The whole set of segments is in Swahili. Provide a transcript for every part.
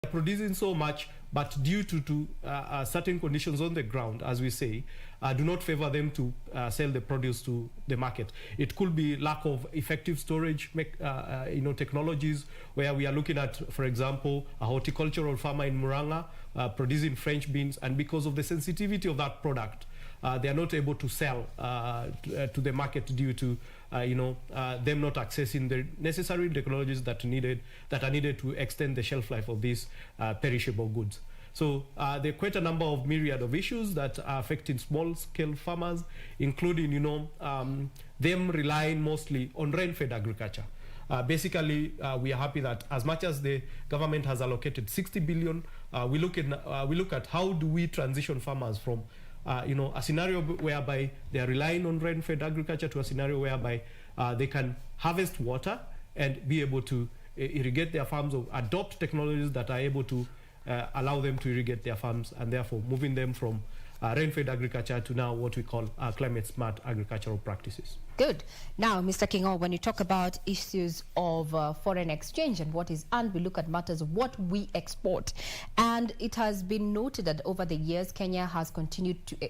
producing so much, but due to certain conditions on the ground, as we say, do not favor them to sell the produce to the market. It could be lack of effective storage technologies, where we are looking at, for example, a horticultural farmer in Muranga producing French beans, and because of the sensitivity of that product, they are not able to sell to the market due to them not accessing the necessary technologies that are needed to extend the shelf life of these perishable goods. So there are quite a number of myriad of issues that are affecting small-scale farmers, including them relying mostly on rain-fed agriculture. Basically, we are happy that as much as the government has allocated 60 billion, we look at how do we transition farmers from a scenario whereby they are relying on rain-fed agriculture to a scenario whereby they can harvest water and be able to irrigate their farms, or adopt technologies that are able to allow them to irrigate their farms, and therefore moving them from rain-fed agriculture to now what we call climate-smart agricultural practices. Good. Now, Mr. Kingo, when you talk about issues of foreign exchange and what is earned, we look at matters of what we export. And it has been noted that over the years, Kenya has continued to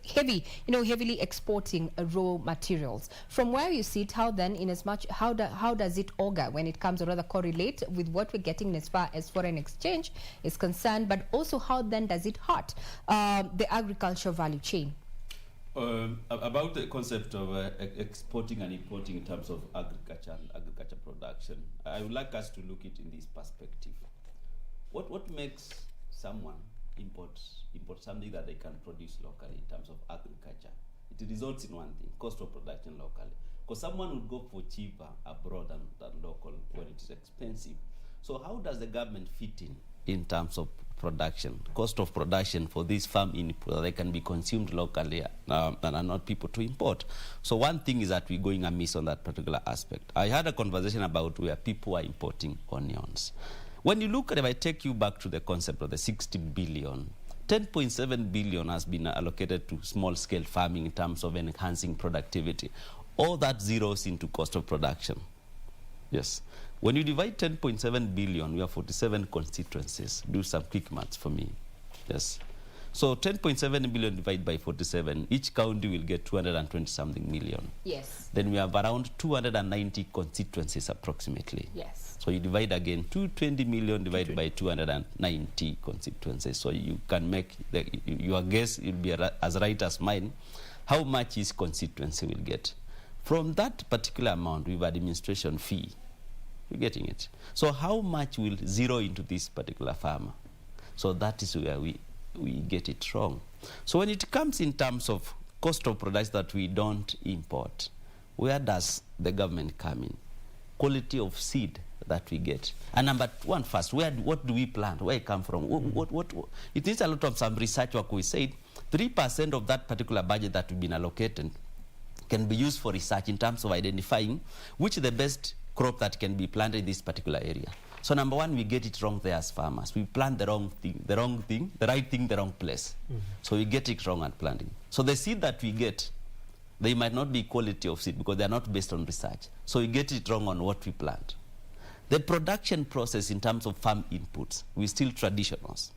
heavily exporting raw materials. From where you sit, how then, how does it augur when it comes, or rather correlate with what we're getting as far as foreign exchange is concerned, but also how then does it hurt the agricultural value chain? About the concept of exporting and importing in terms of agriculture and agriculture production, I would like us to look at it in this perspective. What makes someone import something that they can produce locally in terms of agriculture? It results in one thing: cost of production locally. Because someone would go for cheaper abroad than local when it is expensive. So how does the government fit in terms of production, cost of production for these farm input that they can be consumed locally and are not people to import? So one thing is that we're going amiss on that particular aspect. I had a conversation about where people are importing onions. When you look at, if I take you back to the concept of the 60 billion, 10.7 billion has been allocated to small-scale farming in terms of enhancing productivity. All that zeroes into cost of production. Yes. When you divide 10.7 billion, we have 47 constituencies. Do some quick maths for me. Yes. So 10.7 billion divided by 47, each county will get 220-something million. Yes. Then we have around 290 constituencies approximately. Yes. So you divide again, 220 million divided by 290 constituencies. So you can make, your guess will be as right as mine, how much each constituency will get. From that particular amount, we have administration fee. You're getting it. So how much will zero into this particular farmer? So that is where we get it wrong. So when it comes in terms of cost of products that we don't import, where does the government come in? Quality of seed that we get. And number one first, what do we plant? Where it come from? It needs a lot of some research work. We said 3% of that particular budget that we've been allocated can be used for research in terms of identifying which is the best crop that can be planted in this particular area. So number one, we get it wrong there as farmers. We plant the right thing, the wrong place. Mm-hmm. So we get it wrong at planting. So the seed that we get, they might not be quality of seed because they are not based on research. So we get it wrong on what we plant. The production process in terms of farm inputs, we still traditionals.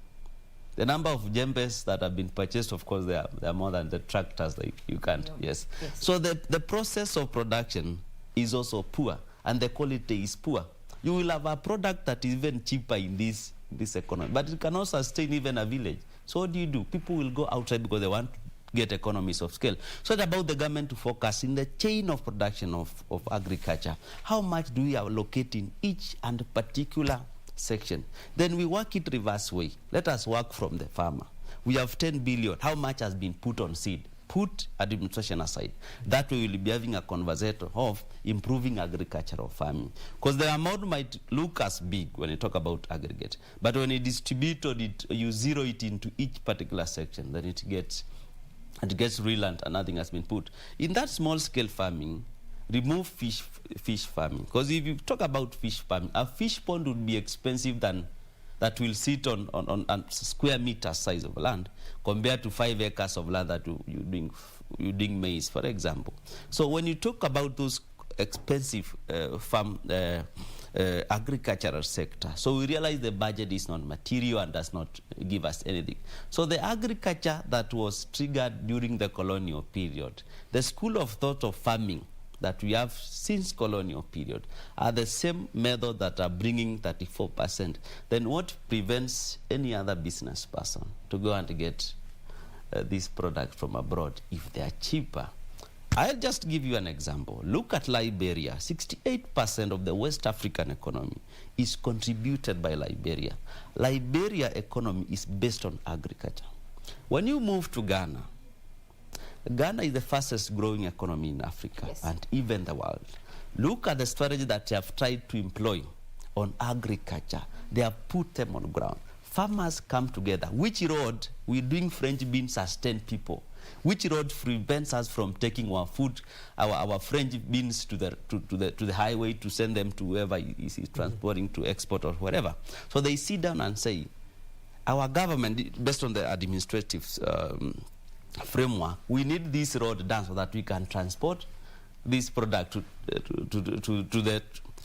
The number of jembes that have been purchased, of course, they are more than the tractors that you can't. Yes. So the process of production is also poor, and the quality is poor. You will have a product that is even cheaper in this economy, but it cannot sustain even a village. So what do? People will go outside because they want to get economies of scale. So it's about the government to focus in the chain of production of agriculture. How much do we allocate in each and particular section? Then we work it reverse way. Let us work from the farmer. We have 10 billion. How much has been put on seed? Put administration aside. That way we will be having a conversation of improving agricultural farming. Because the amount might look as big when you talk about aggregate, but when you distribute it, you zero it into each particular section, then it gets real and nothing has been put. In that small scale farming, remove fish farming. Because if you talk about fish farming, a fish pond would be expensive than that will sit on square meter size of land compared to 5 acres of land that you're doing maize, for example. So when you talk about those expensive agricultural sector. So we realize the budget is not material and does not give us anything. So the agriculture that was triggered during the colonial period, the school of thought of farming that we have since colonial period are the same method that are bringing 34%. Then what prevents any other business person to go and get these products from abroad if they are cheaper? I'll just give you an example. Look at Liberia. 68% of the West African economy is contributed by Liberia. Liberia economy is based on agriculture. When you move to Ghana, Ghana is the fastest growing economy in Africa, yes, and even the world. Look at the strategy that they have tried to employ on agriculture. They have put them on ground. Farmers come together. Which road we're doing French beans sustain people? Which road prevents us from taking our food, our French beans to the highway to send them to whoever is transporting to export or whatever? So they sit down and say, our government, based on the administrative framework, we need this road done so that we can transport this product to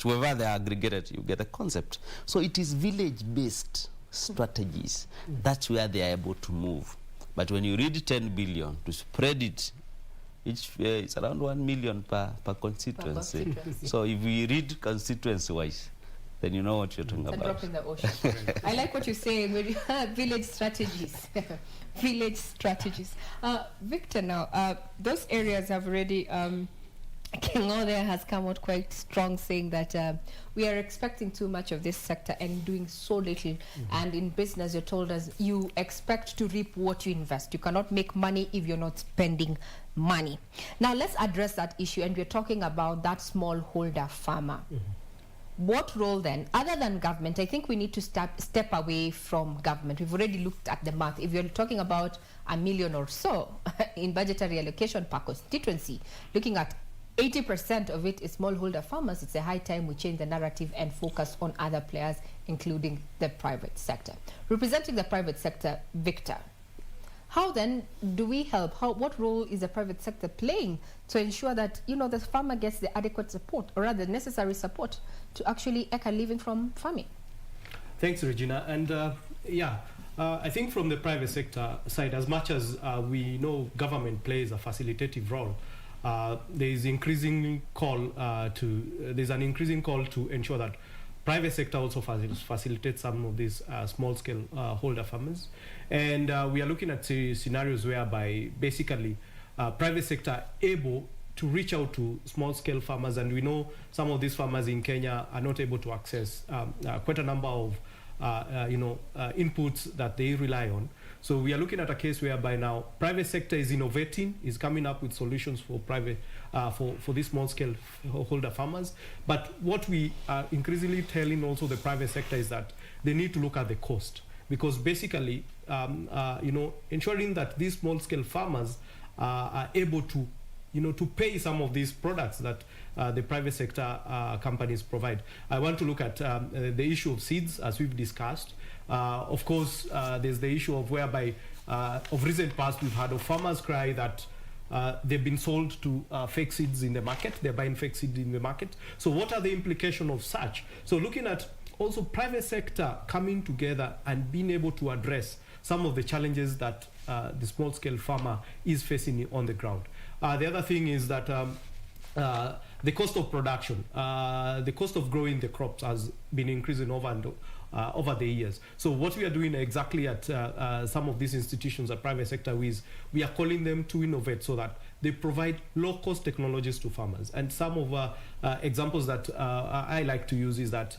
whoever they aggregated. You get the concept. So it is village-based strategies. That's where they are able to move. But when you read 10 billion to spread it, each it's around 1 million per constituency. So if we read constituency-wise, then you know what you're talking about. A drop in the ocean. I like what you're saying. Village strategies. Village strategies. Victor, now, those areas have already... Kingo there has come out quite strong, saying that we are expecting too much of this sector and doing so little. And in business, you told us you expect to reap what you invest. You cannot make money if you're not spending money. Now, let's address that issue. And we're talking about that smallholder farmer. What role then, other than government? I think we need to step away from government. We've already looked at the math. If you're talking about 1 million or so in budgetary allocation per constituency, looking at 80% of it is smallholder farmers, it's a high time we change the narrative and focus on other players, including the private sector. Representing the private sector, Victor, how then do we help? What role is the private sector playing to ensure that, you know, the farmer gets the adequate support, or rather necessary support, to actually make a living from farming? Thanks, Regina. And I think from the private sector side, as much as we know government plays a facilitative role, there's an increasing call to ensure that private sector also facilitates some of these small-scale holder farmers. And we are looking at scenarios whereby basically private sector able to reach out to small-scale farmers, and we know some of these farmers in Kenya are not able to access quite a number of inputs that they rely on. So we are looking at a case whereby now private sector is innovating, is coming up with solutions for private for these small-scale holder farmers. But what we are increasingly telling also the private sector is that they need to look at the cost, because basically, ensuring that these small-scale farmers are able to, to pay some of these products that the private sector companies provide. I want to look at the issue of seeds, as we've discussed. Of course, there's the issue of whereby, of recent past, we've had of farmers cry that they've been sold to fake seeds in the market. They're buying fake seeds in the market. So what are the implications of such? So looking at also private sector coming together and being able to address some of the challenges that the small-scale farmer is facing on the ground. The other thing is that the cost of production, the cost of growing the crops has been increasing over the years. So what we are doing exactly at some of these institutions at private sector is we are calling them to innovate so that they provide low-cost technologies to farmers. And some of examples that I like to use is that,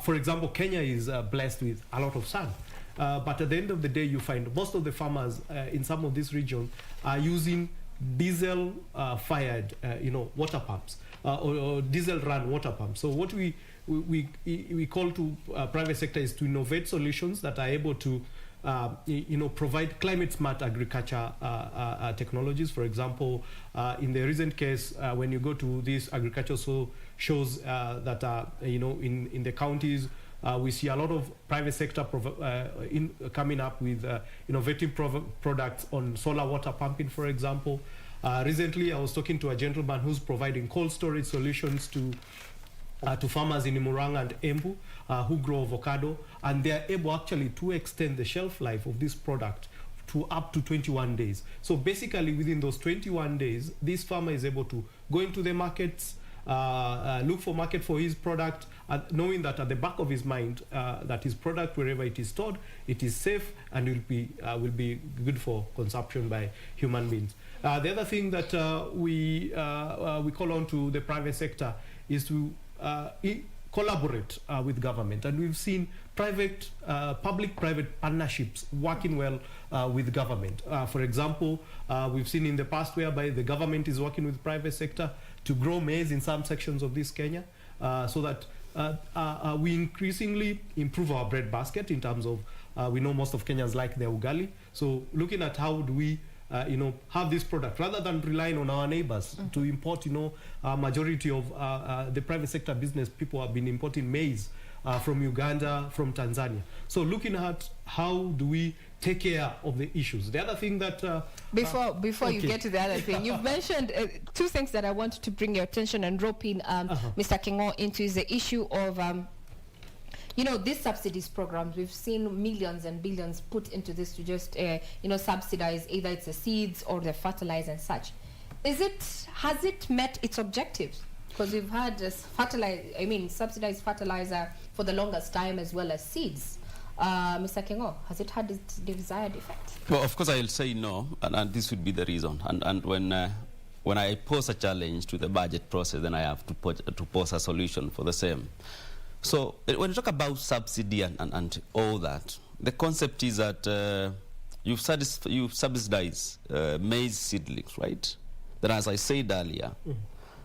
for example, Kenya is blessed with a lot of sun. But at the end of the day, you find most of the farmers in some of these regions are using diesel-fired, water pumps or diesel-run water pumps. So what we call to private sector is to innovate solutions that are able to, provide climate-smart agriculture technologies. For example, in the recent case, when you go to these agricultural shows that are, in the counties, we see a lot of private sector coming up with innovative products on solar water pumping, for example. Recently, I was talking to a gentleman who's providing cold storage solutions to to farmers in Murang'a and Embu who grow avocado, and they are able actually to extend the shelf life of this product to up to 21 days. So basically within those 21 days, this farmer is able to go into the markets, look for market for his product, knowing that at the back of his mind that his product, wherever it is stored, it is safe and will be good for consumption by human beings. The other thing that we call on to the private sector is to collaborate with government, and we've seen public-private partnerships working well with government. For example, we've seen in the past whereby the government is working with private sector to grow maize in some sections of this Kenya, so that we increasingly improve our bread basket in terms of, we know most of Kenyans like their ugali, so looking at how do we have this product rather than relying on our neighbors to import. Majority of the private sector business people have been importing maize from Uganda, from Tanzania. So looking at how do we take care of the issues. The other thing that before you get to the other thing, you've mentioned two things that I wanted to bring your attention and rope in Mr. Kingo into is the issue of these subsidies programs. We've seen millions and billions put into this to just subsidize either it's the seeds or the fertilizer and such. Has it met its objectives? Because we've had this subsidized fertilizer for the longest time, as well as seeds. Mr. Kingo, has it had its desired effect? Well, of course I'll say no, and this would be the reason. And when I pose a challenge to the budget process, then I have to pose a solution for the same. So when you talk about subsidy and all that, the concept is that you subsidize maize seedlings, right? Then, as I said earlier,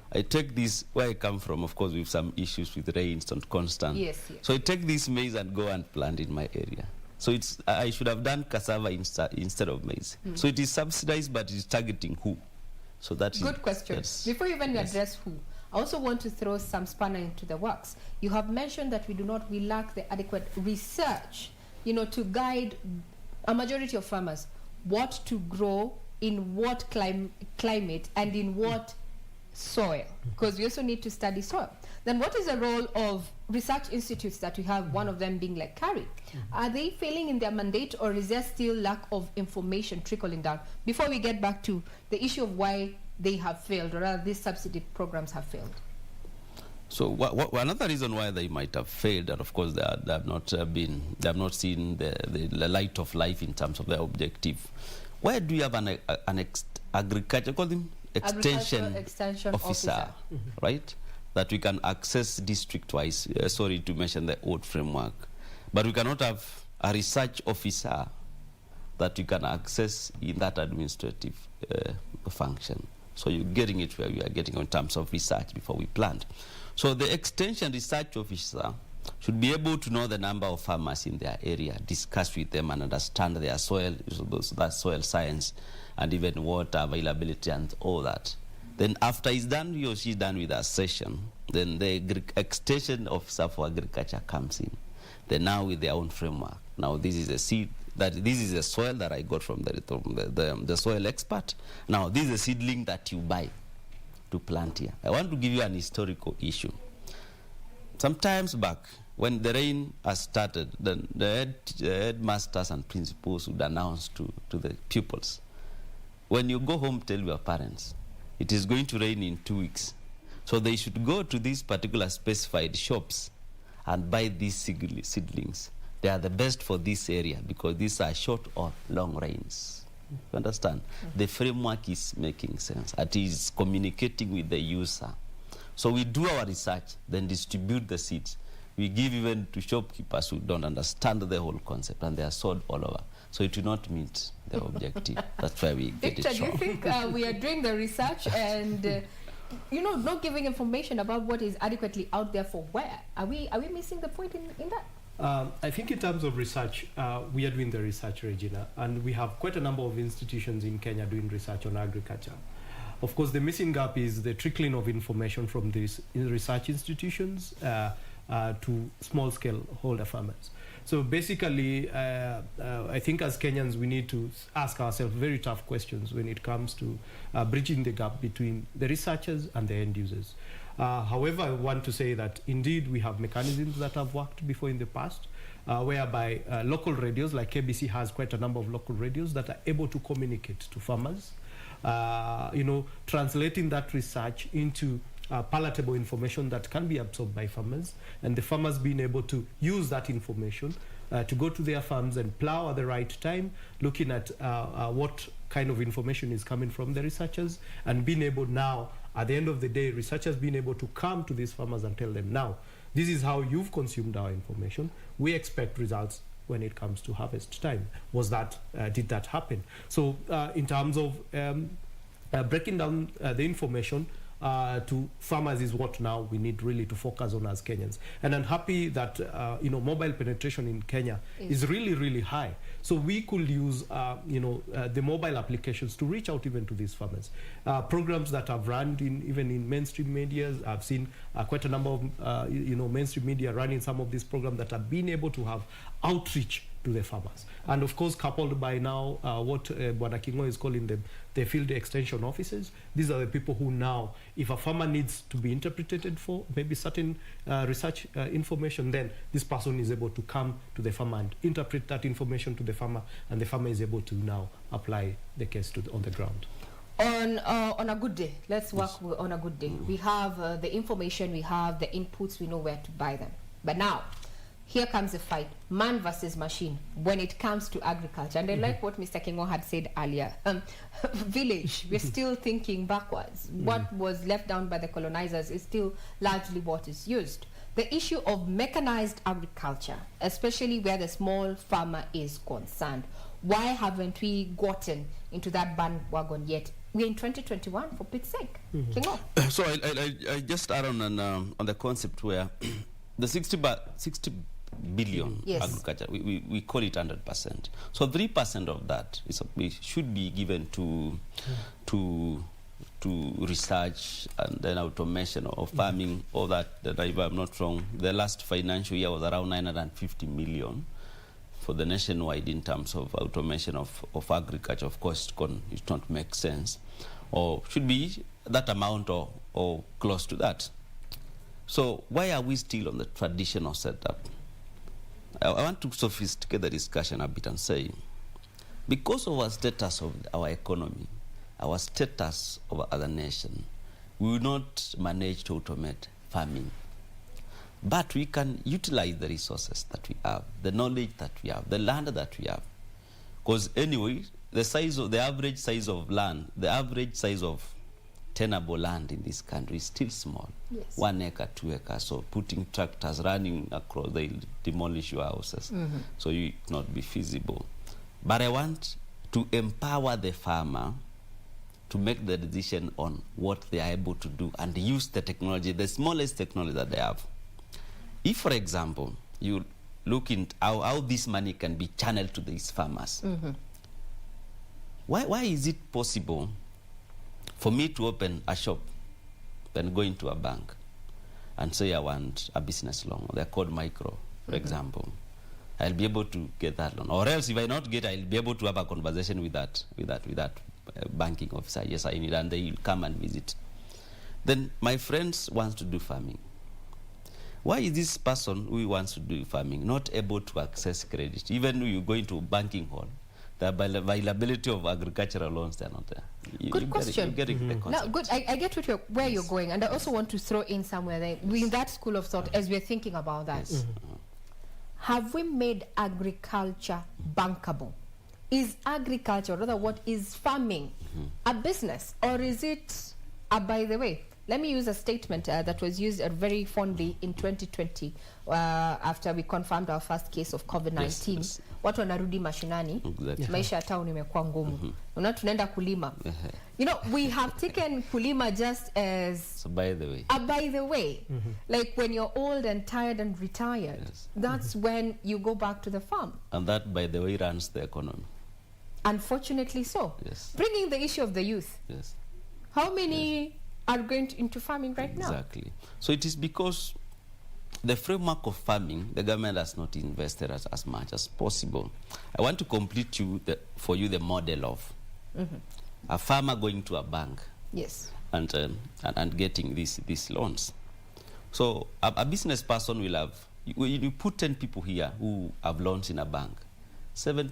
I take this, where I come from, of course, with some issues with rains and constant. Yes. So I take this maize and go and plant in my area. So I should have done cassava instead of maize. So it is subsidized, but it is targeting who? So that is good question. Yes. Before you even address who, I also want to throw some spanner into the works. You have mentioned that we lack the adequate research, to guide a majority of farmers what to grow in what climate and in what soil, because we also need to study soil. Then what is the role of research institutes that we have, one of them being like CARI? Are they failing in their mandate, or is there still lack of information trickling down? Before we get back to the issue of why they have failed, or rather these subsidy programs have failed. So another reason why they might have failed, and of course they have not seen the light of life in terms of their objective. Where do you have an agriculture, call them extension officer, right? That we can access district-wise. Sorry to mention the old framework, but we cannot have a research officer that you can access in that administrative function. So you're getting it where we are getting in terms of research before we plant. So the extension research officer should be able to know the number of farmers in their area, discuss with them and understand their soil, that soil science, and even water availability and all that. Then after he's done, he or she is done with that session, then the extension officer for agriculture comes in. Then now with their own framework. Now this is a seed, this is a soil that I got from the soil expert. Now this is a seedling that you buy to plant here. I want to give you an historical issue. Sometimes back, when the rain has started, then the headmasters and principals would announce to the pupils, when you go home, tell your parents, it is going to rain in 2 weeks. So they should go to these particular specified shops and buy these seedlings. They are the best for this area because these are short or long rains. You understand? The framework is making sense. It is communicating with the user. So we do our research, then distribute the seeds. We give even to shopkeepers who don't understand the whole concept, and they are sold all over. So it will not meet the objective. That's why we get Victor, it wrong. do you think we are doing the research and not giving information about what is adequately out there for where? Are we missing the point in that? I think in terms of research, we are doing the research, Regina, and we have quite a number of institutions in Kenya doing research on agriculture. Of course, the missing gap is the trickling of information from these research institutions to small-scale holder farmers. So basically, I think as Kenyans, we need to ask ourselves very tough questions when it comes to bridging the gap between the researchers and the end users. However, I want to say that indeed we have mechanisms that have worked before in the past, whereby local radios like KBC has quite a number of local radios that are able to communicate to farmers, translating that research into palatable information that can be absorbed by farmers, and the farmers being able to use that information to go to their farms and plow at the right time, looking at what kind of information is coming from the researchers, and being able now, at the end of the day, researchers being able to come to these farmers and tell them, now, this is how you've consumed our information. We expect results when it comes to harvest time. Did that happen? So in terms of breaking down the information to farmers is what now we need really to focus on as Kenyans. And I'm happy that mobile penetration in Kenya is really, really high. So we could use the mobile applications to reach out even to these farmers. Programs that have run even in mainstream media, I've seen quite a number of mainstream media running some of these programs that have been able to have outreach to the farmers. And of course, coupled by now what Bwana Kingo is calling them the field extension officers. These are the people who now, if a farmer needs to be interpreted for maybe certain research information, then this person is able to come to the farmer and interpret that information to the farmer, and the farmer is able to now apply the case on the ground. On a good day, let's work on a good day. We have the information, we have the inputs, we know where to buy them. But now, here comes the fight, man versus machine, when it comes to agriculture. And I like what Mr. Kingo had said earlier. Village, we're still thinking backwards. What was left down by the colonizers is still largely what is used. The issue of mechanized agriculture, especially where the small farmer is concerned, why haven't we gotten into that bandwagon yet? We're in 2021, for Pete's sake. Kingo. So I just add on the concept where the 60 billion agriculture, we call it 100%. So 3% of that should be given to research and then automation of farming. All that if I'm not wrong, the last financial year was around 950 million for the nationwide in terms of automation of agriculture. Of course, it don't make sense, or should be that amount or close to that. So why are we still on the traditional setup? I want to sophisticate the discussion a bit and say, because of our status of our economy, our status of other nation, we will not manage to automate farming. But we can utilize the resources that we have, the knowledge that we have, the land that we have. Because anyway, the average size of land, the average size of tenable land in this country is still small. Yes. 1 acre, 2 acres. So putting tractors running across, they'll demolish your houses. So it not be feasible. But I want to empower the farmer to make the decision on what they are able to do and use the technology, the smallest technology that they have. If, for example, you look into how this money can be channeled to these farmers, why is it possible for me to open a shop, then go into a bank and say I want a business loan? They're called micro, for example. I'll be able to get that loan. Or else if I not get, I'll be able to have a conversation with that banking officer. Yes, I need, and they will come and visit. Then my friends wants to do farming. Why is this person who wants to do farming not able to access credit? Even when you go into a banking hall, the availability of agricultural loans, they're not there. Good question. No, good. I get where you're going, and I also want to throw in somewhere there, in that school of thought, as we're thinking about that. Have we made agriculture bankable? Is agriculture, or rather what is farming, a business, or is it a by the way? Let me use a statement that was used very fondly in 2020 after we confirmed our first case of COVID-19. Yes. Watu wanarudi mashinani, maisha ya town imekuwa ngumu. Tunaenda kulima. We have taken kulima just as so by the way. By the way. Like when you're old and tired and retired, that's when you go back to the farm. And that, by the way, runs the economy. Unfortunately so. Yes. Bringing the issue of the youth. Yes. How many are going into farming right now? Exactly. So it is because the framework of farming, the government has not invested as much as possible. I want to complete for you the model of a farmer going to a bank. Yes. and getting these loans. So a business person will have, you put 10 people here who have loans in a bank, seven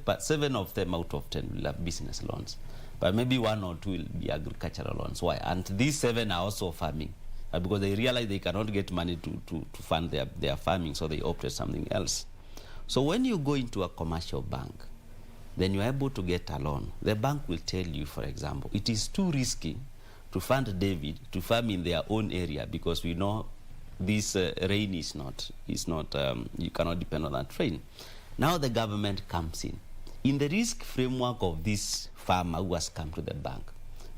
of them out of 10 will have business loans, but maybe 1 or 2 will be agricultural loans. Why? And these 7 are also farming, because they realize they cannot get money to fund their farming, so they opted something else. So when you go into a commercial bank, then you're able to get a loan. The bank will tell you, for example, it is too risky to fund David to farm in their own area, because we know this rain is not you cannot depend on that rain. Now the government comes in the risk framework of this farmer who has come to the bank.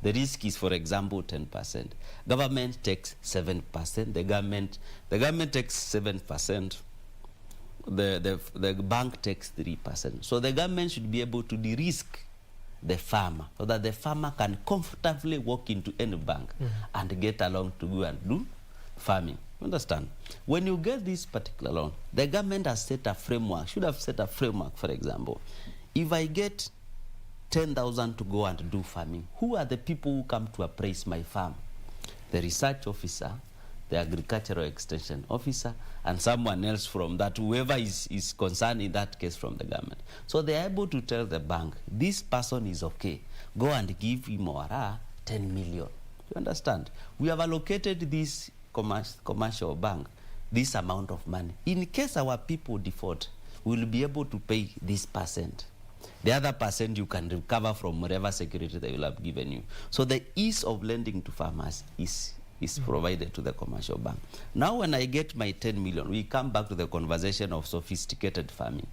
The risk is, for example, 10%. Government takes 7%. The government takes 7%. The bank takes 3%. So the government should be able to de-risk the farmer, so that the farmer can comfortably walk into any bank and get a loan to go and do farming. You understand? When you get this particular loan, the government has set a framework, should have set a framework. For example, if I get 10,000 to go and do farming, who are the people who come to appraise my farm? The research officer, the agricultural extension officer, and someone else from that, whoever is concerned in that case from the government. So they are able to tell the bank, this person is okay, go and give him or her 10 million. You understand? We have allocated this commercial bank this amount of money. In case our people default, we will be able to pay this percent. The other percent you can recover from whatever security they will have given you. So the ease of lending to farmers is provided to the commercial bank. Now when I get my 10 million, we come back to the conversation of sophisticated farming.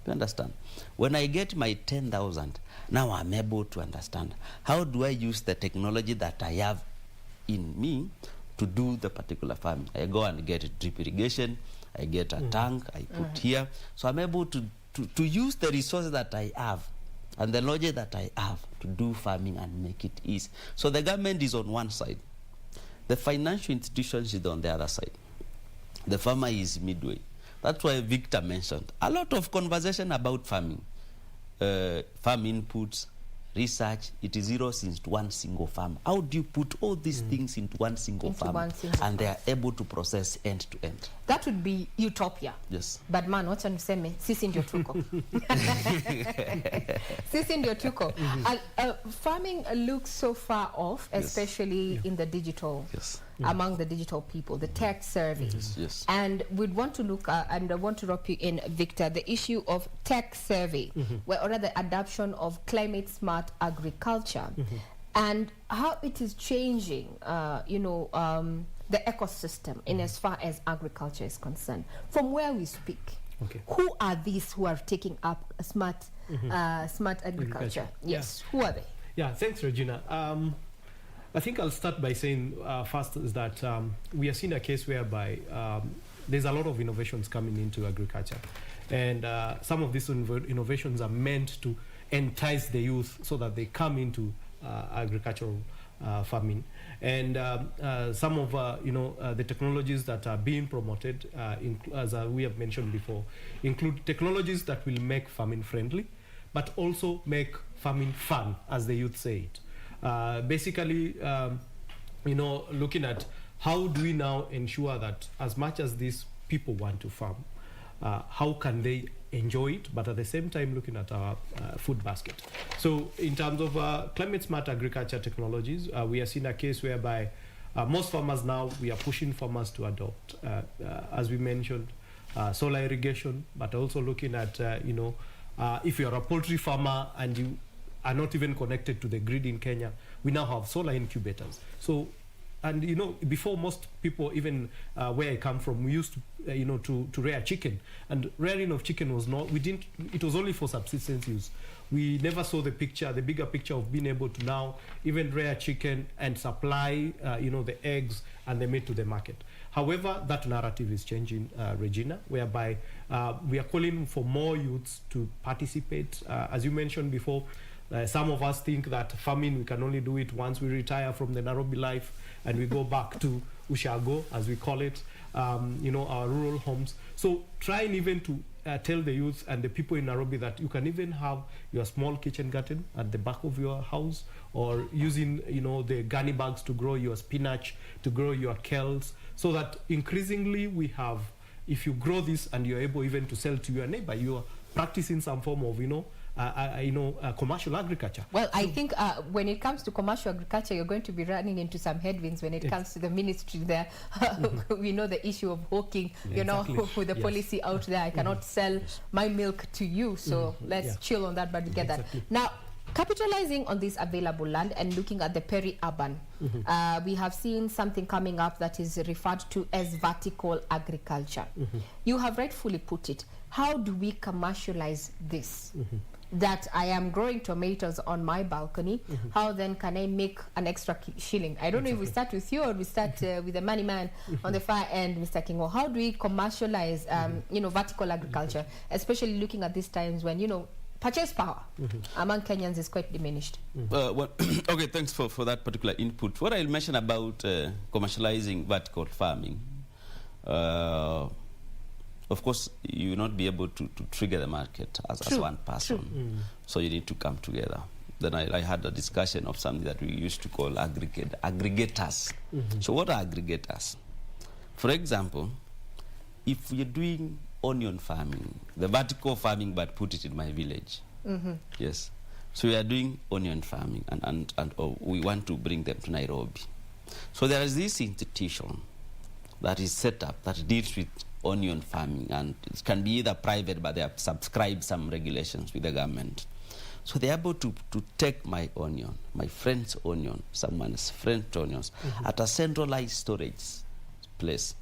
You understand? When I get my 10,000, now I'm able to understand, how do I use the technology that I have in me to do the particular farming? I go and get drip irrigation, I get a tank, I put here. So I'm able to use the resources that I have and the knowledge that I have to do farming and make it easy. So the government is on one side. The financial institutions is on the other side. The farmer is midway. That's why Victor mentioned a lot of conversation about farming, farm inputs, research. It is zero since one single farm. How do you put all these things into one single farm, and they are able to process end to end? That would be utopia. Yes. But man, wacha niseme, sisi ndio tuko. Sisi ndio tuko. And farming looks so far off, especially in the digital, among the digital people, the tech savvy. Yes. And we'd want to look at, and I want to rope you in, Victor, the issue of tech savvy, or the adoption of climate smart agriculture, and how it is changing, the ecosystem in as far as agriculture is concerned. From where we speak, who are these who are taking up smart agriculture? Yes, who are they? Yeah, thanks, Regina. I think I'll start by saying first is that we are seeing a case whereby there's a lot of innovations coming into agriculture, and some of these innovations are meant to entice the youth so that they come into agricultural farming. And some of the technologies that are being promoted, as we have mentioned before, include technologies that will make farming friendly, but also make farming fun, as the youth say it. Basically, looking at how do we now ensure that as much as these people want to farm, how can they enjoy it, but at the same time looking at our food basket. So in terms of climate smart agriculture technologies, we are seeing a case whereby most farmers now, we are pushing farmers to adopt, as we mentioned, solar irrigation, but also looking at, if you're a poultry farmer and you are not even connected to the grid in Kenya, we now have solar incubators. So, and before, most people, even where I come from, we used to, to rear chicken, and rearing of chicken was not, it was only for subsistence use. We never saw the bigger picture of being able to now even rear chicken and supply, the eggs and the meat to the market. However, that narrative is changing, Regina, whereby we are calling for more youths to participate. As you mentioned before, some of us think that farming, we can only do it once we retire from the Nairobi life and we go back to Ushago, as we call it, our rural homes. So trying even to tell the youth and the people in Nairobi that you can even have your small kitchen garden at the back of your house, or using, you know, the gunny bags to grow your spinach, to grow your kales, so that increasingly we have, if you grow this and you're able even to sell to your neighbor, you are practicing some form of, commercial agriculture. Well, I think when it comes to commercial agriculture, you're going to be running into some headwinds when it comes to the ministry there. We know the issue of hawking, you know, with the policy out there. I cannot sell my milk to you, so let's chill on that, but we get that. Now, capitalizing on this available land and looking at the peri-urban, we have seen something coming up that is referred to as vertical agriculture. You have rightfully put it. How do we commercialize this? That I am growing tomatoes on my balcony, how then can I make an extra shilling? I don't know if we start with you or we start with the money man on the far end, Mr. Kingo. How do we commercialize, vertical agriculture, especially looking at these times when, purchase power among Kenyans is quite diminished? Okay, thanks for that particular input. What I'll mention about commercializing vertical farming, of course, you will not be able to trigger the market as one person. So you need to come together. Then I had a discussion of something that we used to call aggregators. So what are aggregators? For example, if you're doing onion farming, the vertical farming, but put it in my village. Yes. So we are doing onion farming, and we want to bring them to Nairobi. So there is this institution that is set up that deals with onion farming, and it can be either private, but they have subscribed some regulations with the government. So they're able to take my onion, my friend's onion, someone's friend's onions, at a centralized storage place.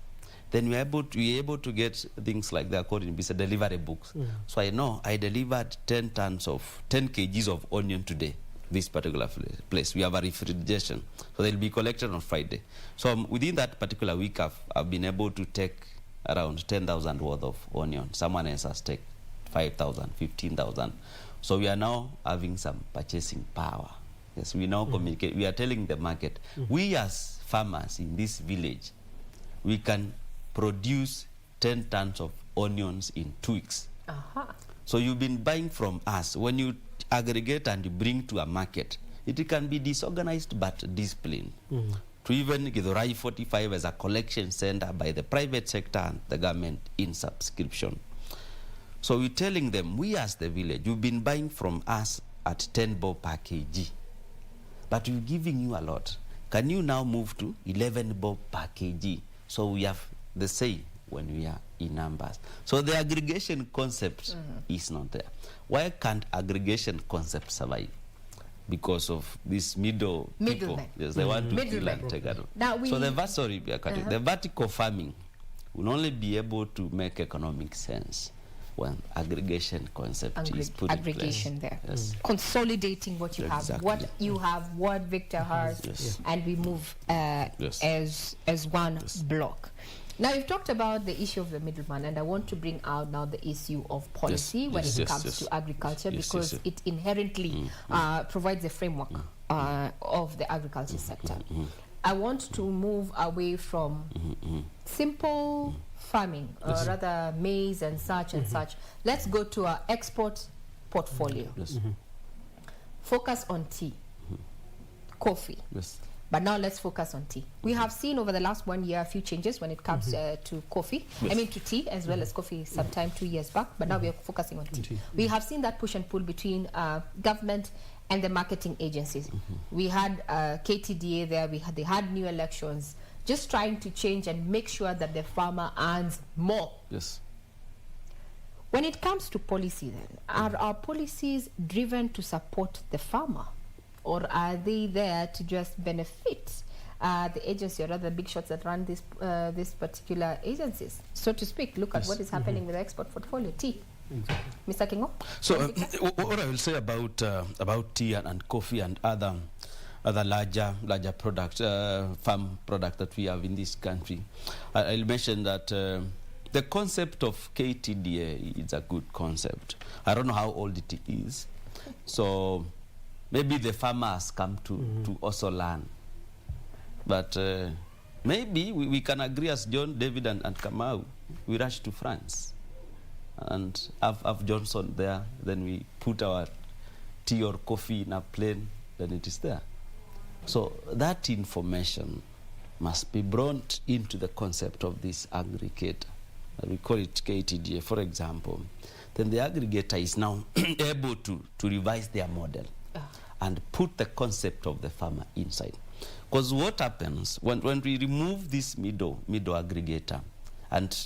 Then we're able to get things like they're called in business delivery books. So I know I delivered 10 kgs of onion today, this particular place. We have a refrigeration, so they'll be collected on Friday. So within that particular week, I've been able to take around 10,000 worth of onion. Someone else has taken 5,000, 15,000. So we are now having some purchasing power. Yes, we now communicate. We are telling the market, we as farmers in this village, we can produce 10 tons of onions in 2 weeks. So you've been buying from us. When you aggregate and you bring to a market, it can be disorganized but disciplined. To even Githurai 45 as a collection center by the private sector and the government in subscription. So we're telling them, we as the village, you've been buying from us at 10 bob per kg, but we're giving you a lot. Can you now move to 11 bob per kg? So we have the say when we are in numbers. So the aggregation concept is not there. Why can't aggregation concept survive? Because of this middlemen. Yes, they want to kill and take it. So the vertical farming will only be able to make economic sense when aggregation concept is put in place. Aggregation there. Yes. Consolidating what you have, what Victor has, and we move as one block. Now, you've talked about the issue of the middleman, and I want to bring out now the issue of policy when it comes to agriculture, because it inherently provides a framework of the agriculture sector. I want to move away from simple farming, or rather maize and such and such. Let's go to our export portfolio. Focus on tea, coffee. But now let's focus on tea. We have seen over the last 1 year a few changes when it comes to coffee. I mean to tea as well as coffee sometime 2 years back, but now we are focusing on tea. We have seen that push and pull between government and the marketing agencies. We had KTDA there, they had new elections, just trying to change and make sure that the farmer earns more. When it comes to policy then, are our policies driven to support the farmer? Or are they there to just benefit the agency, or rather big shots that run this particular agencies, so to speak? Look at what is happening with the export portfolio, tea. Mr. Kingo? So what I will say about tea and coffee and other larger products, farm products that we have in this country, I'll mention that the concept of KTDA is a good concept. I don't know how old it is. So maybe the farmer has come to also learn. But maybe we can agree as John, David, and Kamau, we rush to France. and have Johnson there. Then we put our tea or coffee in a plane, then it is there. So that information must be brought into the concept of this aggregator. We call it KTDA, for example. Then the aggregator is now able to revise their model and put the concept of the farmer inside. Because what happens when we remove this middle aggregator, and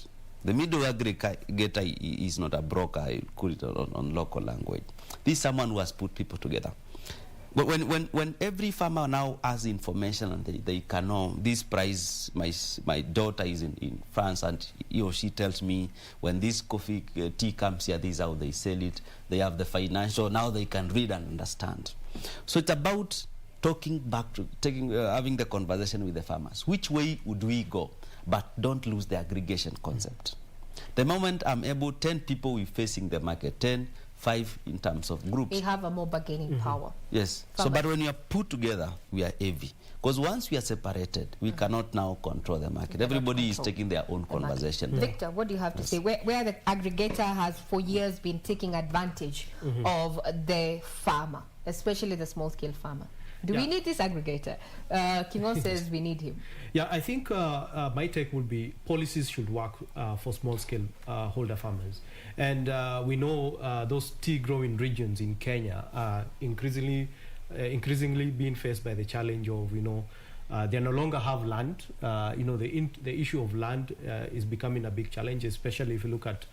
the middle aggregator is not a broker, I call it on local language. This is someone who has put people together. But when every farmer now has information and they can know this price, my daughter is in France and he or she tells me when this coffee tea comes here, this is how they sell it. They have the financial, now they can read and understand. So it's about talking back to having the conversation with the farmers. Which way would we go? But don't lose the aggregation concept. The moment I'm able, 10 people will facing the market, 10, 5 in terms of groups. We have a more bargaining power. Yes. So, but when you are put together, we are heavy. Because once we are separated, we cannot now control the market. Everybody is taking their own conversation. Victor, what do you have to say? Where the aggregator has for years been taking advantage of the farmer, especially the small-scale farmer. Do we need this aggregator? Kingo says we need him. Yeah, I think my take would be policies should work for small-scale holder farmers. And we know those tea-growing regions in Kenya are increasingly being faced by the challenge of, they no longer have land. The issue of land is becoming a big challenge, especially if you look at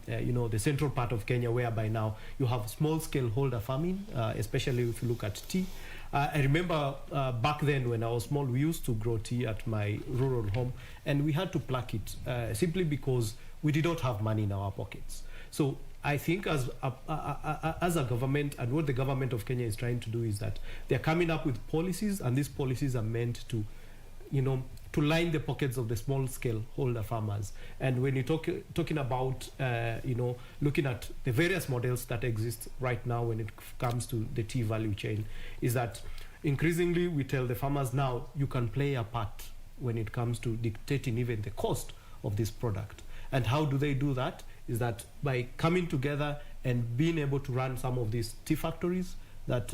the central part of Kenya, whereby now you have small-scale holder farming, especially if you look at tea. I remember back then when I was small, we used to grow tea at my rural home, and we had to pluck it simply because we did not have money in our pockets. So I think as a government, and what the government of Kenya is trying to do is that they're coming up with policies, and these policies are meant to, to line the pockets of the small-scale holder farmers. And when you're talking about, looking at the various models that exist right now when it comes to the tea value chain, is that increasingly we tell the farmers now you can play a part when it comes to dictating even the cost of this product. And how do they do that? Is that by coming together and being able to run some of these tea factories that,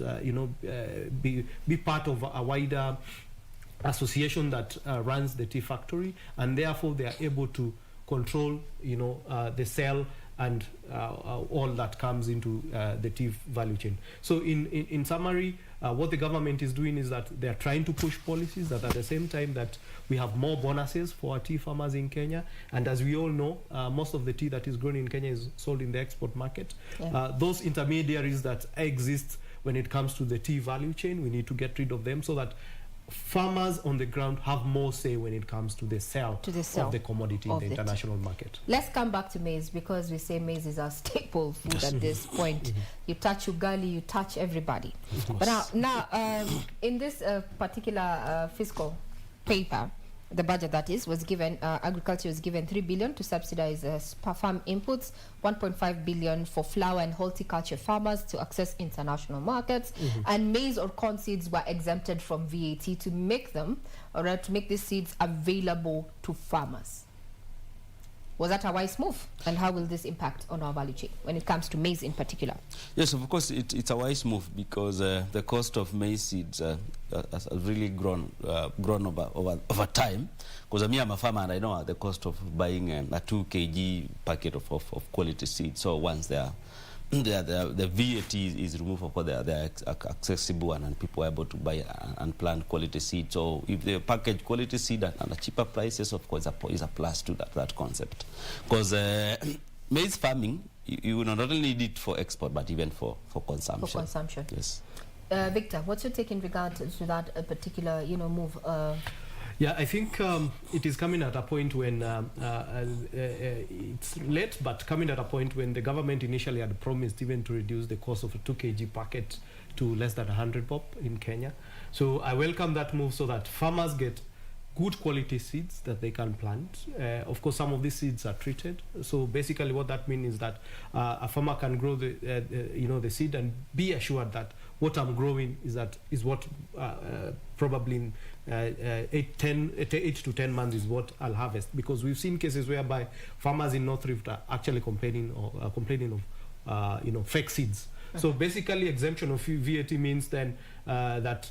be part of a wider association that runs the tea factory, and therefore they are able to control, the sale and all that comes into the tea value chain. So in summary, what the government is doing is that they are trying to push policies that at the same time that we have more bonuses for our tea farmers in Kenya. And as we all know, most of the tea that is grown in Kenya is sold in the export market. Yeah. Those intermediaries that exist when it comes to the tea value chain, we need to get rid of them so that farmers on the ground have more say when it comes to the sale of the commodity in the international market. Let's come back to maize, because we say maize is our staple food at this point. You touch ugali, you touch everybody. But now in this particular fiscal paper, the budget that is was given, agriculture was given 3 billion to subsidize farm inputs, 1.5 billion for flour and horticulture farmers to access international markets, and maize or corn seeds were exempted from VAT to make them, or to make these seeds available to farmers. Was that a wise move? And how will this impact on our value chain when it comes to maize in particular? Yes, of course, it's a wise move because the cost of maize seeds has really grown over time. Because I'm a farmer and I know the cost of buying a 2 kg packet of quality seeds. So once the VAT is removed, of course, they are accessible and people are able to buy and plant quality seed. So if they package quality seed at a cheaper prices, of course, is a plus to that concept. Because maize farming, you not only need it for export, but even for consumption. For consumption. Yes. Victor, what's your take in regard to that particular, move? Yeah, I think it is coming at a point when it's late, but coming at a point when the government initially had promised even to reduce the cost of a 2 kg packet to less than 100 bob in Kenya. So I welcome that move so that farmers get good quality seeds that they can plant. Of course, some of these seeds are treated. So basically what that means is that a farmer can grow the seed and be assured that what I'm growing is what probably in 8 to 10 months is what I'll harvest. Because we've seen cases whereby farmers in North Rift are actually complaining of fake seeds. So basically exemption of VAT means then that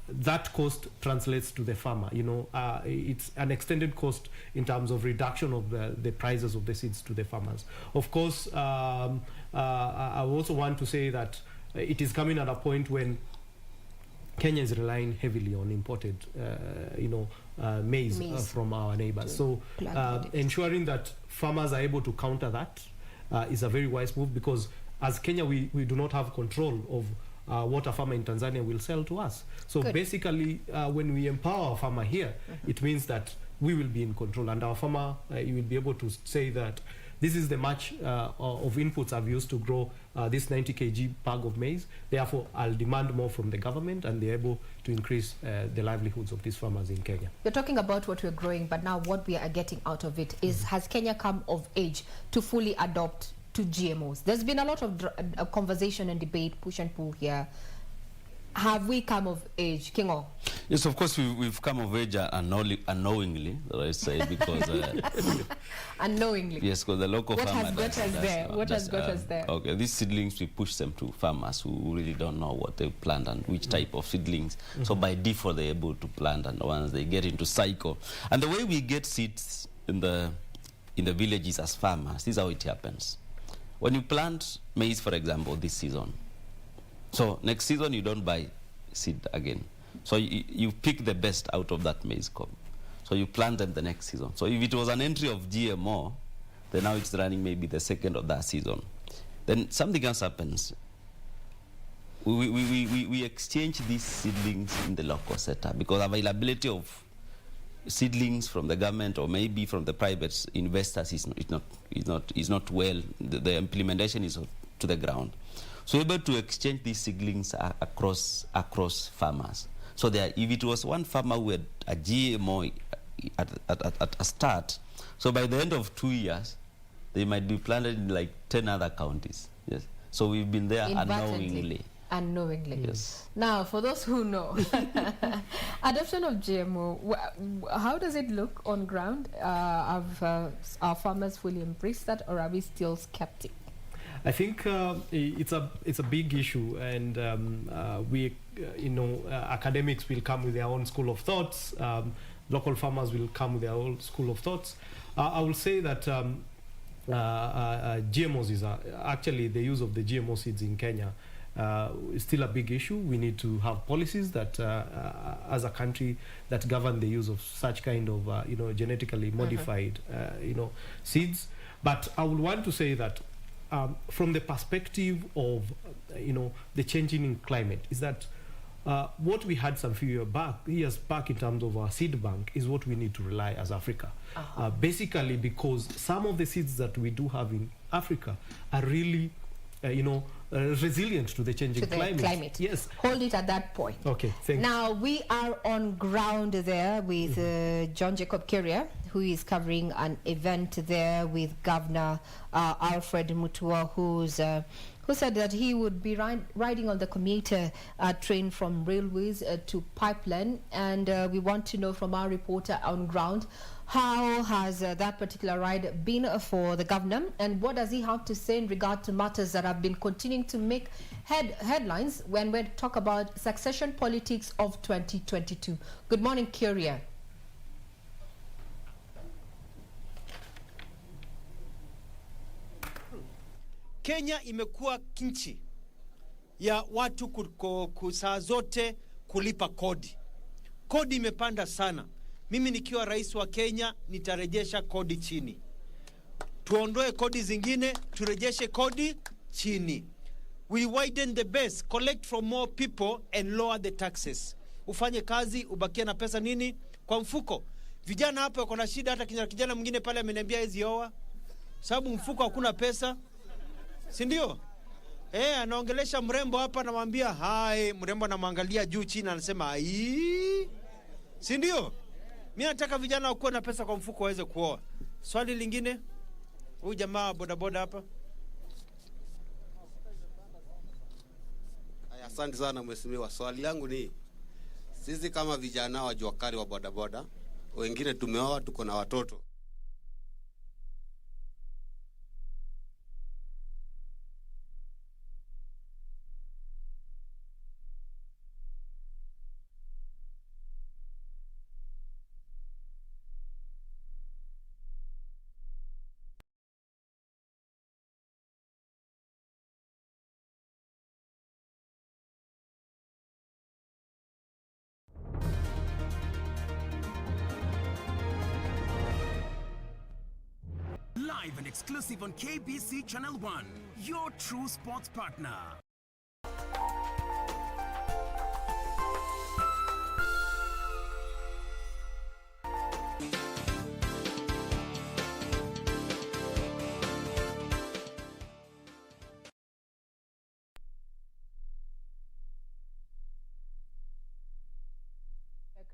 that cost translates to the farmer. It's an extended cost in terms of reduction of the prices of the seeds to the farmers. Of course, I also want to say that it is coming at a point when Kenya is relying heavily on imported, maize. From our neighbors. So ensuring that farmers are able to counter that is a very wise move, because as Kenya, we do not have control of what a farmer in Tanzania will sell to us. So basically, when we empower our farmer here, it means that we will be in control, and our farmer you will be able to say that this is the much of inputs I've used to grow this 90 kg bag of maize. Therefore, I'll demand more from the government, and they're able to increase the livelihoods of these farmers in Kenya. You're talking about what we're growing, but now what we are getting out of it is, has Kenya come of age to fully adopt to GMOs? There's been a lot of conversation and debate, push and pull here. Have we come of age, Kingo? Yes, of course we've come of age unknowingly, let's say, because unknowingly. Yes, because the local farmer. What has got us there? Okay, these seedlings, we push them to farmers who really don't know what they plant and which type of seedlings. So by default, they're able to plant, and once they get into cycle, and the way we get seeds in the villages as farmers, this is how it happens. When you plant maize, for example, this season, so next season you don't buy seed again. So you pick the best out of that maize crop. So you plant them the next season. So if it was an entry of GMO, then now it's running maybe the second of that season. Then something else happens. We exchange these seedlings in the local setup, because availability of seedlings from the government or maybe from the private investors is not well. The implementation is to the ground. So we're able to exchange these seedlings across farmers. So if it was one farmer who had a GMO at a start, so by the end of 2 years, they might be planted in like 10 other counties. Yes. So we've been there unknowingly. Yes. Now, for those who know, adoption of GMO, how does it look on ground? Have our farmers fully embraced that, or are we still skeptic? I think it's a big issue, and academics will come with their own school of thoughts. Local farmers will come with their own school of thoughts. I will say that GMOs is actually the use of the GMO seeds in Kenya is still a big issue. We need to have policies that, as a country, that govern the use of such kind of genetically modified seeds. But I would want to say that from the perspective of the changing in climate, is that what we had some few years back in terms of our seed bank is what we need to rely as Africa. Basically because some of the seeds that we do have in Africa are really resilient to the changing climate. Yes. Hold it at that point. Okay, thank you. Now, we are on ground there with John Jacob Keria, who is covering an event there with Governor Alfred Mutua, who said that he would be riding on the commuter train from railways to pipeline. And we want to know from our reporter on ground, how has that particular ride been for the governor, and what does he have to say in regard to matters that have been continuing to make headlines when we talk about succession politics of 2022? Good morning, Keria. Kenya imekuwa nchi ya watu saa zote kulipa kodi. Kodi imepanda sana. Mimi nikiwa rais wa Kenya nitarejesha kodi chini. Tuondoe kodi zingine, turejeshe kodi chini. We widen the base, collect from more people and lower the taxes. Ufanye kazi, ubakie na pesa nini kwa mfuko. Vijana hapa wako na shida, hata kijana mwingine pale ameniambia hizi oa. Sababu mfuko hakuna pesa. Si ndio? Anaongelesha mrembo hapa, anamwambia hai, mrembo anamwangalia juu chini, anasema ai. si ndio? Mimi nataka vijana wakuwe na pesa kwa mfuko waweze kuoa. Swali lingine, huyu jamaa bodaboda hapa. Asante sana mheshimiwa. Swali langu ni sisi kama vijana wa jua kali wa bodaboda, wengine tumeoa, tuko na watoto. Live and exclusive on KBC Channel 1, your true sports partner.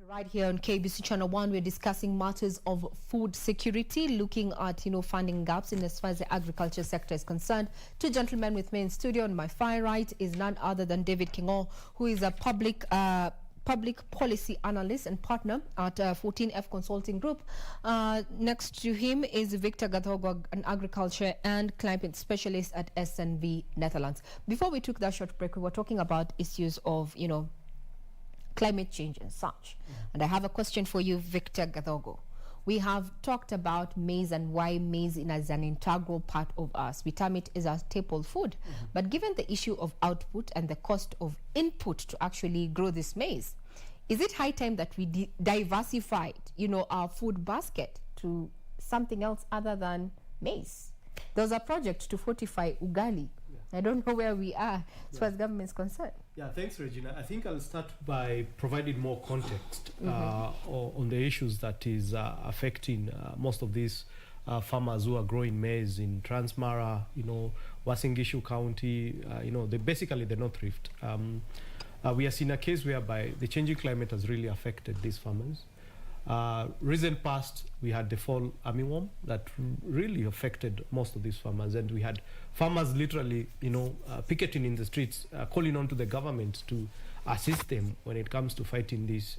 Right here on KBC Channel 1, we're discussing matters of food security, looking at, funding gaps in as far as the agriculture sector is concerned. Two gentlemen with me in studio. On my far right is none other than David Kingo, who is a public policy analyst and partner at 14F Consulting Group. Next to him is Victor Gathogo, an agriculture and climate specialist at SNV Netherlands. Before we took that short break, we were talking about issues of, climate change and such. And I have a question for you, Victor Gathogo. We have talked about maize and why maize is an integral part of us. We term it as a staple food. But given the issue of output and the cost of input to actually grow this maize, is it high time that we diversified, our food basket to something else other than maize? There was a project to fortify ugali. I don't know where we are as far as government is concerned. Yeah, thanks, Regina. I think I'll start by providing more context on the issues that is affecting most of these farmers who are growing maize in Transmara, Uasin Gishu County, basically the North Rift. We are seeing a case whereby the changing climate has really affected these farmers. Recent past, we had the fall armyworm that really affected most of these farmers, and we had farmers literally, picketing in the streets, calling on to the government to assist them when it comes to fighting this,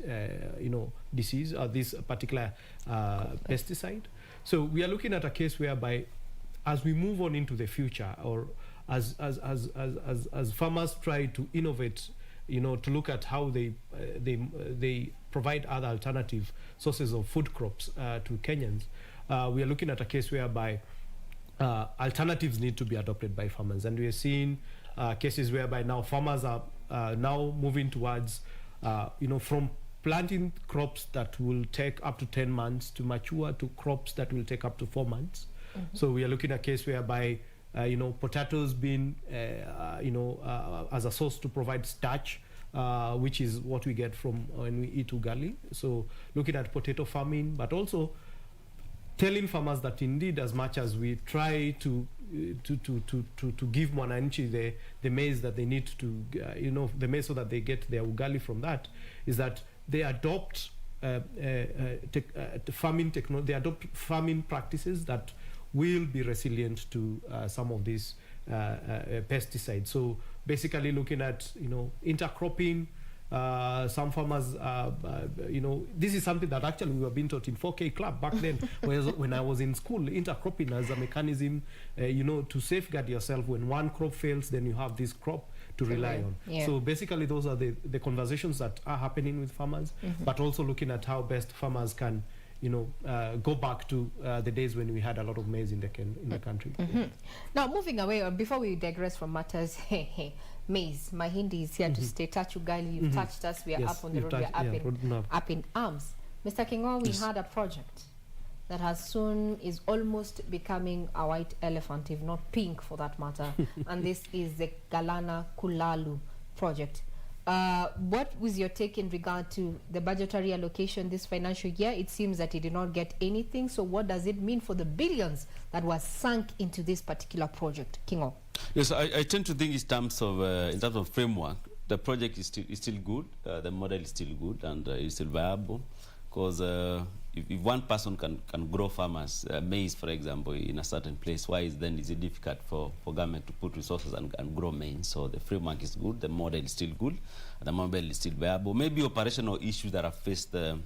disease or this particular pesticide. So we are looking at a case whereby, as we move on into the future, or as farmers try to innovate, to look at how they provide other alternative sources of food crops to Kenyans, we are looking at a case whereby alternatives need to be adopted by farmers. And we are seeing cases whereby now farmers are now moving towards, from planting crops that will take up to 10 months to mature to crops that will take up to 4 months. So we are looking at a case whereby potatoes being, as a source to provide starch, which is what we get from when we eat ugali. So looking at potato farming, but also telling farmers that indeed, as much as we try to give mwananchi the maize that they need to, the maize so that they get their ugali from that, is that they adopt farming technology, they adopt farming practices that will be resilient to some of these pesticides. So basically looking at, intercropping. Some farmers, this is something that actually we were being taught in 4K Club back then when I was in school. Intercropping as a mechanism, to safeguard yourself. When one crop fails, then you have this crop to rely on. Yeah. So basically those are the conversations that are happening with farmers, but also looking at how best farmers can go back to the days when we had a lot of maize in the country. Now, moving away, before we digress from matters, maize, Mahindi is here to stay. Touch ugali, you've touched us. We are up on the road. We are up in arms. Mr. Kingo, we had a project that is almost becoming a white elephant, if not pink for that matter. And this is the Galana Kulalu project. What was your take in regard to the budgetary allocation this financial year? It seems that it did not get anything. So what does it mean for the billions that was sunk into this particular project? Kingo. Yes, I tend to think in terms of framework. the project is still good. The model is still good and is still viable, because if one person can grow farmers maize, for example, in a certain place, why is it difficult for government to put resources and grow maize? So the framework is good, the model is still good, the model is still viable. Maybe operational issues that have faced the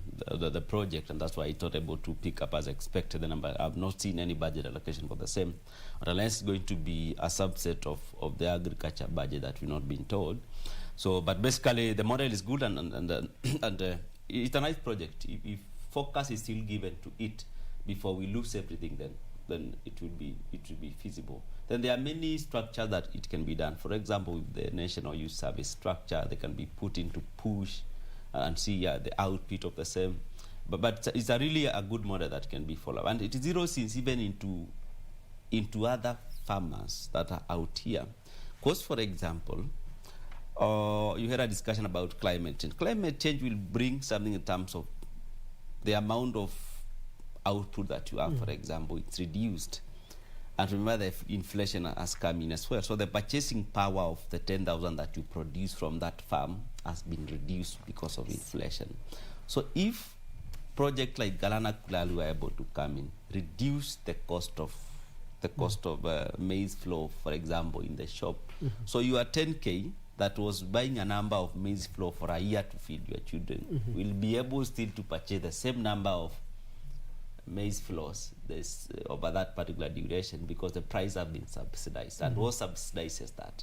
project, and that's why it's not able to pick up as expected the number. I've not seen any budget allocation for the same, but unless it's going to be a subset of the agriculture budget that we've not been told. So, but basically the model is good, and it's a nice project. If focus is still given to it before we lose everything, then it will be feasible. Then there are many structures that it can be done. For example, with the National Youth Service structure, they can be put into push and see the output of the same. But it's really a good model that can be followed, and it zeroes in even into other farmers that are out here. Because, for example, you had a discussion about climate change. Climate change will bring something in terms of the amount of output that you have, for example, it's reduced. And remember, the inflation has come in as well. So the purchasing power of the 10,000 that you produce from that farm has been reduced because of inflation. So if projects like Galana Kulalu are able to come in, reduce the cost of maize flour, for example, in the shop. So you are 10K that was buying a number of maize flour for a year to feed your children will be able still to purchase the same number of maize flours over that particular duration, because the price have been subsidized. And what subsidizes that?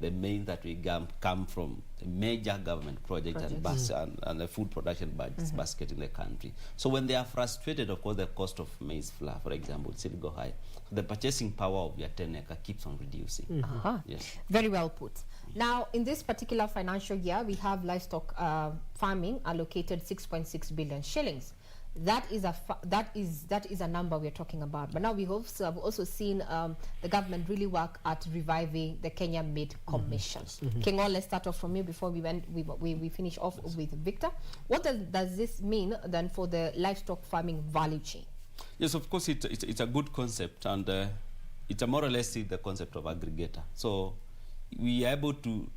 The main that we come from a major government project and the food production basket in the country. So when they are frustrated, of course, the cost of maize flour, for example, will still go high. So the purchasing power of your 10-acre keeps on reducing. Yes. Very well put. Now, in this particular financial year, we have livestock farming allocated 6.6 billion shillings. That is a number we're talking about. But now we have also seen the government really work at reviving the Kenya Meat Commission. Kingo, let's start off from you before we finish off with Victor. What does this mean then for the livestock farming value chain? Yes, of course, it's a good concept, and it's a more or less the concept of aggregator. So we are able to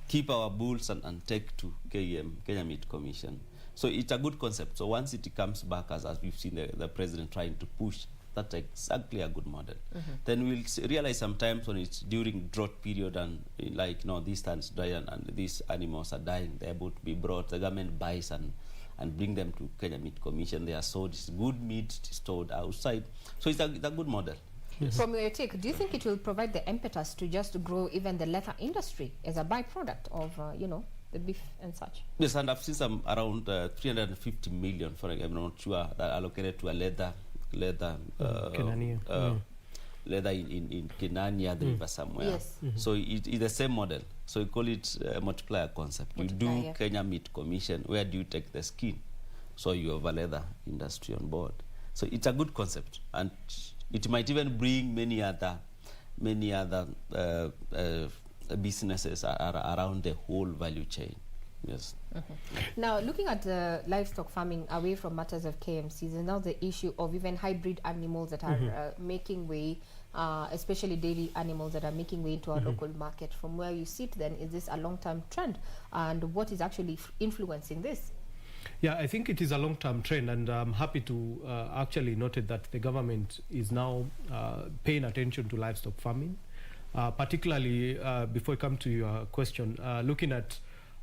keep our bulls and take to Kenya Meat Commission. So it's a good concept. So once it comes back, as we've seen the president trying to push, that's exactly a good model. Then we'll realize sometimes when it's during drought period and these stands dry and these animals are dying, they're able to be brought. The government buys and bring them to Kenya Meat Commission. They are sold. It's good meat stored outside. So it's a good model. Yes. From your take, do you think it will provide the impetus to just grow even the leather industry as a byproduct of, the beef and such? Yes, and I've seen some around 350 million, for I'm not sure, that are allocated to a leather in Kenania, the river somewhere. Yes. So it's the same model. So we call it multiplier concept. You do Kenya Meat Commission. Where do you take the skin? So you have a leather industry on board. So it's a good concept, and it might even bring many other businesses around the whole value chain. Yes. Now, looking at the livestock farming away from matters of KMCs, and now the issue of even hybrid animals that are making way, especially dairy animals that are making way into our local market. From where you sit, then, is this a long-term trend, and what is actually influencing this? Yeah, I think it is a long-term trend, and I'm happy to actually note that the government is now paying attention to livestock farming, particularly before I come to your question, looking at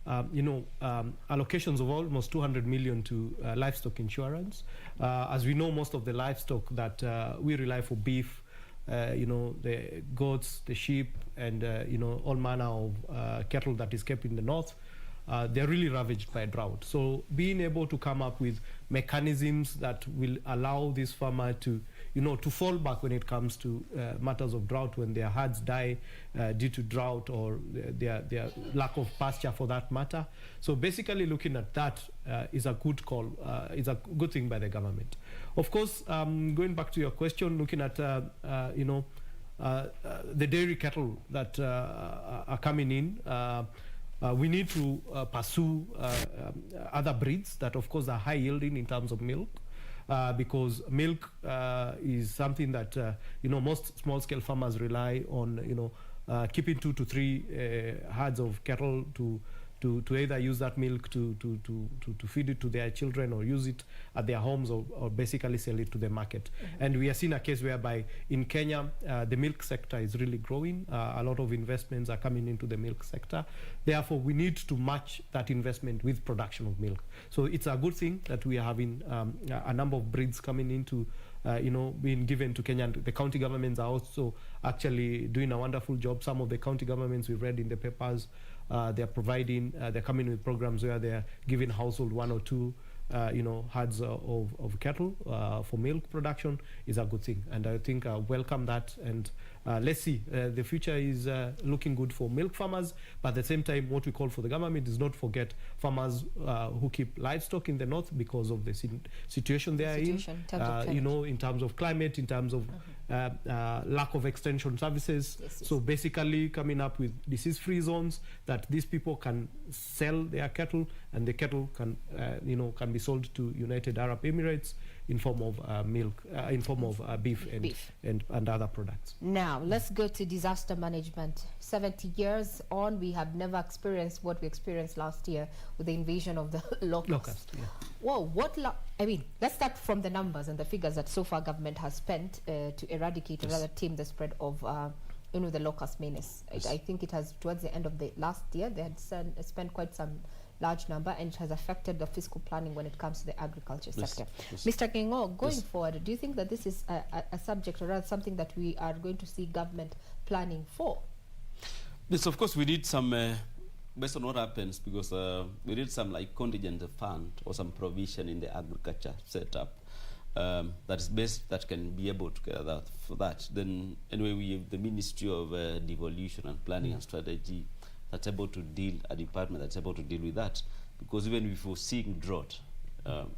allocations of almost 200 million to livestock insurance. As we know, most of the livestock that we rely for beef, the goats, the sheep, and all manner of cattle that is kept in the north, they're really ravaged by drought. So being able to come up with mechanisms that will allow this farmer to fall back when it comes to matters of drought, when their herds die due to drought or their lack of pasture for that matter. So basically looking at that is a good call, is a good thing by the government. Of course, going back to your question, looking at the dairy cattle that are coming in, we need to pursue other breeds that, of course, are high yielding in terms of milk, because milk is something that most small-scale farmers rely on, keeping 2 to 3 herds of cattle to either use that milk to feed it to their children or use it at their homes or basically sell it to the market. And we are seeing a case whereby in Kenya, the milk sector is really growing. A lot of investments are coming into the milk sector. Therefore, we need to match that investment with production of milk. So it's a good thing that we are having a number of breeds coming into being given to Kenya. And the county governments are also actually doing a wonderful job. Some of the county governments we've read in the papers, they're providing, they're coming with programs where they're giving household 1 or 2, herds of cattle for milk production is a good thing. And I think I welcome that. And let's see, the future is looking good for milk farmers. But at the same time, what we call for the government is not forget farmers who keep livestock in the north because of the situation they are in. In terms of climate, in terms of lack of extension services. Yes. So basically coming up with disease-free zones that these people can sell their cattle, and the cattle can be sold to United Arab Emirates in form of milk, in form of beef and other products. Now, let's go to disaster management. 70 years on, we have never experienced what we experienced last year with the invasion of the locust. Yeah. Whoa, let's start from the numbers and the figures that so far government has spent to eradicate or rather tame the spread of the locust menace. Yes. I think it has, towards the end of the last year, they had spent quite some large number, and it has affected the fiscal planning when it comes to the agriculture sector. Yes. Mr. Kingo, going forward, do you think that this is a subject or rather something that we are going to see government planning for? Yes, of course, we need some, based on what happens, because we need some like contingent fund or some provision in the agriculture setup that is best, that can be able to get that for that. Then anyway, we have the Ministry of Devolution and Planning and Strategy that's able to deal, a department that's able to deal with that, because even if we're seeing drought,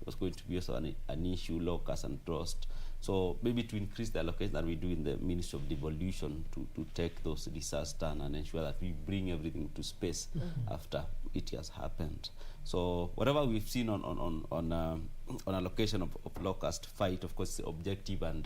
it's going to be also an issue, locust and drought. So maybe to increase the allocation that we do in the Ministry of Devolution to take those disasters and ensure that we bring everything to space after it has happened. So whatever we've seen on allocation of locust fight, of course, the objective, and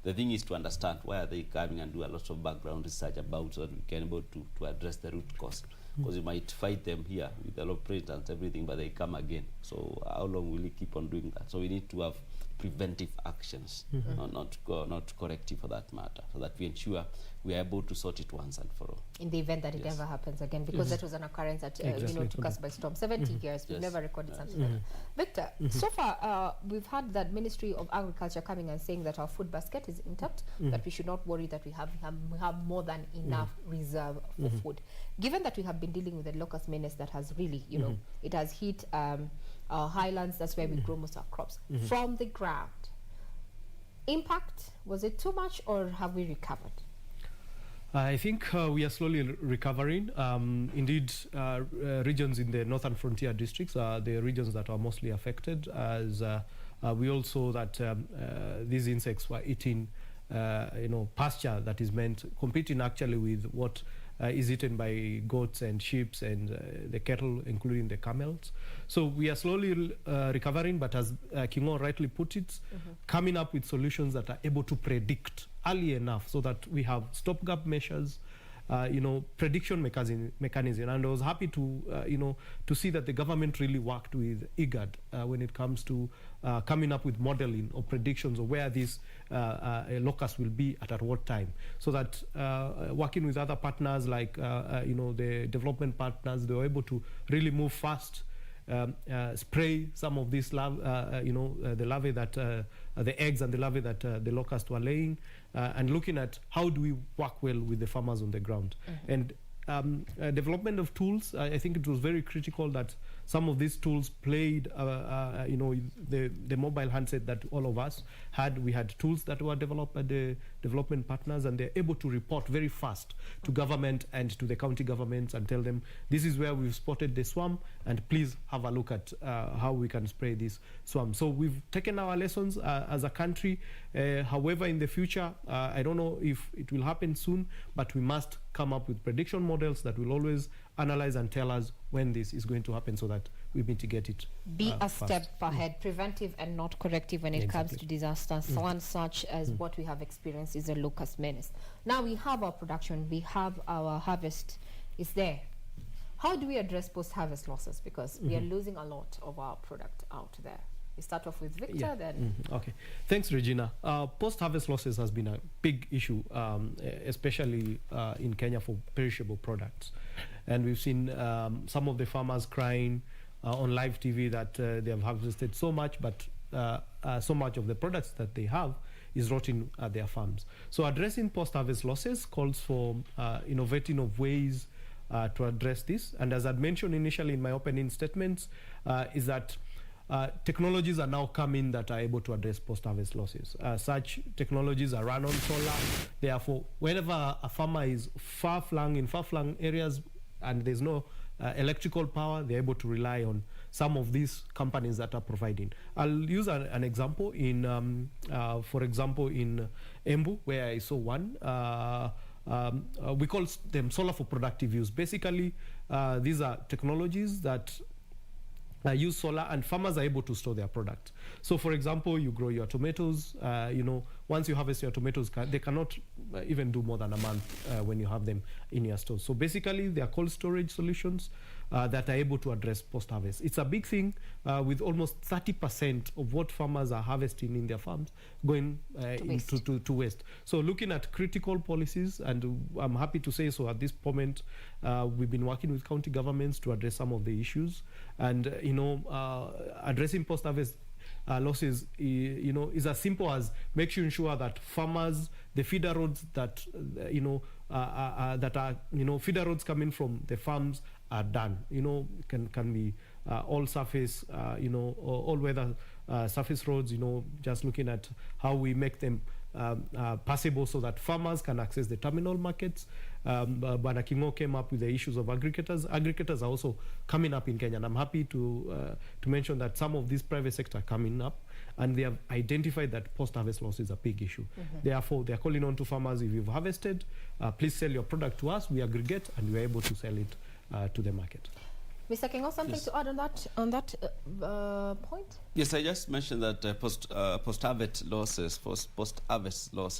the thing is to understand why are they coming and do a lot of background research about, so that we can able to address the root cause. Because you might fight them here with a lot of presidents, everything, but they come again. So how long will we keep on doing that? So we need to have preventive actions, not corrective for that matter, so that we ensure we are able to sort it once and for all. In the event that it ever happens again, because that was an occurrence that took us by storm. 70 years, we've never recorded something like that. Victor, so far we've had that Ministry of Agriculture coming and saying that our food basket is intact, that we should not worry, that we have more than enough reserve for food. Given that we have been dealing with the locust menace that has really, it has hit our highlands, that's where we grow most of our crops. From the ground, impact, was it too much, or have we recovered? I think we are slowly recovering. Indeed, regions in the northern frontier districts are the regions that are mostly affected, as we also that these insects were eating pasture that is meant, competing actually with what is eaten by goats and sheep and the cattle, including the camels. So we are slowly recovering, but as Kingo rightly put it, coming up with solutions that are able to predict early enough, so that we have stopgap measures, prediction mechanism. And I was happy to see that the government really worked with IGAD when it comes to coming up with modeling or predictions of where these locusts will be at what time, so that working with other partners like the development partners, they were able to really move fast, spray some of these the larvae that the eggs and the larvae that the locusts were laying, and looking at how do we work well with the farmers on the ground. And development of tools, I think it was very critical that some of these tools played, the mobile handset that all of us had. We had tools that were developed by the development partners, and they're able to report very fast to government and to the county governments and tell them, this is where we've spotted the swarm, and please have a look at how we can spray this swarm. So we've taken our lessons as a country. However, in the future, I don't know if it will happen soon, but we must come up with prediction models that will always analyze and tell us when this is going to happen so that we mitigate it. Be a fast. step ahead, preventive and not corrective when it comes to disasters. One such as what we have experienced is the Locust menace. Now we have our production, we have our harvest is there. How do we address post-harvest losses? Because we are losing a lot of our product out there. We start off with Victor, then. Okay, thanks, Regina. Post-harvest losses has been a big issue, especially in Kenya for perishable products. And we've seen some of the farmers crying on live TV that they have harvested so much, but so much of the products that they have is rotting at their farms. So addressing post-harvest losses calls for innovating of ways to address this. And as I'd mentioned initially in my opening statements, is that technologies are now coming that are able to address post-harvest losses. Such technologies are run on solar. Therefore, whenever a farmer is in far-flung areas and there's no electrical power, they're able to rely on some of these companies that are providing. I'll use an example in, for example, in Embu, where I saw one. We call them solar for productive use. Basically, these are technologies that use solar, and farmers are able to store their product. So, for example, you grow your tomatoes. Once you harvest your tomatoes, they cannot even do more than a month when you have them in your store. So, basically, they are cold storage solutions that are able to address post-harvest. It's a big thing, with almost 30% of what farmers are harvesting in their farms going to waste. So, looking at critical policies, and I'm happy to say so at this moment, we've been working with county governments to address some of the issues. And addressing post-harvest losses, is as simple as making sure that farmers, the feeder roads that feeder roads coming from the farms are done. Can be all surface, all weather surface roads. Just looking at how we make them passable so that farmers can access the terminal markets. Bwana Kingo came up with the issues of aggregators. Aggregators are also coming up in Kenya, and I'm happy to mention that some of these private sector are coming up, and they have identified that post-harvest loss is a big issue. Therefore, they are calling on to farmers: if you've harvested, please sell your product to us. We aggregate, and we are able to sell it to the market. Mr. Kingo, something to add on that point? Yes, I just mentioned that post-harvest losses,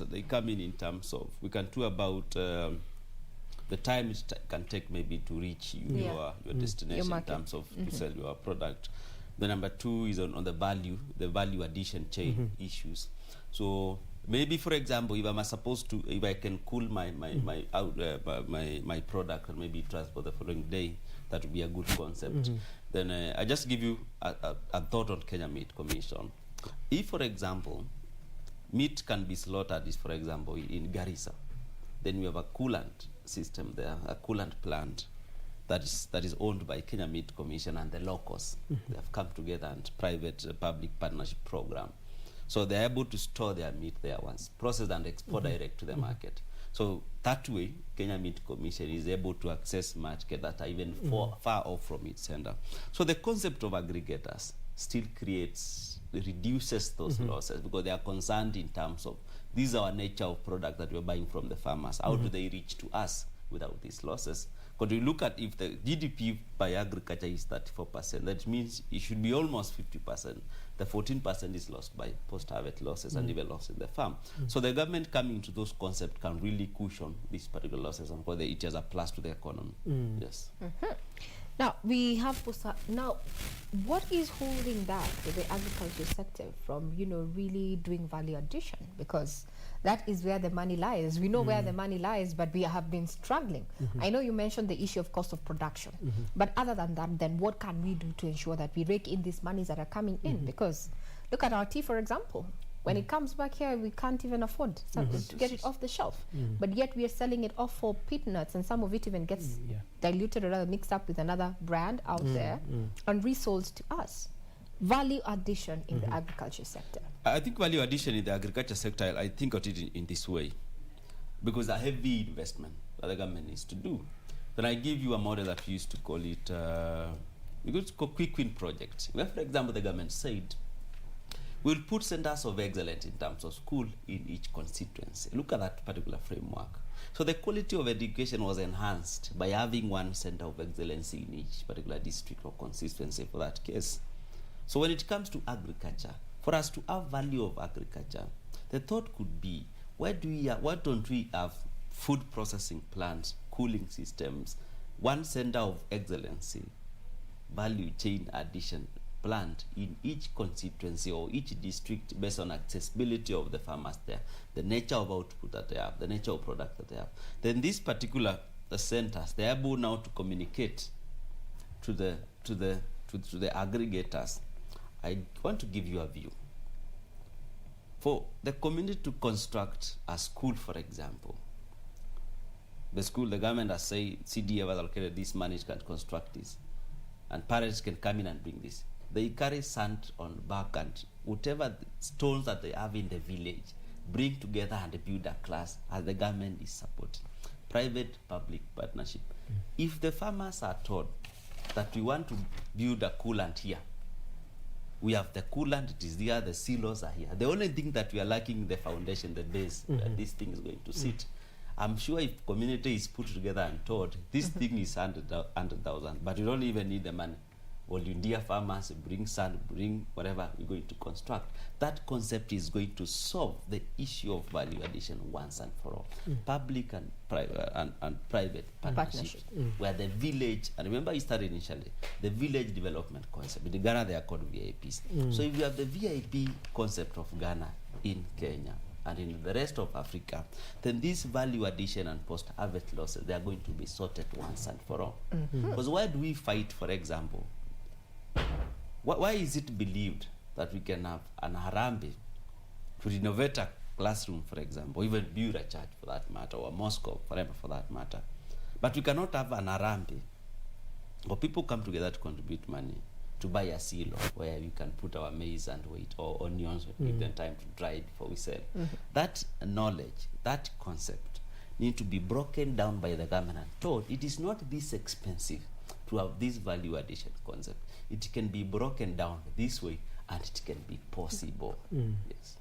they come in terms of, we can do about the time it can take maybe to reach your destination in terms of to sell your product. The number two is on the value addition chain issues. So maybe, for example, if I can cool my product and maybe transport the following day, that would be a good concept. Then I just give you a thought on Kenya Meat Commission. If, for example, meat can be slaughtered, for example, in Garissa, then we have a coolant system there, a coolant plant that is owned by Kenya Meat Commission and the Locust. They have come together and private-public partnership program. So they're able to store their meat there once, process and export direct to the market. So that way, Kenya Meat Commission is able to access markets that are even far off from its center. So the concept of aggregators still reduces those losses, because they are concerned in terms of, these are our nature of product that we're buying from the farmers. How do they reach to us without these losses? Because we look at, if the GDP by agriculture is 34%, that means it should be almost 50%. The 14% is lost by post-harvest losses and even loss in the farm. So the government coming to those concepts can really cushion these particular losses, and whether it is a plus to the economy. Yes. Now, we have now, what is holding back the agriculture sector from, really doing value addition? Because that is where the money lies. We know where the money lies, but we have been struggling. I know you mentioned the issue of cost of production, but other than that, then what can we do to ensure that we rake in these monies that are coming in? Because look at our tea, for example. When it comes back here, we can't even afford to get it off the shelf. But yet we are selling it off for peanuts, and some of it even gets diluted or rather mixed up with another brand out there and resold to us. Value addition in the agriculture sector. I think value addition in the agriculture sector, I think of it in this way, because a heavy investment that the government needs to do. Then I give you a model that we used to call it, we could call quick win projects. Where, for example, the government said, we'll put centers of excellence in terms of school in each constituency. Look at that particular framework. So the quality of education was enhanced by having one center of excellence in each particular district or consistency for that case. So when it comes to agriculture, for us to have value of agriculture, the thought could be, why don't we have food processing plants, cooling systems, one center of excellency, value chain addition plant in each constituency or each district based on accessibility of the farmers there, the nature of output that they have, the nature of product that they have. Then these particular centers, they are able now to communicate to the aggregators. I want to give you a view. For the community to construct a school, for example, the government has said CDF has allocated this money, can construct this, and parents can come in and bring this. They carry sand on back and whatever stones that they have in the village, bring together and build a class as the government is supporting. Private-public partnership. If the farmers are told that we want to build a coolant here, we have the coolant, it is there, the silos are here. The only thing that we are lacking is the foundation, the base, where this thing is going to sit. I'm sure if community is put together and told, this thing is 100,000, but you don't even need the money. Volunteer farmers, bring sand, bring whatever we're going to construct. That concept is going to solve the issue of value addition once and for all. Public and private partnership, where the village, and remember you started initially, the village development concept. In Ghana they are called VIPs. So if you have the VIP concept of Ghana in Kenya and in the rest of Africa, then this value addition and post-harvest losses, they are going to be sorted once and for all. Because why do we fight, for example, why is it believed that we can have an Harambe to renovate a classroom, for example, or even build a church for that matter, or a mosque forever for that matter, but we cannot have an Harambe or people come together to contribute money to buy a silo where we can put our maize and wait, or onions, give them time to dry it before we sell. That knowledge, that concept need to be broken down by the government and told it is not this expensive to have this value addition concept. It can be broken down this way and it can be possible. Yes.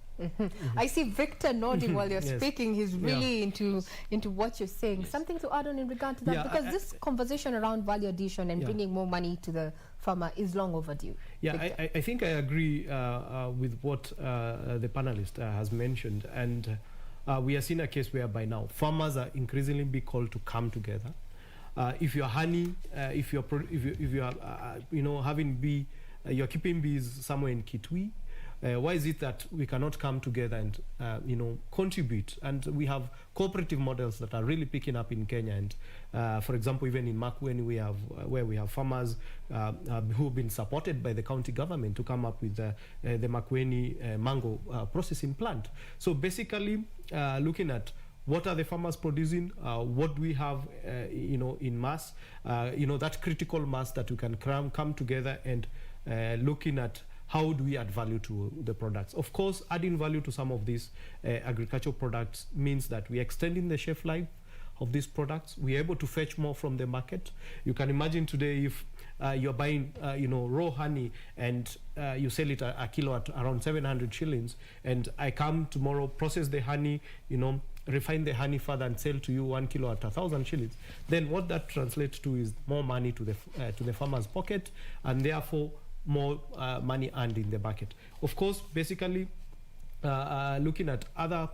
I see Victor nodding while you're speaking. He's really into what you're saying. Something to add on in regard to that? Because this conversation around value addition and bringing more money to the farmer is long overdue. I think I agree with what the panelist has mentioned. And we are seeing a case whereby now farmers are increasingly being called to come together. If you're honey, if you are having bee, you're keeping bees somewhere in Kitui, why is it that we cannot come together and contribute? And we have cooperative models that are really picking up in Kenya. And for example, even in Makueni, where we have farmers who have been supported by the county government to come up with the Makueni mango processing plant. So basically, looking at what are the farmers producing? What do we have, in mass? That critical mass that we can come together and looking at how do we add value to the products. Of course, adding value to some of these agricultural products means that we're extending the shelf life of these products. We're able to fetch more from the market. You can imagine today if you're buying, raw honey and you sell it a kilo at around 700 shillings, and I come tomorrow, process the honey, refine the honey further and sell to you 1 kilo at 1,000 shillings, then what that translates to is more money to the farmer's pocket, and therefore more money earned in the bucket. Of course, basically looking at other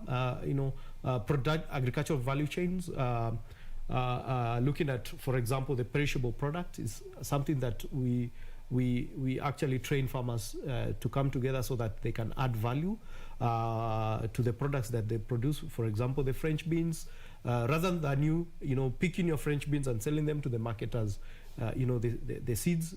product agricultural value chains, looking at, for example, the perishable product is something that we actually train farmers to come together so that they can add value to the products that they produce. For example, the French beans, rather than you picking your French beans and selling them to the market as the seeds,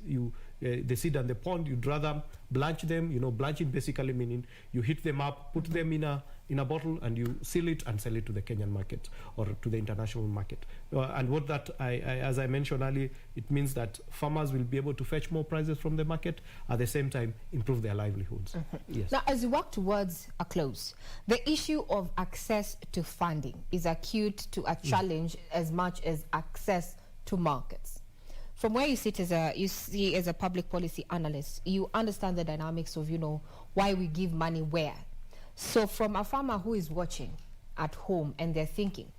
the seed and the pond, you'd rather blanch them. Blanching basically meaning you heat them up, put them in a bottle, and you seal it and sell it to the Kenyan market or to the international market. And what that, as I mentioned earlier, it means that farmers will be able to fetch more prices from the market, at the same time improve their livelihoods. Yes. Now, as we work towards a close, the issue of access to funding is acute to a challenge as much as access to markets. From where you sit as a public policy analyst, you understand the dynamics of why we give money where. So from a farmer who is watching at home and they're thinking,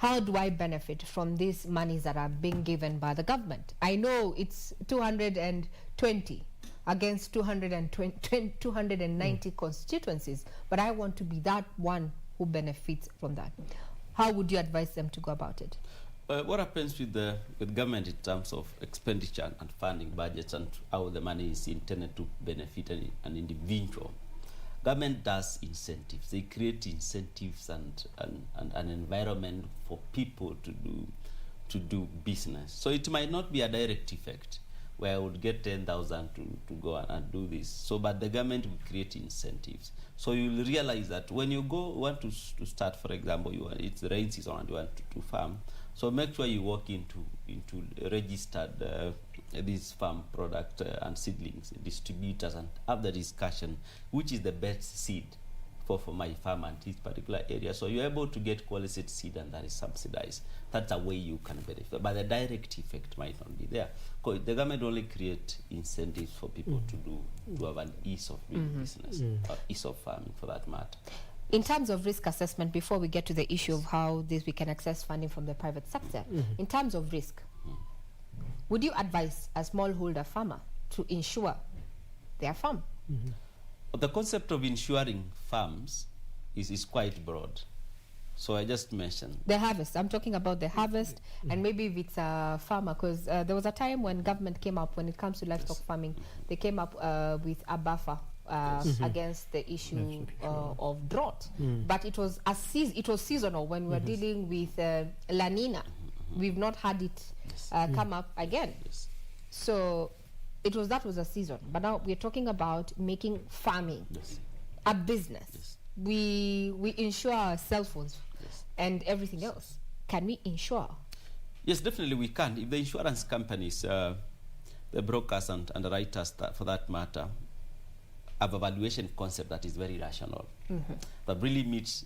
how do I benefit from these monies that are being given by the government? I know it's 220 against 290 constituencies, but I want to be that one who benefits from that. How would you advise them to go about it? What happens with government in terms of expenditure and funding budgets and how the money is intended to benefit an individual? Government does incentives. They create incentives and an environment for people to do business. So it might not be a direct effect where I would get 10,000 to go and do this. So, but the government will create incentives. So you will realize that when you want to start, for example, it's the rain season and you want to farm. So make sure you walk into registered these farm product and seedlings distributors and have the discussion which is the best seed for my farm and this particular area. So you're able to get quality seed and that is subsidized. That's a way you can benefit. But the direct effect might not be there. Because the government only create incentives for people to have an ease of doing business or ease of farming for that matter. In terms of risk assessment, before we get to the issue of how we can access funding from the private sector, in terms of risk, would you advise a smallholder farmer to insure their farm? The concept of insuring farms is quite broad. So I just mentioned the harvest. I'm talking about the harvest, and maybe if it's a farmer, because there was a time when government came up, when it comes to livestock farming, they came up with a buffer against the issue of drought. But it was seasonal when we were dealing with La Nina. We've not had it come up again. So that was a season. But now we're talking about making farming a business. We insure our cell phones and everything else. Can we insure? Yes, definitely we can. If the insurance companies, the brokers and underwriters, for that matter, have a valuation concept that is very rational, that really meets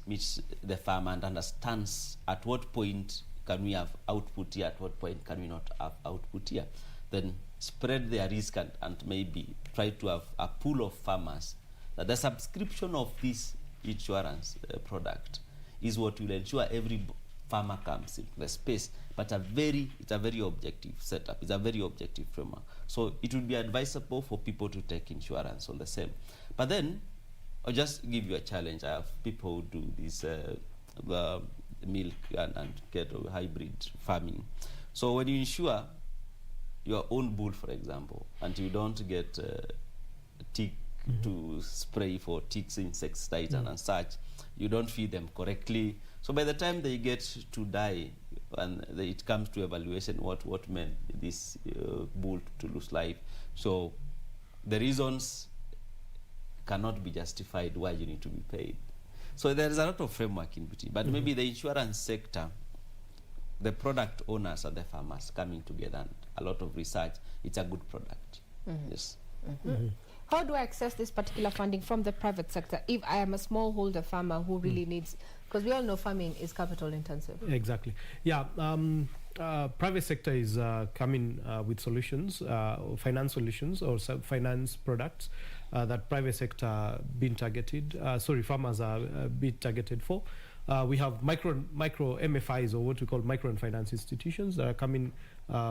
the farmer and understands at what point can we have output here, at what point can we not have output here, then spread their risk and maybe try to have a pool of farmers that the subscription of this insurance product is what will ensure every farmer comes into the space, but it's a very objective setup. It's a very objective framework. So it would be advisable for people to take insurance on the same. But then, I'll just give you a challenge. I have people who do this the milk and cattle hybrid farming. So when you insure your own bull, for example, and you don't get tick to spray for ticks, insecticides and such, you don't feed them correctly. So by the time they get to die, and it comes to evaluation, what meant this bull to lose life. So the reasons cannot be justified why you need to be paid. So there is a lot of framework in between. But maybe the insurance sector, the product owners and the farmers coming together and a lot of research, it's a good product. Yes. How do I access this particular funding from the private sector if I am a smallholder farmer who really needs, because we all know farming is capital intensive? Exactly. Yeah. Private sector is coming with solutions, finance solutions or finance products that private sector being targeted. Farmers are being targeted for. We have micro MFIs, or what we call micro and finance institutions, that are coming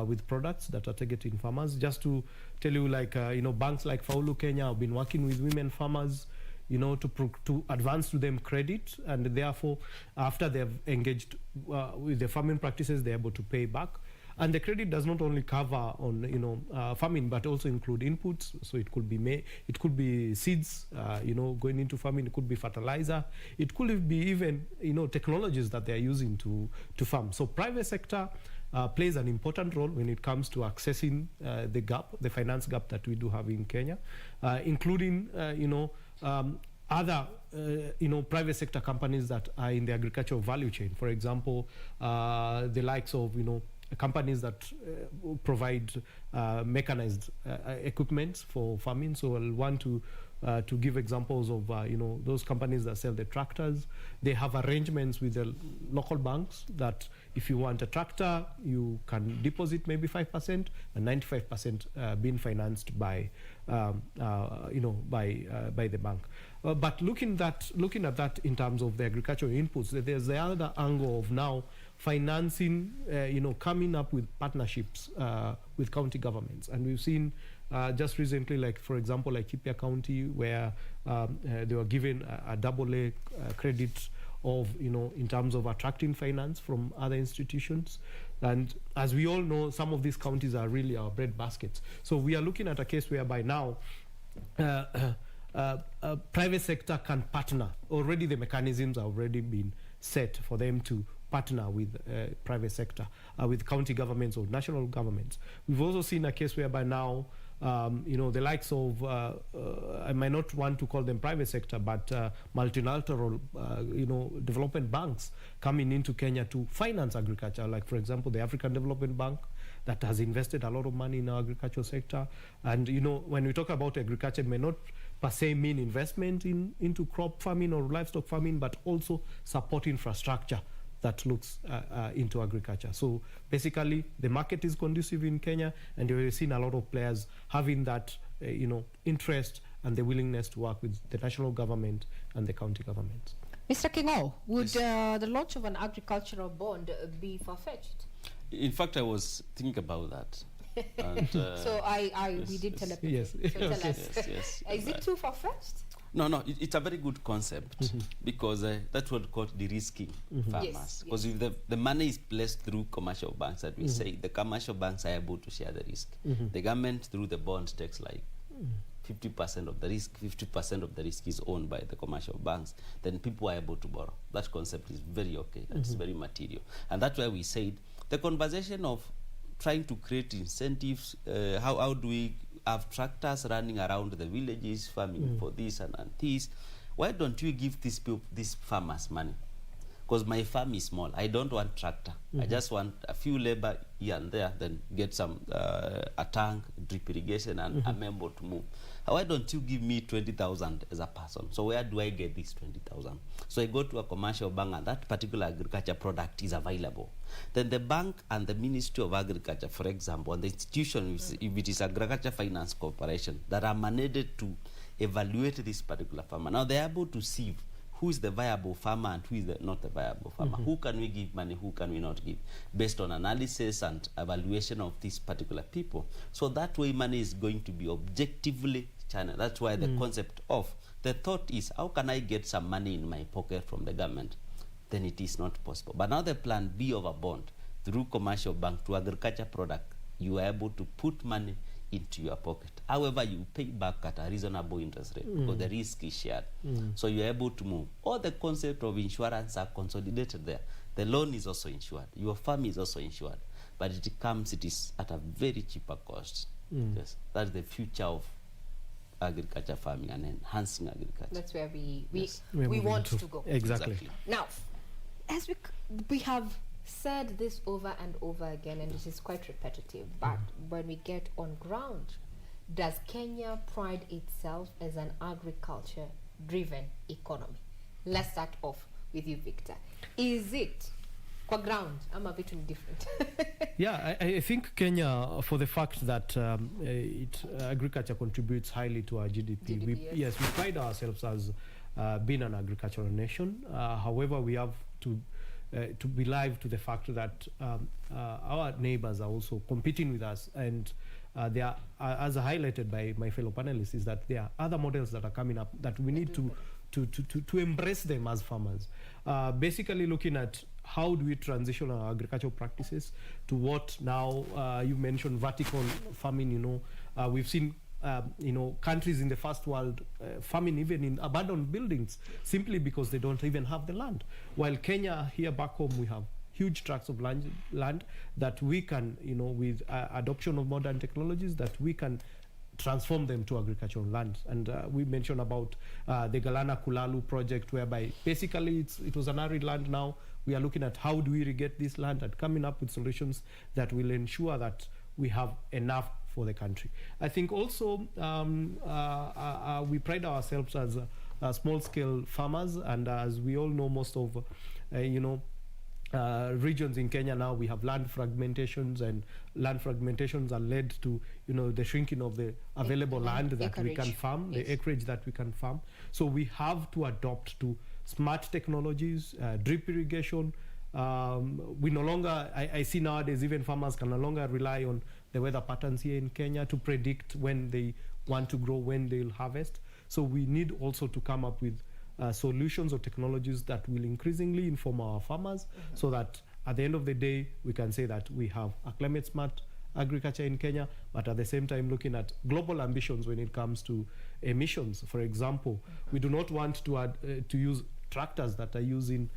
with products that are targeting farmers. Just to tell you, banks like Faulu Kenya have been working with women farmers, to advance to them credit, and therefore, after they have engaged with the farming practices, they're able to pay back. And the credit does not only cover on farming, but also include inputs. So it could be seeds, going into farming. It could be fertilizer. It could be even technologies that they are using to farm. So private sector plays an important role when it comes to accessing the finance gap that we do have in Kenya, including other private sector companies that are in the agricultural value chain. For example, the likes of companies that provide mechanized equipment for farming. So I'll want to give examples of those companies that sell the tractors. They have arrangements with the local banks that if you want a tractor, you can deposit maybe 5% and 95% being financed by by the bank. But looking at that in terms of the agricultural inputs, there's the other angle of now financing, coming up with partnerships with county governments. And we've seen just recently, like, for example, like Kipia County, where they were given a AA credit of, in terms of attracting finance from other institutions. And as we all know, some of these counties are really our bread baskets. So we are looking at a case whereby now private sector can partner. Already the mechanisms have already been set for them to partner with private sector, with county governments or national governments. We've also seen a case whereby now the likes of, I might not want to call them private sector, but multilateral, development banks coming into Kenya to finance agriculture. Like, for example, the African Development Bank that has invested a lot of money in our agricultural sector. And, when we talk about agriculture, it may not per se mean investment into crop farming or livestock farming, but also support infrastructure that looks into agriculture. So basically, the market is conducive in Kenya, and we've seen a lot of players having that, interest and the willingness to work with the national government and the county governments. Mr. Kingo, would the launch of an agricultural bond be far-fetched? In fact, I was thinking about that. And, so we did telepathy. Yes. So tell us, yes. is it too far-fetched? No, it's a very good concept because that's what called de-risking farmers. Because if the money is placed through commercial banks, that we say, the commercial banks are able to share the risk. The government, through the bonds, takes like 50% of the risk. 50% of the risk is owned by the commercial banks. Then people are able to borrow. That concept is very okay. It's very material. And that's why we said the conversation of trying to create incentives, how do we have tractors running around the villages farming for this and this? Why don't you give these farmers money? Because my farm is small. I don't want tractor. I just want a few labor here and there, then get some a tank, drip irrigation, and I'm able to move. Why don't you give me 20,000 as a person? So where do I get this 20,000? So I go to a commercial bank, and that particular agriculture product is available. Then the bank and the Ministry of Agriculture, for example, and the institution, if it is Agriculture Finance Corporation, that are mandated to evaluate this particular farmer. Now they're able to see who is the viable farmer and who is not the viable farmer. Who can we give money, who can we not give, based on analysis and evaluation of these particular people. So that way money is going to be objectively channeled. That's why the concept of, the thought is, how can I get some money in my pocket from the government? Then it is not possible. But now the plan B of a bond through commercial bank to agriculture product, you are able to put money into your pocket. However, you pay back at a reasonable interest rate because the risk is shared. So you're able to move. All the concept of insurance are consolidated there. The loan is also insured. Your farm is also insured. But it is at a very cheaper cost. Yes, that's the future of agriculture farming and enhancing agriculture. That's where we want to go. Exactly. Now, as we have said this over and over again, and it is quite repetitive, but when we get on ground, does Kenya pride itself as an agriculture-driven economy? Let's start off with you, Victor. Is it kwa ground? I'm a bit different. Yeah, I think Kenya, for the fact that agriculture contributes highly to our GDP. Yes, we pride ourselves as being an agricultural nation. However, we have to be alive to the fact that our neighbors are also competing with us, and they are, as highlighted by my fellow panelists, is that there are other models that are coming up that we need to embrace them as farmers. Basically looking at how do we transition our agricultural practices to what now, you mentioned vertical farming, we've seen countries in the first world farming even in abandoned buildings simply because they don't even have the land. While Kenya, here back home, we have huge tracts of land that we can, with adoption of modern technologies, that we can transform them to agricultural land. And we mentioned about the Galana Kulalu project, whereby basically it was an arid land. Now we are looking at how do we irrigate this land and coming up with solutions that will ensure that we have enough for the country. I think also we pride ourselves as small-scale farmers, and as we all know, most of regions in Kenya now, we have land fragmentations, and land fragmentations are led to the shrinking of the available land that we can farm, the acreage that we can farm. So we have to adopt to smart technologies, drip irrigation, We no longer, I see nowadays even farmers can no longer rely on the weather patterns here in Kenya to predict when they want to grow, when they'll harvest. So we need also to come up with solutions or technologies that will increasingly inform our farmers, so that at the end of the day, we can say that we have a climate smart agriculture in Kenya, but at the same time looking at global ambitions when it comes to emissions. For example, we do not want to use tractors that are using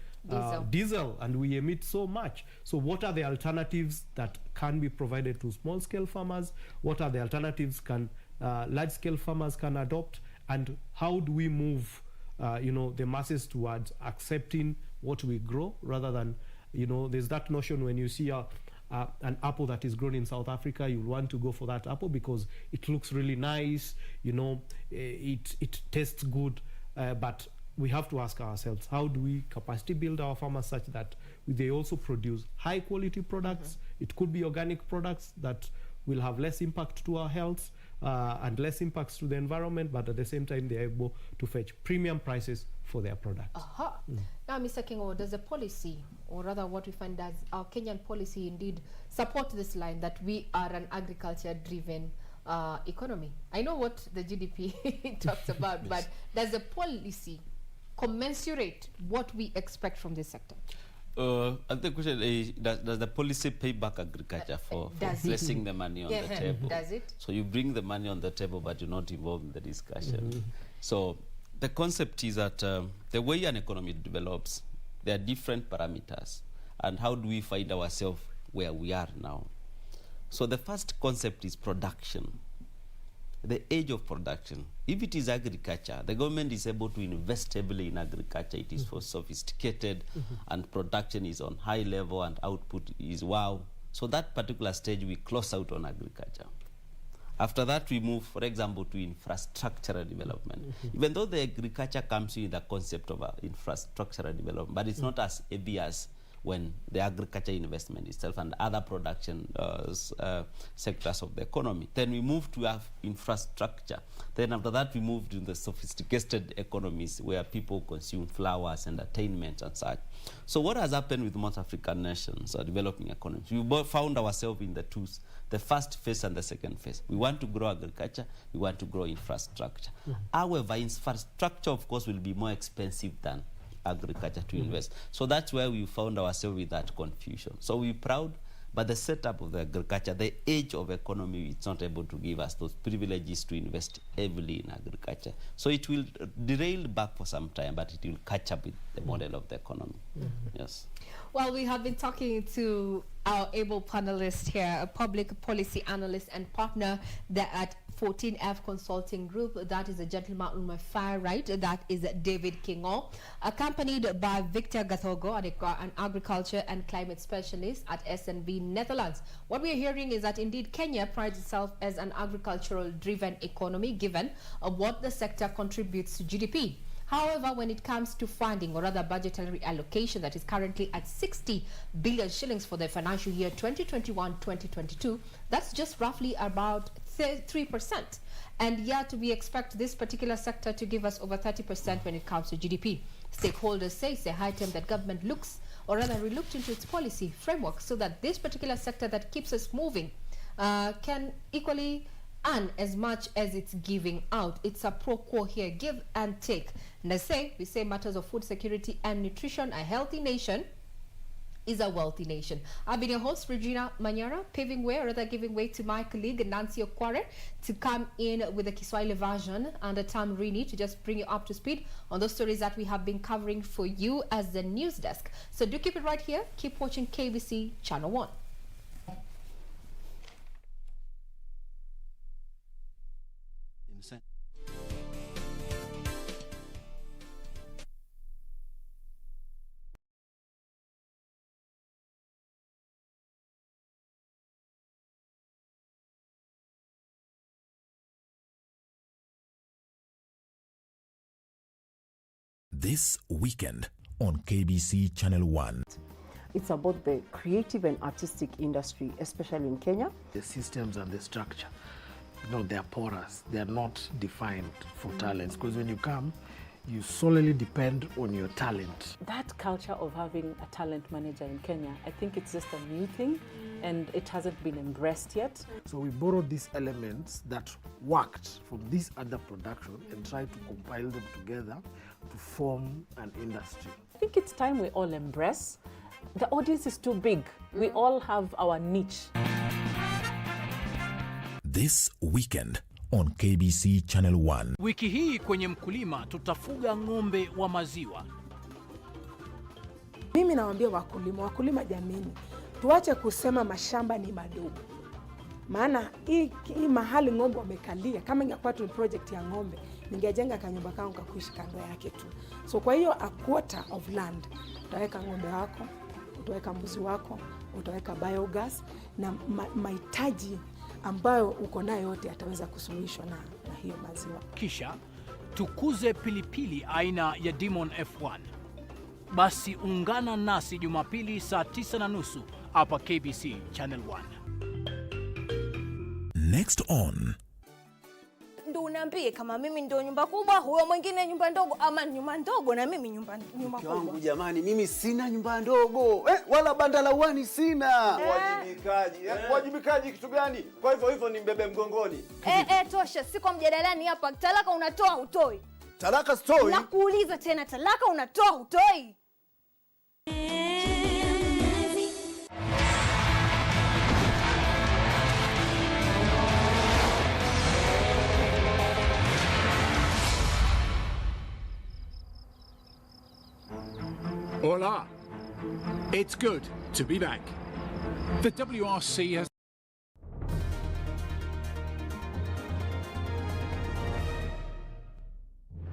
diesel, and we emit so much. So what are the alternatives that can be provided to small scale farmers? What are the alternatives can large scale farmers can adopt? And how do we move the masses towards accepting what we grow, rather than, there's that notion when you see an apple that is grown in South Africa, you'll want to go for that apple because it looks really nice, it tastes good, but we have to ask ourselves, how do we capacity build our farmers such that they also produce high quality products? It could be organic products that will have less impact to our health and less impacts to the environment, but at the same time they're able to fetch premium prices for their products. Now, Mr. Kingo, does the policy, or rather what we find as our Kenyan policy, indeed support this line that we are an agriculture-driven economy? I know what the GDP talks about, yes, but does the policy commensurate what we expect from this sector? The question is, does the policy pay back agriculture for placing the money on the table? Does it? So you bring the money on the table, but you're not involved in the discussion. So the concept is that the way an economy develops, there are different parameters. And how do we find ourselves where we are now? So the first concept is production. The age of production. If it is agriculture, the government is able to invest heavily in agriculture. It is for sophisticated, and production is on high level, and output is wow. So that particular stage, we close out on agriculture. After that, we move, for example, to infrastructural development. Even though the agriculture comes in the concept of infrastructural development, but it's not as heavy as when the agriculture investment itself and other production sectors of the economy. Then we move to have infrastructure. Then after that, we move to the sophisticated economies where people consume flowers, entertainment, and such. So what has happened with most African nations or developing economies? We both found ourselves in the first phase and the second phase. We want to grow agriculture, we want to grow infrastructure. However, infrastructure, of course, will be more expensive than agriculture to invest. So that's where we found ourselves with that confusion. So we're proud, but the setup of the agriculture, the age of economy, it's not able to give us those privileges to invest heavily in agriculture. So it will derail back for some time, but it will catch up with the model of the economy. Yes. Well, we have been talking to our able panelist here, a public policy analyst and partner at 14F Consulting Group. That is a gentleman on my far right. That is David Kingo, accompanied by Victor Gathogo, an agriculture and climate specialist at SNB Netherlands. What we are hearing is that indeed Kenya prides itself as an agricultural-driven economy, given what the sector contributes to GDP. However, when it comes to funding, or rather budgetary allocation that is currently at 60 billion shillings for the financial year 2021-2022, that's just roughly about 3%. And yet we expect this particular sector to give us over 30% when it comes to GDP. Stakeholders say it's a high time that government looks, or rather looked into its policy framework, so that this particular sector that keeps us moving can equally earn as much as it's giving out. It's a pro quo here, give and take. And we say matters of food security and nutrition, a healthy nation is a wealthy nation. I've been your host, Regina Manyara, paving way, or rather giving way to my colleague, Nancy Okware, to come in with the Kiswahili version and a Tam Rini to just bring you up to speed on those stories that we have been covering for you as the news desk. So do keep it right here. Keep watching KBC Channel 1. This weekend on KBC Channel 1. It's about the creative and artistic industry, especially in Kenya. The systems and the structure, they're porous. They're not defined for talents. Because when you come, you solely depend on your talent. That culture of having a talent manager in Kenya, I think it's just a new thing and it hasn't been embraced yet. So we borrowed these elements that worked from this other production and tried to compile them together to form an industry. I think it's time we all embrace. The audience is too big. We all have our niche. This weekend on KBC Channel 1. Wiki hii kwenye Mkulima tutafuga ng'ombe wa maziwa. Mimi nawaambia wakulima jameni, tuache kusema mashamba ni madogo. Maana hii mahali ng'ombe wamekalia, kama ingekuwa tu project ya ng'ombe, ningejenga kanyumba kangu kakuishi kando yake tu. So kwa hiyo a quarter of land, utaweka ng'ombe wako, utaweka mbuzi wako, utaweka biogas na mahitaji ambayo uko nayo yote ataweza kusuluhishwa na hiyo maziwa. Kisha tukuze pilipili aina ya Demon F1. Basi ungana nasi Jumapili saa 9:30 hapa KBC Channel 1. Next on. Ndio unaambie kama mimi ndio nyumba kubwa, huyo mwingine nyumba ndogo, ama nyumba ndogo na mimi nyumba kubwa. Wangu jamani, mimi sina nyumba ndogo. Wala banda la uani sina. Wajibikaji. Wajibikaji kitu gani? Kwa hivyo ni mbebe mgongoni. Tosha, siko mjadalani hapa. Talaka unatoa utoi? Talaka stoi? Nakuuliza tena, talaka unatoa utoi? Hola. It's good to be back. The WRC has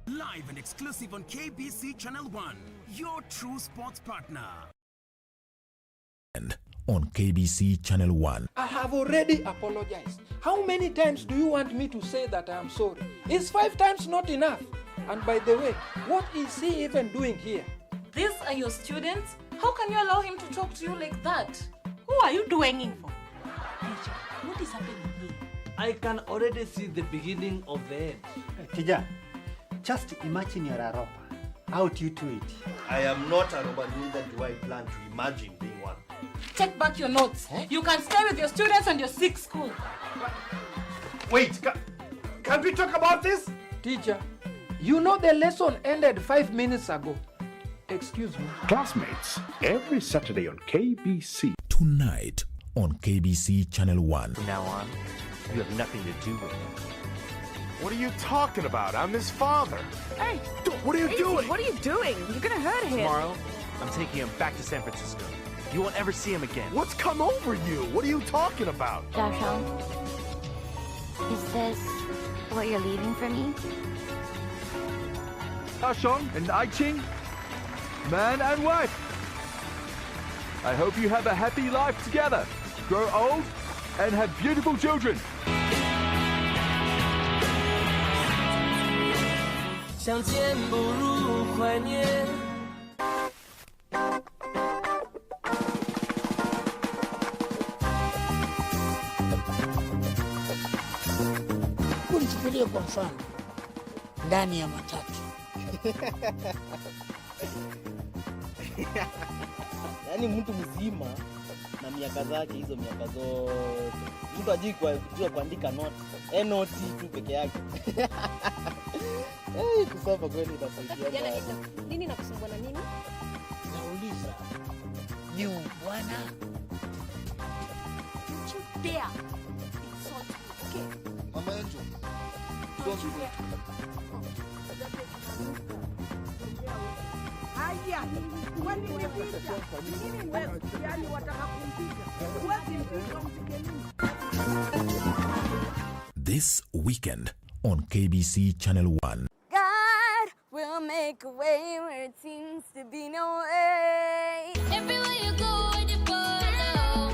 live and exclusive on KBC Channel 1, your true sports partner. And on KBC Channel 1. I have already apologized. How many times do you want me to say that I am sorry? Is 5 times not enough? And by the way, what is he even doing here? These are your students? How can you allow him to talk to you like that? Who are you doing it for? Teacher, what is happening here? I can already see the beginning of the end. Teacher, just imagine you're a robber. How do you do it? I am not a robber, neither do I plan to imagine being one. Take back your notes. You can stay with your students and your sick school. Wait, can't we talk about this? Teacher, you know the lesson ended 5 minutes ago. Excuse me. Classmates, every Saturday on KBC. Tonight on KBC Channel 1. From now on, you have nothing to do with him. What are you talking about? I'm his father. Hey! What are you doing? What are you doing? You're gonna hurt him. Tomorrow, I'm taking him back to San Francisco. You won't ever see him again. What's come over you? What are you talking about? Joshua, is this what you're leaving for me? Ashong and Aiching, man and wife. I hope you have a happy life together, grow old, and have beautiful children. Unichukulie kwa mfano ndani ya matatu. Yaani mtu mzima na miaka zake hizo miaka zote. Mtu ajui kujua kuandika note. Note tu peke yake. Kusoma kweli itasaidia. Nini nakusumbua na nini? Nauliza. Ni bwana. There. It's all okay. Mama Angel. Don't you dare. Haya, kwani ni vita? Nini wewe? Yaani wataka kumpiga. Huwezi mpiga mpige nini? This weekend on KBC Channel 1. God will make a way where it seems to be no way. Everywhere you go, you follow.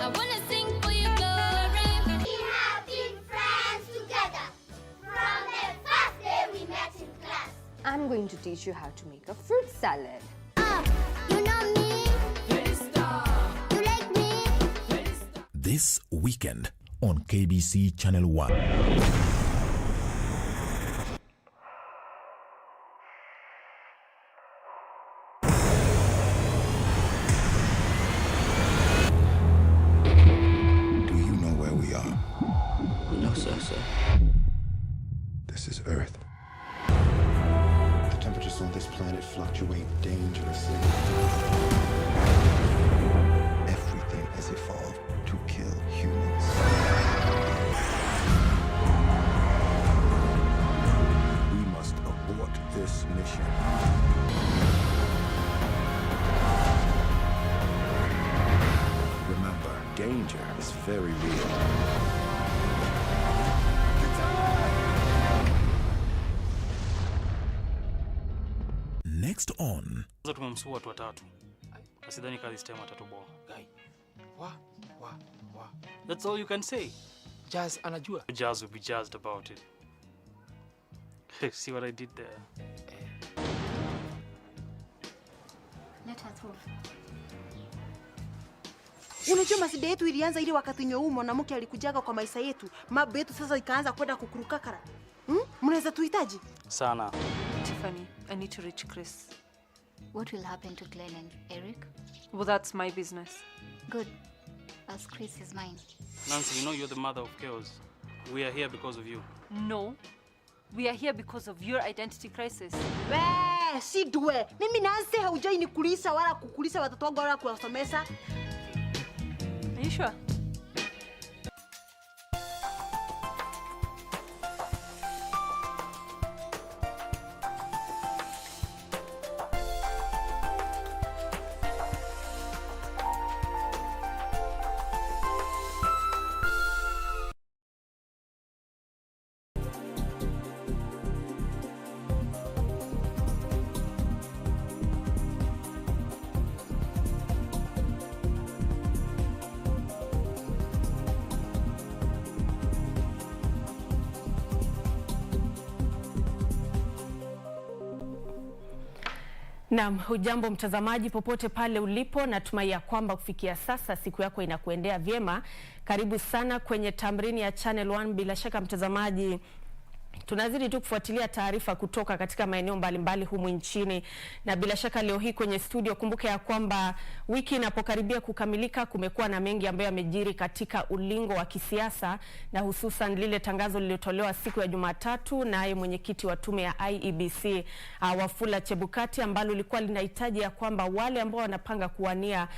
I wanna sing for your glory. We have been friends together from the first day we met in class. I'm going to teach you how to make a fruit salad. You know me. You like me. This weekend on KBC Channel 1. No, sir. This is Earth. The temperatures on this planet fluctuate dangerously. Everything has evolved to kill humans. We must abort this mission. Remember, danger is very real. Next on. Sasa tumemsua watu watatu. Asidhani kazi sistema atatoboa. Guy. Wa. That's all you can say. Jazz anajua. Jazz will be jazzed about it. See what I did there? Let her through. Unajua masida yetu ilianza ile wakati nyo mwanamke alikujaga kwa maisha yetu. Mambo yetu sasa ikaanza kwenda kukurukakara. Mnaweza tuhitaji? Sana. Tiffany, I need to reach Chris. What will happen to Glenn and Eric? Well, that's my business. Good, as Chris is mine. Nancy, you know you're the mother of chaos. We are here because of you. No, we are here because of your identity crisis. Si dwe. Mimi Nancy haujai nikulisa wala kukulisa watoto wangu wala kuwasomesha. Are you sure? Naam, hujambo mtazamaji popote pale ulipo, natumai ya kwamba kufikia sasa siku yako inakuendea vyema. Karibu sana kwenye tamrini ya Channel 1. Bila shaka mtazamaji, tunazidi tu kufuatilia taarifa kutoka katika maeneo mbalimbali humu nchini, na bila shaka leo hii kwenye studio, kumbuka ya kwamba wiki inapokaribia kukamilika kumekuwa na mengi ambayo yamejiri katika ulingo wa kisiasa, na hususan lile tangazo lililotolewa siku ya Jumatatu naye mwenyekiti wa tume ya IEBC Wafula Chebukati, ambalo lilikuwa linahitaji ya kwamba wale ambao wanapanga kuwania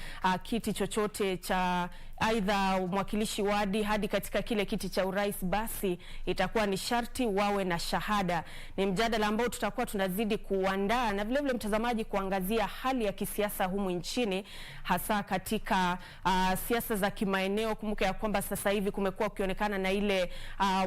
kiti chochote cha aidha mwakilishi wadi hadi katika kile kiti cha urais, basi itakuwa ni sharti wawe na shahada. Ni mjadala ambao tutakuwa tunazidi kuandaa na vile vile mtazamaji kuangazia hali ya kisiasa humu nchini, hasa katika siasa za kimaeneo. Kumbuka ya kwamba sasa hivi kumekuwa ukionekana na ile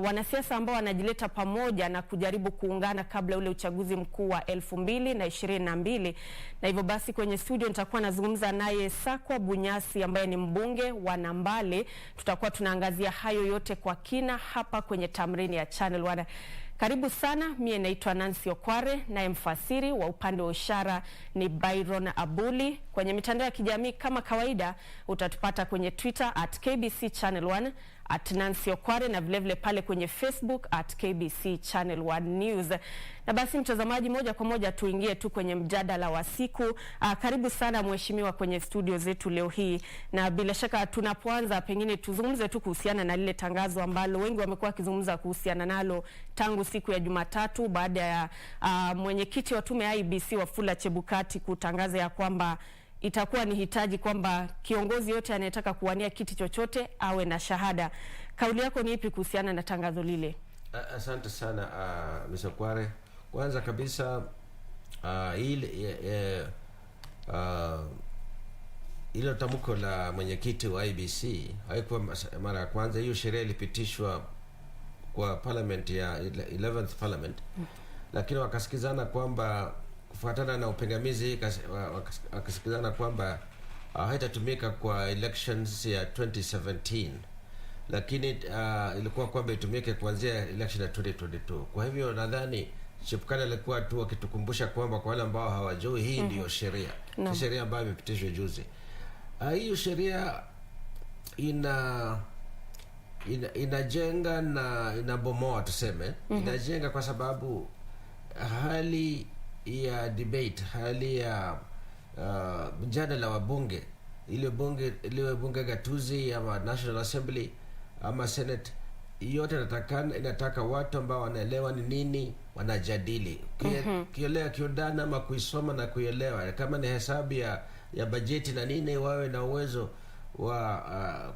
wanasiasa ambao wanajileta pamoja na kujaribu kuungana kabla ule uchaguzi mkuu wa 2022. Na hivyo basi kwenye studio nitakuwa nazungumza naye Sakwa Bunyasi ambaye ni mbunge wa Nambale. Tutakuwa tunaangazia hayo yote kwa kina hapa kwenye tamrini ya Channel 1. Karibu sana. Mie naitwa Nancy Okware, naye mfasiri wa upande wa ishara ni Byron Abuli. Kwenye mitandao ya kijamii kama kawaida utatupata kwenye Twitter @KBC Channel 1, @Nancy Okware, na vile vile pale kwenye Facebook @KBC Channel 1 News. Na basi mtazamaji, moja kwa moja tuingie tu kwenye mjadala wa siku. Karibu sana mheshimiwa kwenye studio zetu leo hii, na bila shaka tunapoanza pengine tuzungumze tu kuhusiana na lile tangazo ambalo wengi wamekuwa wakizungumza kuhusiana nalo tangu siku ya Jumatatu, baada ya mwenyekiti wa tume ya IEBC Wafula Chebukati kutangaza ya kwamba itakuwa ni hitaji kwamba kiongozi yote anayetaka kuwania kiti chochote awe na shahada. Kauli yako ni ipi kuhusiana na tangazo lile? Asante sana Mr. Kware. Kwanza kabisa ile tamko la mwenyekiti wa IEBC haikuwa mara ya kwanza. Hiyo sheria ilipitishwa kwa parliament ya 11th parliament, lakini wakasikizana kwamba kufuatana na upingamizi wakasikizana kwamba haitatumika kwa elections ya 2017, lakini ilikuwa kwamba itumike kuanzia election ya 2022. Kwa hivyo nadhani Chebukati alikuwa tu akitukumbusha kwamba kwa wale ambao hawajui, hii ndio sheria. No. Sheria ambayo imepitishwa juzi. Hiyo sheria inajenga na inabomoa tuseme. Inajenga kwa sababu hali ya debate, hali ya mjadala wa bunge, ile bunge gatuzi ama National Assembly ama Senate yote inataka watu ambao wanaelewa ni nini wanajadili. Kuelewa kiundani ama kuisoma na kuelewa. Kama ni hesabu ya bajeti na nini, wawe na uwezo wa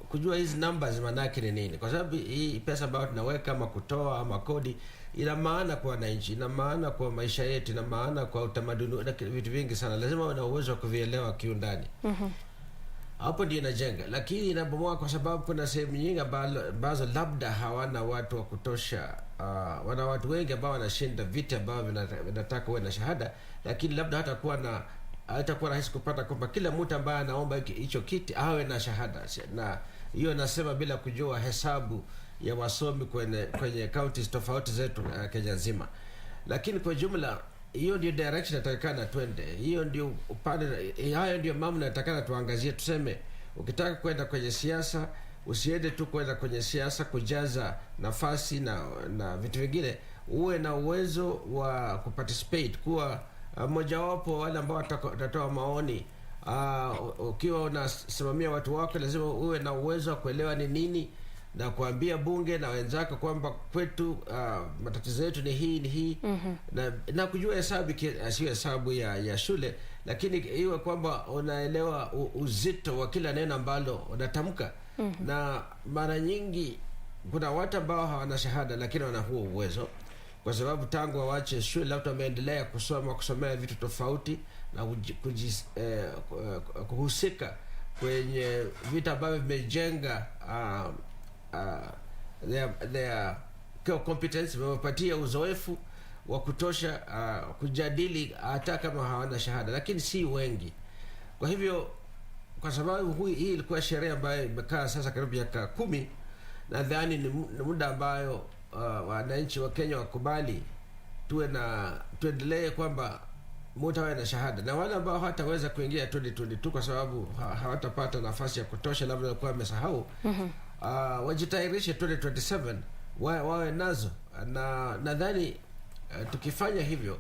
kujua hizi numbers manake ni nini. Kwa sababu hii pesa ambayo tunaweka ama kutoa ama kodi ina maana kwa wananchi, ina maana kwa maisha yetu, ina maana kwa utamaduni na vitu vingi sana. Lazima wana uwezo wa kuvielewa kiundani. Hapo ndio inajenga. Lakini inabomoa kwa sababu kuna sehemu nyingi ambazo labda hawana watu wa kutosha. Wana watu wengi ambao wanashinda vita ambao vinataka uwe na shahada, lakini labda hatakuwa rahisi kupata kwamba kila mtu ambaye anaomba hicho kiti awe na shahada. Na hiyo nasema bila kujua hesabu ya wasomi kwenye counties tofauti zetu Kenya nzima. Lakini kwa jumla hiyo ndio direction natakana twende. Hiyo ndio upande, hayo ndio mambo natakana tuangazie. Tuseme ukitaka kwenda kwenye siasa, usiende tu kwenda kwenye siasa kujaza nafasi na vitu vingine. Uwe na uwezo wa kuparticipate, kuwa mojawapo wale ambao watatoa maoni. Ukiwa unasimamia watu wako, lazima uwe na uwezo wa kuelewa ni nini na kuambia bunge na wenzako kwamba kwetu matatizo yetu ni hii. Na kujua hesabu, sio hesabu ya shule, lakini iwe kwamba unaelewa uzito wa kila neno ambalo unatamka. Na mara nyingi kuna watu ambao hawana shahada lakini wana huo uwezo, kwa sababu tangu wawache shule labda wameendelea kusomea vitu tofauti na kuhusika kwenye vitu ambavyo vimejenga their competence, wamepatia uzoefu wa kutosha kujadili hata kama hawana shahada, lakini si wengi. Kwa hivyo, kwa sababu hii ilikuwa sheria ambayo imekaa sasa karibu miaka 10, nadhani ni muda ambayo wananchi wa Kenya wakubali tuendelee kwamba mtu awe na shahada. Na wale ambao hataweza kuingia 2022 kwa sababu hawatapata nafasi ya kutosha, labda walikuwa wamesahau, wajitayarishe 2027 wawe nazo. Na nadhani tukifanya hivyo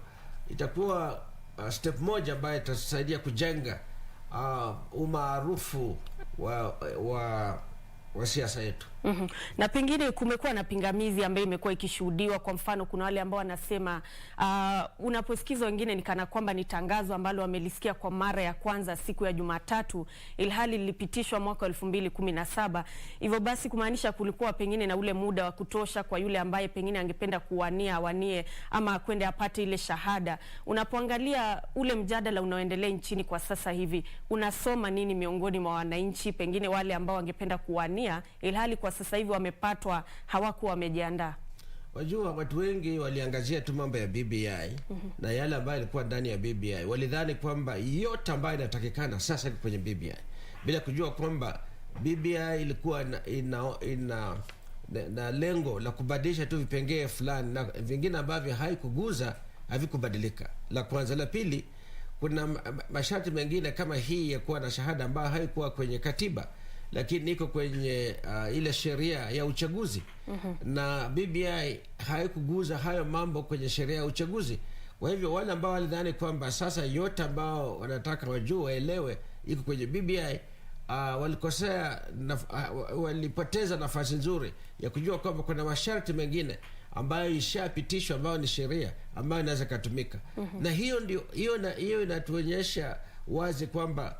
itakuwa step moja ambayo itasaidia kujenga umaarufu wa siasa yetu. Na pengine kumekuwa na pingamizi ambayo imekuwa ikishuhudiwa. Kwa mfano, kuna wale ambao wanasema unaposikiza wengine ni kana kwamba ni tangazo ambalo wamelisikia kwa mara ya kwanza siku ya Jumatatu, ilhali lilipitishwa mwaka 2017. Hivyo basi kumaanisha kulikuwa pengine na ule muda wa kutosha kwa yule ambaye pengine angependa awanie ama kwenda apate ile shahada. Unapoangalia ule mjadala unaoendelea nchini kwa sasa hivi, unasoma nini miongoni mwa wananchi, pengine wale ambao wangependa kuwania ilhali kwa sasa hivi wamepatwa hawakuwa wamejiandaa? Wajua, watu wengi waliangazia tu mambo ya BBI na yale ambayo ilikuwa ndani ya BBI. Walidhani kwamba yote ambayo inatakikana sasa iko kwenye BBI, bila kujua kwamba BBI ilikuwa na lengo la kubadilisha tu vipengee fulani na vingine ambavyo haikuguza havikubadilika. La kwanza. La pili, kuna masharti mengine kama hii ya kuwa na shahada ambayo haikuwa kwenye katiba, lakini iko kwenye ile sheria ya uchaguzi. Na BBI haikuguza hayo mambo kwenye sheria ya uchaguzi. Kwa hivyo wale ambao walidhani kwamba sasa yote ambao wanataka wajue waelewe iko kwenye BBI, walikosea, walipoteza nafasi nzuri ya kujua kwamba kuna masharti mengine ambayo ishapitishwa ambayo ni sheria ambayo inaweza kutumika. Na hiyo inatuonyesha wazi kwamba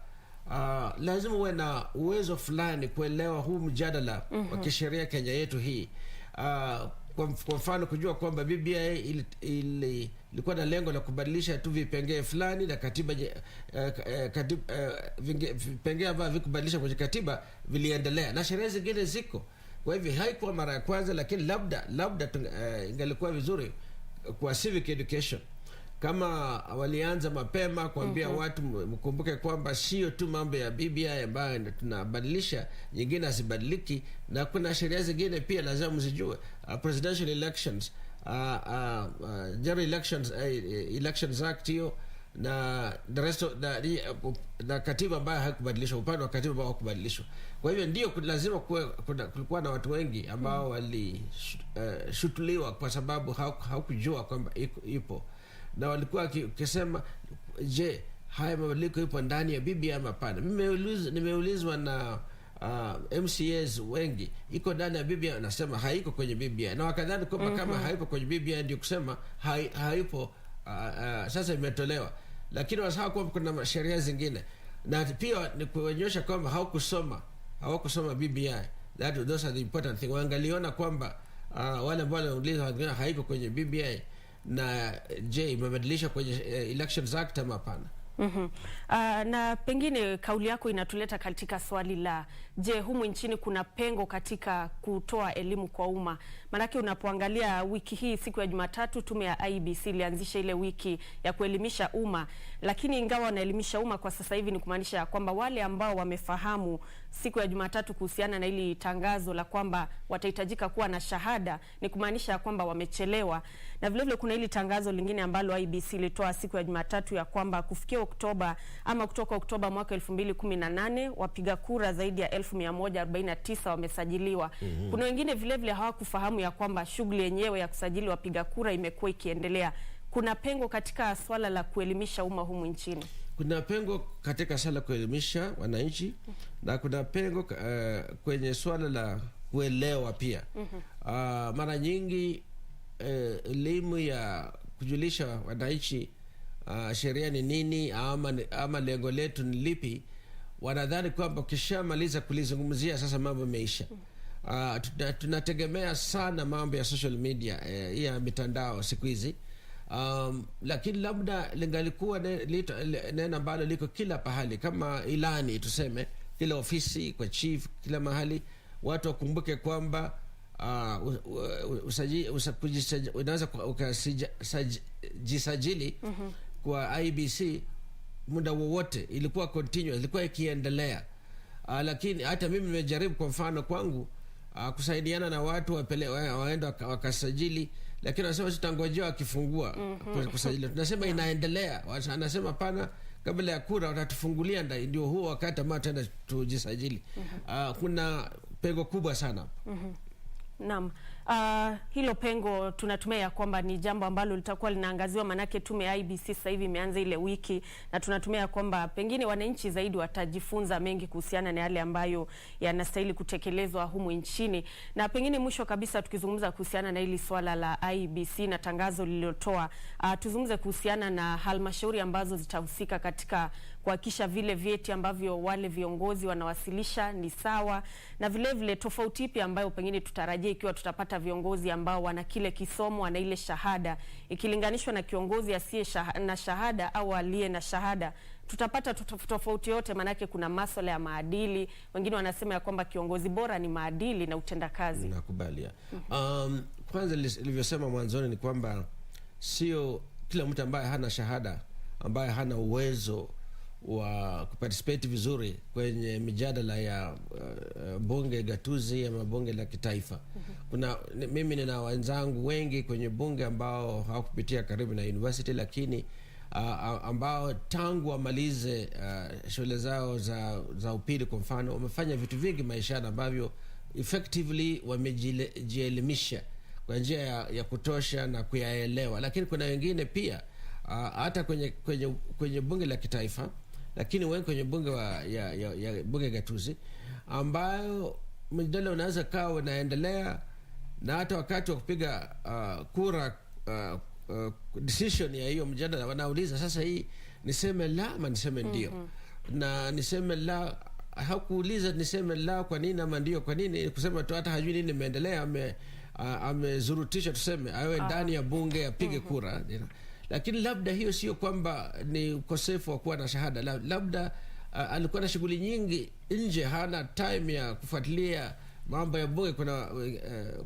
lazima uwe na uwezo fulani kuelewa huu mjadala wa kisheria Kenya yetu hii. Kwa mfano, kujua kwamba BBI ilikuwa na lengo la kubadilisha tu vipengee fulani na katiba, vipengee ambavyo vikubadilisha kwenye katiba viliendelea na sheria zingine ziko. Kwa hivyo haikuwa mara ya kwanza, lakini labda ingelikuwa vizuri kwa civic education kama walianza mapema kuambia watu mkumbuke kwamba sio tu mambo ya BBI ambayo tunabadilisha, nyingine hasibadiliki, na kuna sheria zingine pia lazima mzijue. Presidential elections, general elections act hiyo, na the rest of na katiba ambayo haikubadilishwa, upande wa katiba ambao hakubadilishwa. Kwa hivyo ndio lazima kulikuwa na watu wengi ambao walishutuliwa kwa sababu hawakujua kwamba ipo, na walikuwa kisema, je, haya mabadiliko ipo ndani ya BBI ama hapana? Nimeulizwa na MCAs wengi iko ndani ya BBI, nasema haiko kwenye BBI, na wakadhani kwamba kama haipo kwenye BBI ndio kusema haipo. Sasa imetolewa, lakini wasahau kwamba kuna sheria zingine, na pia ni kuonyesha kwamba hawakusoma BBI. Those are the important thing. Wangaliona kwamba wale ambao wanauliza haiko kwenye BBI, na je, imebadilisha kwenye Elections Act ama hapana? Na pengine kauli yako inatuleta katika swali la je, humu nchini kuna pengo katika kutoa elimu kwa umma? Maanake unapoangalia wiki hii, siku ya Jumatatu, tume ya IEBC ilianzisha ile wiki ya kuelimisha umma, lakini ingawa wanaelimisha umma kwa sasa hivi, ni kumaanisha kwamba wale ambao wamefahamu siku ya Jumatatu kuhusiana na ili tangazo la kwamba watahitajika kuwa na shahada, ni kumaanisha kwamba wamechelewa. Na vile vile kuna ili tangazo lingine ambalo IEBC ilitoa siku ya Jumatatu ya kwamba kufikia Oktoba ama kutoka Oktoba mwaka 2018 wapiga kura zaidi ya 1149 wamesajiliwa. Kuna wengine vile vile hawakufahamu ya kwamba shughuli yenyewe ya kusajili wapiga kura imekuwa ikiendelea. Kuna pengo katika swala la kuelimisha umma humu nchini. Kuna pengo katika swala la kuelimisha wananchi, na kuna pengo kwenye swala la kuelewa pia. Mara nyingi elimu ya kujulisha wananchi sheria ni nini ama lengo letu ni lipi, wanadhani kwamba ukishamaliza kulizungumzia sasa mambo yameisha. Tunategemea sana mambo ya social media, ya mitandao siku hizi, lakini labda lingalikuwa neno ambalo liko kila pahali, kama ilani tuseme, kila ofisi, kwa chief, kila mahali, watu wakumbuke kwamba unaweza ukajisajili kwa IEBC muda wowote. Ilikuwa continuous, ilikuwa ikiendelea. Lakini hata mimi nimejaribu, kwa mfano kwangu, kusaidiana na watu waenda wakasajili, lakini wanasema tutangojea wakifungua kusajili. Tunasema inaendelea, anasema pana, kabla ya kura watatufungulia, ndio huo wakati ambao tena tujisajili. Kuna pengo kubwa sana. Naam. Hilo pengo tunatumia kwamba ni jambo ambalo litakuwa linaangaziwa, manake tume ya IEBC sasa hivi imeanza ile wiki, na tunatumia kwamba pengine wananchi zaidi watajifunza mengi kuhusiana na yale ambayo yanastahili kutekelezwa humu nchini. Na pengine mwisho kabisa, tukizungumza kuhusiana na hili swala la IEBC na tangazo lililotoa, tuzungumze kuhusiana na halmashauri ambazo zitahusika katika kuhakikisha vile vyeti ambavyo wale viongozi wanawasilisha ni sawa, na vile vile tofauti ipi ambayo pengine tutarajia ikiwa tutapata viongozi ambao wana kile kisomo, wana ile shahada, ikilinganishwa na kiongozi asiye na shahada au aliye na shahada. Tutapata tofauti yote, manake kuna masuala ya maadili. Wengine wanasema ya kwamba kiongozi bora ni maadili na utendakazi. Nakubalia. Kwanza nilivyosema mwanzoni ni kwamba sio kila mtu ambaye hana shahada, ambaye hana uwezo wa kuparticipate vizuri kwenye mijadala ya bunge gatuzi ama bunge la kitaifa. Mimi nina wenzangu wengi kwenye bunge ambao hawakupitia karibu na university, lakini ambao tangu wamalize shule zao za upili kwa mfano, wamefanya vitu vingi maishani ambavyo effectively wamejielimisha kwa njia ya kutosha na kuyaelewa. Lakini kuna wengine pia hata kwenye bunge la kitaifa, lakini wengi kwenye bunge ya bunge gatuzi, ambayo mjadala unaweza kawa unaendelea, na hata wakati wa kupiga kura decision ya hiyo mjadala wanauliza, sasa hii niseme la ama niseme ndio? Na niseme la, hakuuliza niseme la kwa nini ama ndio kwa nini, kusema tu hata hajui nini imeendelea, amezurutisha tuseme awe ndani ya bunge apige kura. Lakini labda hiyo sio kwamba ni ukosefu wa kuwa na shahada, labda alikuwa na shughuli nyingi nje, hana time ya kufuatilia mambo ya bunge.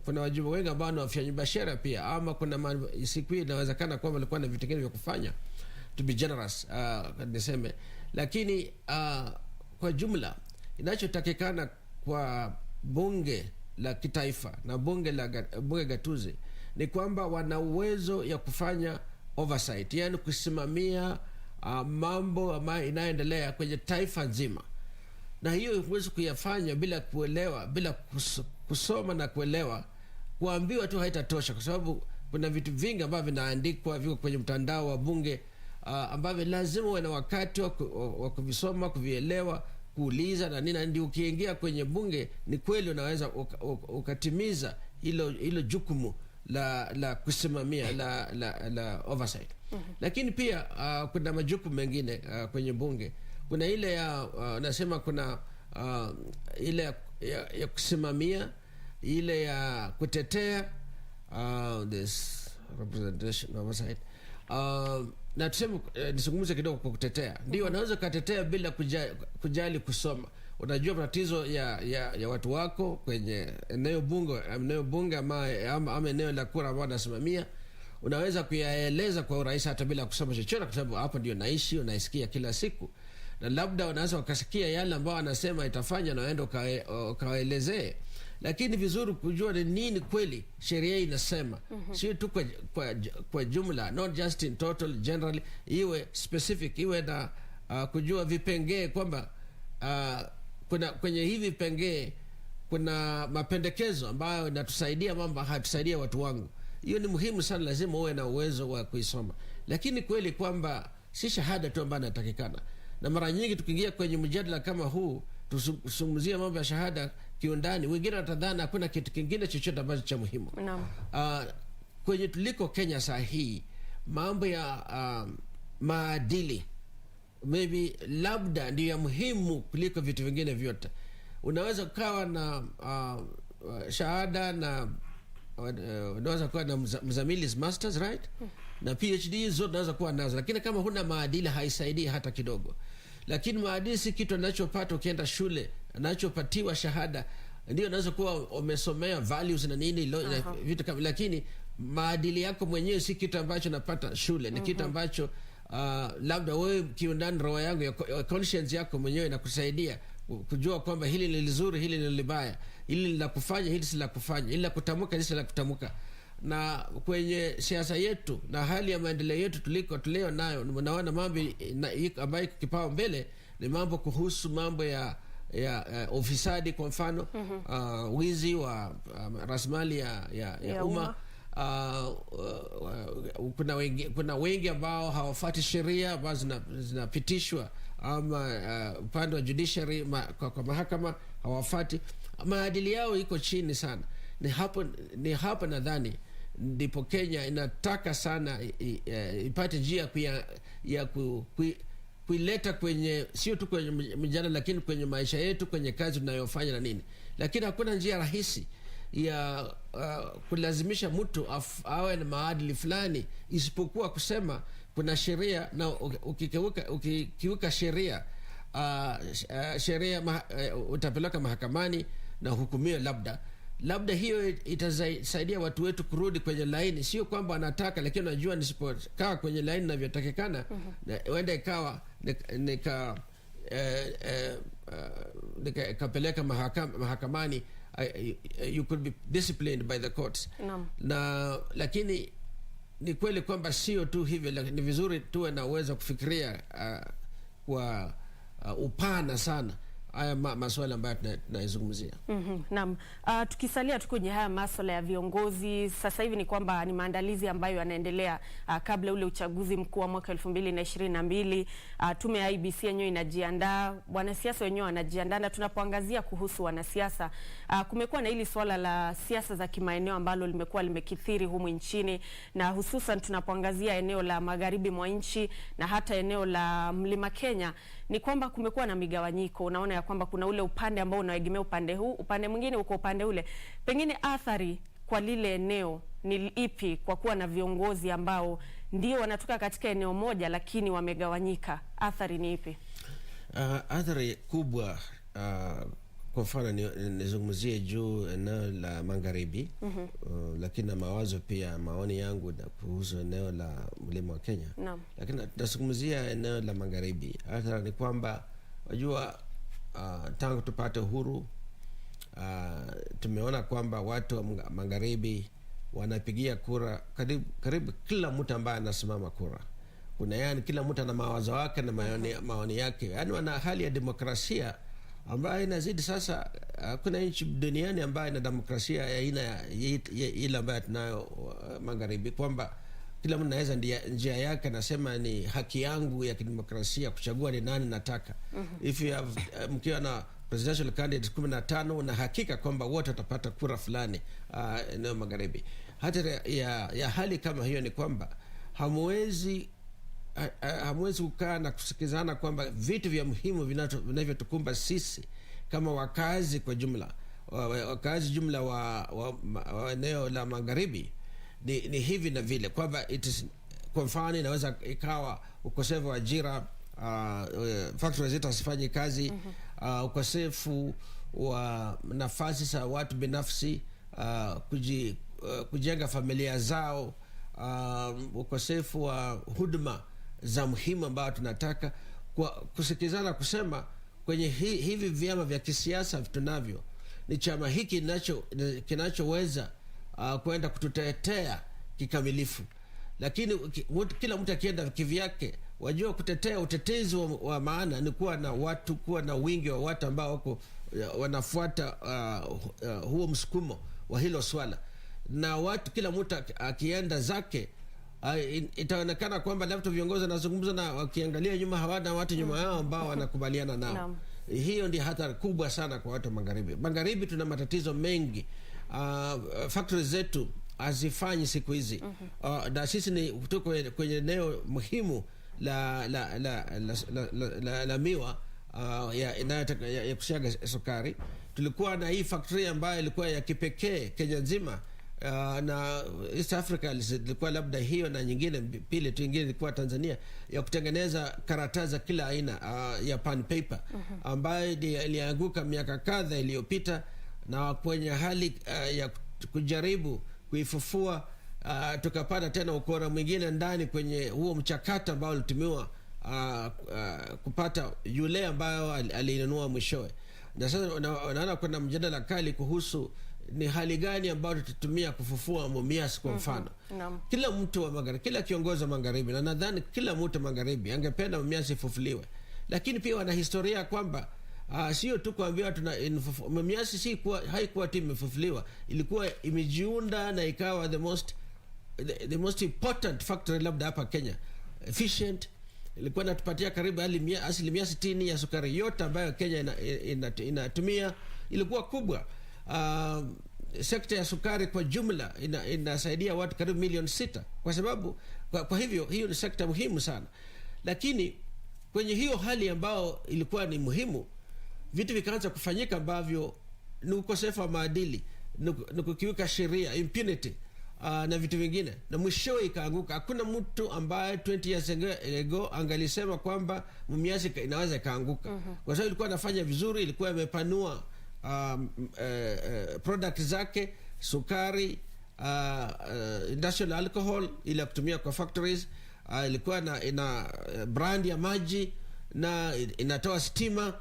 Kuna wajumbe wengi ambao ni wafanyabiashara pia, ama kuna siku hii inawezekana kwamba alikuwa na vitu vingine vya kufanya, to be generous niseme. Lakini kwa jumla inachotakikana kwa bunge la kitaifa na bunge gatuzi ni kwamba wana uwezo ya kufanya oversight, yani kusimamia mambo ambayo inaendelea kwenye taifa nzima. Na hiyo huwezi kuyafanya bila kuelewa, bila kusoma na kuelewa. Kuambiwa tu haitatosha, kwa sababu kuna vitu vingi ambavyo vinaandikwa, viko kwenye mtandao wa bunge, ambavyo lazima uwe na wakati wa kuvisoma, kuvielewa, kuuliza na nini, ndio ukiingia kwenye bunge ni kweli unaweza ukatimiza hilo jukumu la kusimamia la oversight. Lakini pia kuna majukumu mengine kwenye bunge. Kuna ile ya nasema kuna ile ya kusimamia, ile ya kutetea, this representation oversight. Na tuseme nisungumze kidogo kwa kutetea. Ndio wanaweza kutetea bila kujali kusoma. Unajua matatizo ya watu wako kwenye eneo bunge ama eneo la kura ambao wanasimamia, unaweza kuyaeleza kwa urahisi hata bila kusoma chochote, kwa sababu hapo ndio naishi, unaisikia kila siku. Na labda wanaweza wakasikia yale ambao wanasema itafanya na waende ukawaelezee. Lakini vizuri kujua ni nini kweli sheria inasema. Sio tu kwa jumla, not just in total, generally, iwe specific, iwe na kujua vipengee kwamba kwenye hivi vipengee kuna mapendekezo ambayo inatusaidia mambo hatusaidia watu wangu. Hiyo ni muhimu sana, lazima uwe na uwezo wa kuisoma. Lakini kweli kwamba si shahada tu ambayo inatakikana. Na mara nyingi tukiingia kwenye mjadala kama huu, tusungumzie mambo ya shahada kiundani, wengine watadhani hakuna kitu kingine chochote ambacho cha muhimu. Kwenye tuliko Kenya saa hii, mambo ya maadili maybe labda ndio ya muhimu kuliko vitu vingine vyote. Unaweza kuwa na shahada na unaweza kuwa na mzamili's masters, right? Na PhD zote unaweza kuwa nazo, lakini kama huna maadili haisaidii hata kidogo. Lakini maadili si kitu anachopata ukienda shule, anachopatiwa shahada. Ndio unaweza kuwa umesomea values na nini vitu kama, lakini maadili yako mwenyewe si kitu ambacho napata shule. Ni kitu ambacho labda wewe kiundani, roho yangu ya conscience yako mwenyewe inakusaidia kujua kwamba hili ni lizuri, hili ni libaya, hili ni la kufanya, hili si la kufanya, hili la kutamka, hili si la kutamka. Na kwenye siasa yetu na hali ya maendeleo yetu tulio nayo, unaona mambo ambayo kipao mbele ni mambo kuhusu mambo ya ufisadi, kwa mfano wizi wa rasilimali ya umma. Kuna wengi ambao hawafuati sheria ambazo zinapitishwa ama upande wa judiciary kwa mahakama hawafuati. Maadili yao iko chini sana. Ni hapo nadhani ndipo Kenya inataka sana ipate njia ya kuileta kwenye, sio tu kwenye mjadala, lakini kwenye maisha yetu, kwenye kazi tunayofanya na nini. Lakini hakuna njia rahisi ya kulazimisha mtu awe na maadili fulani, isipokuwa kusema kuna sheria, na ukikiuka sheria utapeleka mahakamani na hukumiwe. Labda hiyo itasaidia watu wetu kurudi kwenye laini. Sio kwamba anataka, lakini najua nisipokaa kwenye laini inavyotakikana, wenda ikawa nikapeleka mahakamani, you could be disciplined by the courts. Lakini ni kweli kwamba sio tu hivyo, ni vizuri tuwe na uwezo kufikiria kwa upana sana haya masuala ambayo tunaizungumzia. Naam, tukisalia tu kwenye haya masuala ya viongozi, sasa hivi ni kwamba ni maandalizi ambayo yanaendelea kabla ule uchaguzi mkuu wa mwaka 2022. Tume ya IBC yenyewe inajiandaa, wanasiasa wenyewe wanajiandaa, na tunapoangazia kuhusu wanasiasa, kumekuwa na hili swala la siasa za kimaeneo ambalo limekuwa limekithiri humu nchini, na hususan tunapoangazia eneo la magharibi mwa nchi na hata eneo la Mlima Kenya, ni kwamba kumekuwa na migawanyiko. Unaona ya kwamba kuna ule upande ambao unaegemea upande huu, upande mwingine uko upande ule. Pengine athari kwa lile eneo ni ipi kwa kuwa na viongozi ambao ndio wanatoka katika eneo moja lakini wamegawanyika? Athari ni ipi? Athari kubwa, kwa mfano nizungumzie juu eneo la magharibi, lakini na mawazo pia, maoni yangu na kuhusu eneo la Mlima wa Kenya. Lakini nazungumzia eneo la magharibi. Athari ni kwamba wajua, tangu tupate uhuru, tumeona kwamba watu wa magharibi wanapigia kura karibu kila mtu ambaye anasimama kura. Yani kila mtu ana mawazo yake na maoni yake. Yani wana hali ya demokrasia ambayo inazidi sasa. Kuna nchi duniani ambayo ina demokrasia ya aina ile ambayo tunayo magharibi, kwamba kila mtu anaweza njia yake, nasema ni haki yangu ya kidemokrasia kuchagua ni nani nataka. If you have mkiwa na presidential candidates 15 na hakika kwamba wote watapata kura fulani eneo magharibi. Hata ya hali kama hiyo ni kwamba hamwezi kukaa na kusikizana kwamba vitu vya muhimu vinavyotukumba sisi kama wakazi kwa jumla, wakazi jumla wa eneo la magharibi ni hivi na vile, kwamba kwa mfano inaweza ikawa ukosefu wa ajira, factories zetu hazifanyi kazi, ukosefu wa nafasi za watu binafsi kujenga familia zao, ukosefu wa huduma za muhimu ambayo tunataka kusikizana kusema kwenye hivi vyama vya kisiasa tunavyo, ni chama hiki kinachoweza kwenda kututetea kikamilifu. Lakini kila mtu akienda kivyake, wajua kutetea, utetezi wa maana ni kuwa na wingi wa watu ambao wako wanafuata huo msukumo wa hilo swala. Na watu, kila mtu akienda zake, itaonekana kwamba labda viongozi wanazungumza na wakiangalia nyuma hawana watu nyuma yao ambao wanakubaliana nao. Hiyo ndio hatari kubwa sana kwa watu magharibi. Magharibi tuna matatizo mengi. Factories zetu hazifanyi siku hizi. Na sisi tuko kwenye eneo muhimu la miwa ya kusiaga sukari. Tulikuwa na hii factory ambayo ilikuwa ya kipekee Kenya nzima, na East Africa ilikuwa labda hiyo na nyingine pili tu, nyingine ilikuwa Tanzania, ya kutengeneza karatasi za kila aina ya pan paper, ambayo ilianguka miaka kadhaa iliyopita, na kwenye hali ya kujaribu kuifufua tukapata tena ukora mwingine ndani kwenye huo mchakato ambao ulitumiwa kupata yule ambayo alinunua mwishowe. Na sasa unaona kuna mjadala kali kuhusu ni hali gani ambayo tutatumia kufufua mumias kwa mfano. Kila mtu wa magharibi, kila kiongozi wa magharibi, na nadhani kila mtu magharibi angependa mumias ifufuliwe, lakini pia wana historia kwamba sio tu kuambia mumias haikuwa tu imefufuliwa, ilikuwa imejiunda na ikawa the most important factory labda hapa Kenya, efficient. Ilikuwa inatupatia karibu 60% ya sukari yote ambayo Kenya inatumia. Ilikuwa kubwa. Sekta ya sukari kwa jumla inasaidia watu karibu milioni 6, kwa sababu kwa hivyo hiyo ni sekta muhimu sana. Lakini kwenye hiyo hali ambayo ilikuwa ni muhimu, vitu vikaanza kufanyika ambavyo ni ukosefu wa maadili, ni kukiuka sheria, impunity, na vitu vingine, na mwishowe ikaanguka. Hakuna mtu ambaye 20 years ago angalisema kwamba mumias inaweza ikaanguka. Kwa sababu ilikuwa inafanya vizuri, ilikuwa imepanua product zake, sukari, industrial alcohol ile kutumia kwa factories, ilikuwa ina brand ya maji na inatoa stima.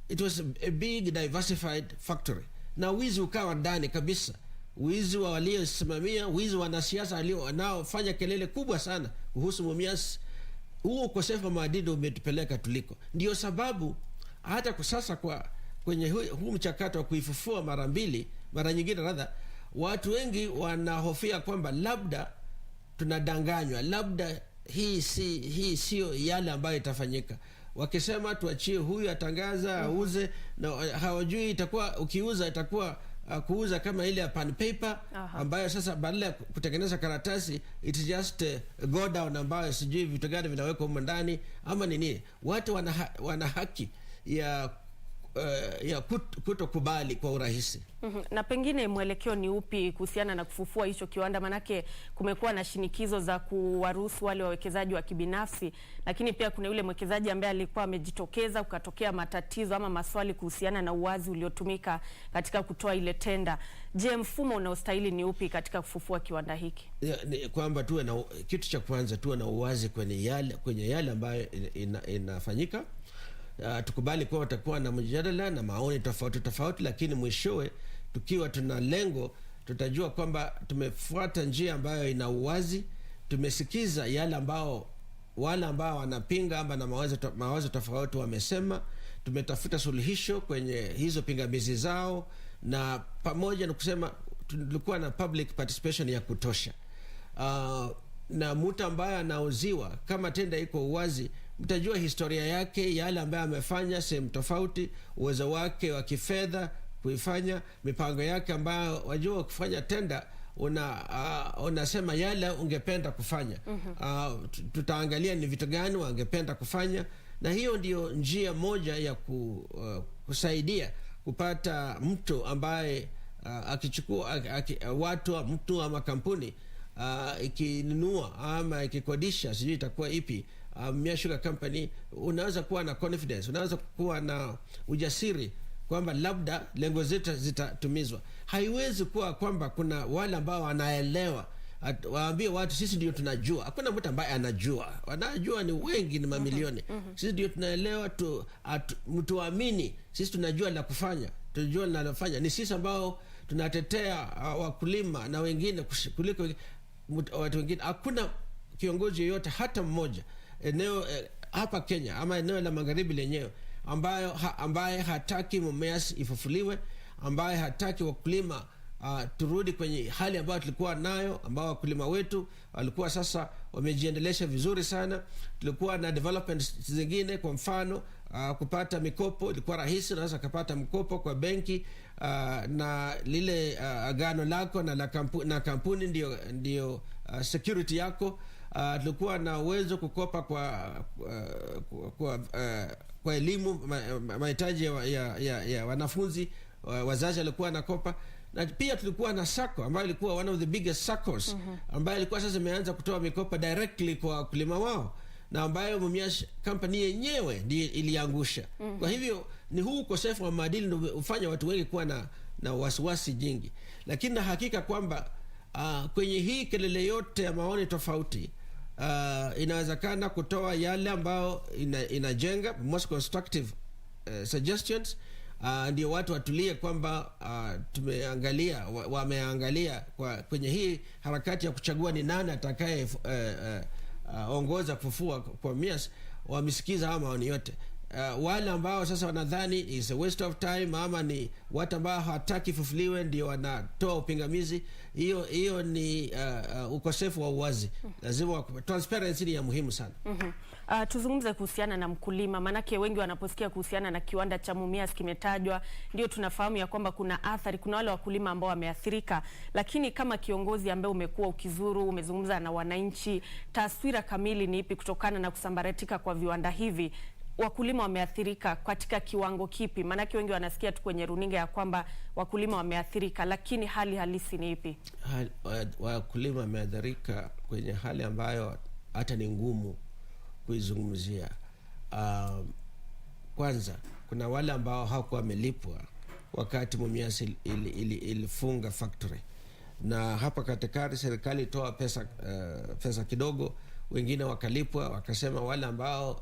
It was a big diversified factory. Na wizi ukawa ndani kabisa, wizi wa waliosimamia, wizi wa wanasiasa wanaofanya kelele kubwa sana kuhusu mumias. Huo ukosefu wa maadili umetupeleka tuliko. Ndio sababu hata kwa sasa kwenye huu mchakato wa kuifufua mara nyingine radha, watu wengi wanahofia kwamba labda tunadanganywa, labda hii sio yale ambayo itafanyika. Wakisema tuachie huyu atangaza auze, na hawajui itakuwa ukiuza itakuwa kuuza kama ile ya pan paper ambayo sasa badala ya kutengeneza karatasi it's just go down, ambayo sijui vitu gani vinawekwa huko ndani ama nini. Watu wana haki ya kutokubali kwa urahisi. Na pengine mwelekeo ni upi kuhusiana na kufufua hicho kiwanda? Manake kumekuwa na shinikizo za kuwaruhusu wale wawekezaji wa kibinafsi, lakini pia kuna yule mwekezaji ambaye alikuwa amejitokeza, kukatokea matatizo ama maswali kuhusiana na uwazi uliotumika katika kutoa ile tenda. Je, mfumo unaostahili ni upi katika kufufua kiwanda hiki? Kwamba tuwe na kitu cha kwanza, tuwe na uwazi kwenye yale ambayo inafanyika. Tukubali kuwa watakuwa na mjadala na maoni tofauti, lakini mwishowe tukiwa tuna lengo, tutajua kwamba tumefuata njia ambayo ina uwazi. Tumesikiza wale ambao wanapinga ama na mawazo tofauti wamesema, tumetafuta suluhisho kwenye hizo pingamizi zao, na pamoja na kusema tulikuwa na public participation ya kutosha. na mtu ambaye anauziwa, kama tenda iko uwazi, mtajua historia yake, yale ambayo amefanya sehemu tofauti, uwezo wake wa kifedha kuifanya, mipango yake ambayo wajua kufanya tenda unasema yale ungependa kufanya. Tutaangalia ni vitu gani wangependa kufanya, na hiyo ndio njia moja ya kusaidia kupata mtu ambaye akichukua mtu ama kampuni ikinunua ama ikikodisha, sijui itakuwa ipi, Manyara Sugar Company, unaweza kuwa na confidence, unaweza kuwa na ujasiri kwamba labda lengo zetu zitatumizwa. Haiwezi kuwa kwamba kuna wale ambao wanaelewa waambie watu sisi ndio tunajua. Hakuna mtu ambaye anajua. Wanajua ni wengi, ni mamilioni. Sisi ndio tunaelewa, mtuamini, sisi tunajua la kufanya, tunajua linalofanya. Ni sisi ambao tunatetea wakulima na wengine kuliko watu wengine. Hakuna kiongozi yoyote hata mmoja eneo hapa Kenya ama eneo la magharibi lenyewe ambaye hataki Maize ifufuliwe, ambaye hataki wakulima turudi kwenye hali ambayo tulikuwa nayo, ambao wakulima wetu walikuwa sasa wamejiendelesha vizuri sana. Tulikuwa na development zingine, kwa mfano kupata mikopo ilikuwa rahisi, unaweza kupata mkopo kwa benki, na lile agano lako na kampuni ndio security yako. Tulikuwa na uwezo kukopa kwa elimu, mahitaji ya wanafunzi, wazazi walikuwa nakopa. Na pia tulikuwa na sako ambayo ilikuwa one of the biggest SACCOs, ambayo ilikuwa sasa imeanza kutoa mikopo directly kwa wakulima wao, na ambayo Manyara Company yenyewe ndiyo iliangusha. Kwa hivyo ni huu ukosefu wa maadili ndio ufanya watu wengi kuwa na wasiwasi jingi. Lakini na hakika kwamba kwenye hii kelele yote ya maoni tofauti, inawezekana kutoa yale ambao inajenga, most constructive suggestions. Ndio watu watulie kwamba wameangalia kwenye hii harakati ya kuchagua ni nani atakaye ongoza kufufua kwa Maize. Wamesikiza haya maoni yote. Wale ambao sasa wanadhani is a waste of time ama ni watu ambao hawataki fufuliwe ndio wanatoa upingamizi, hiyo ni ukosefu wa uwazi. Lazima transparency ni ya muhimu sana. Tuzungumze kuhusiana na mkulima, manake wengi wanaposikia kuhusiana na kiwanda cha Maize kimetajwa, ndio tunafahamu ya kwamba kuna athari, kuna wale wakulima ambao wameathirika. Lakini kama kiongozi ambaye umekuwa ukizuru, umezungumza na wananchi, taswira kamili ni ipi kutokana na kusambaratika kwa viwanda hivi? Wakulima wameathirika katika kiwango kipi? Manake wengi wanasikia tu kwenye runinga ya kwamba wakulima wameathirika, lakini hali halisi ni ipi? Wakulima wameathirika kwenye hali ambayo hata ni ngumu kuizungumzia. Kwanza kuna wale ambao hawakuwa wamelipwa wakati Maize ilifunga factory, na hapa katikati serikali toa pesa kidogo, wengine wakalipwa, wakasema wale ambao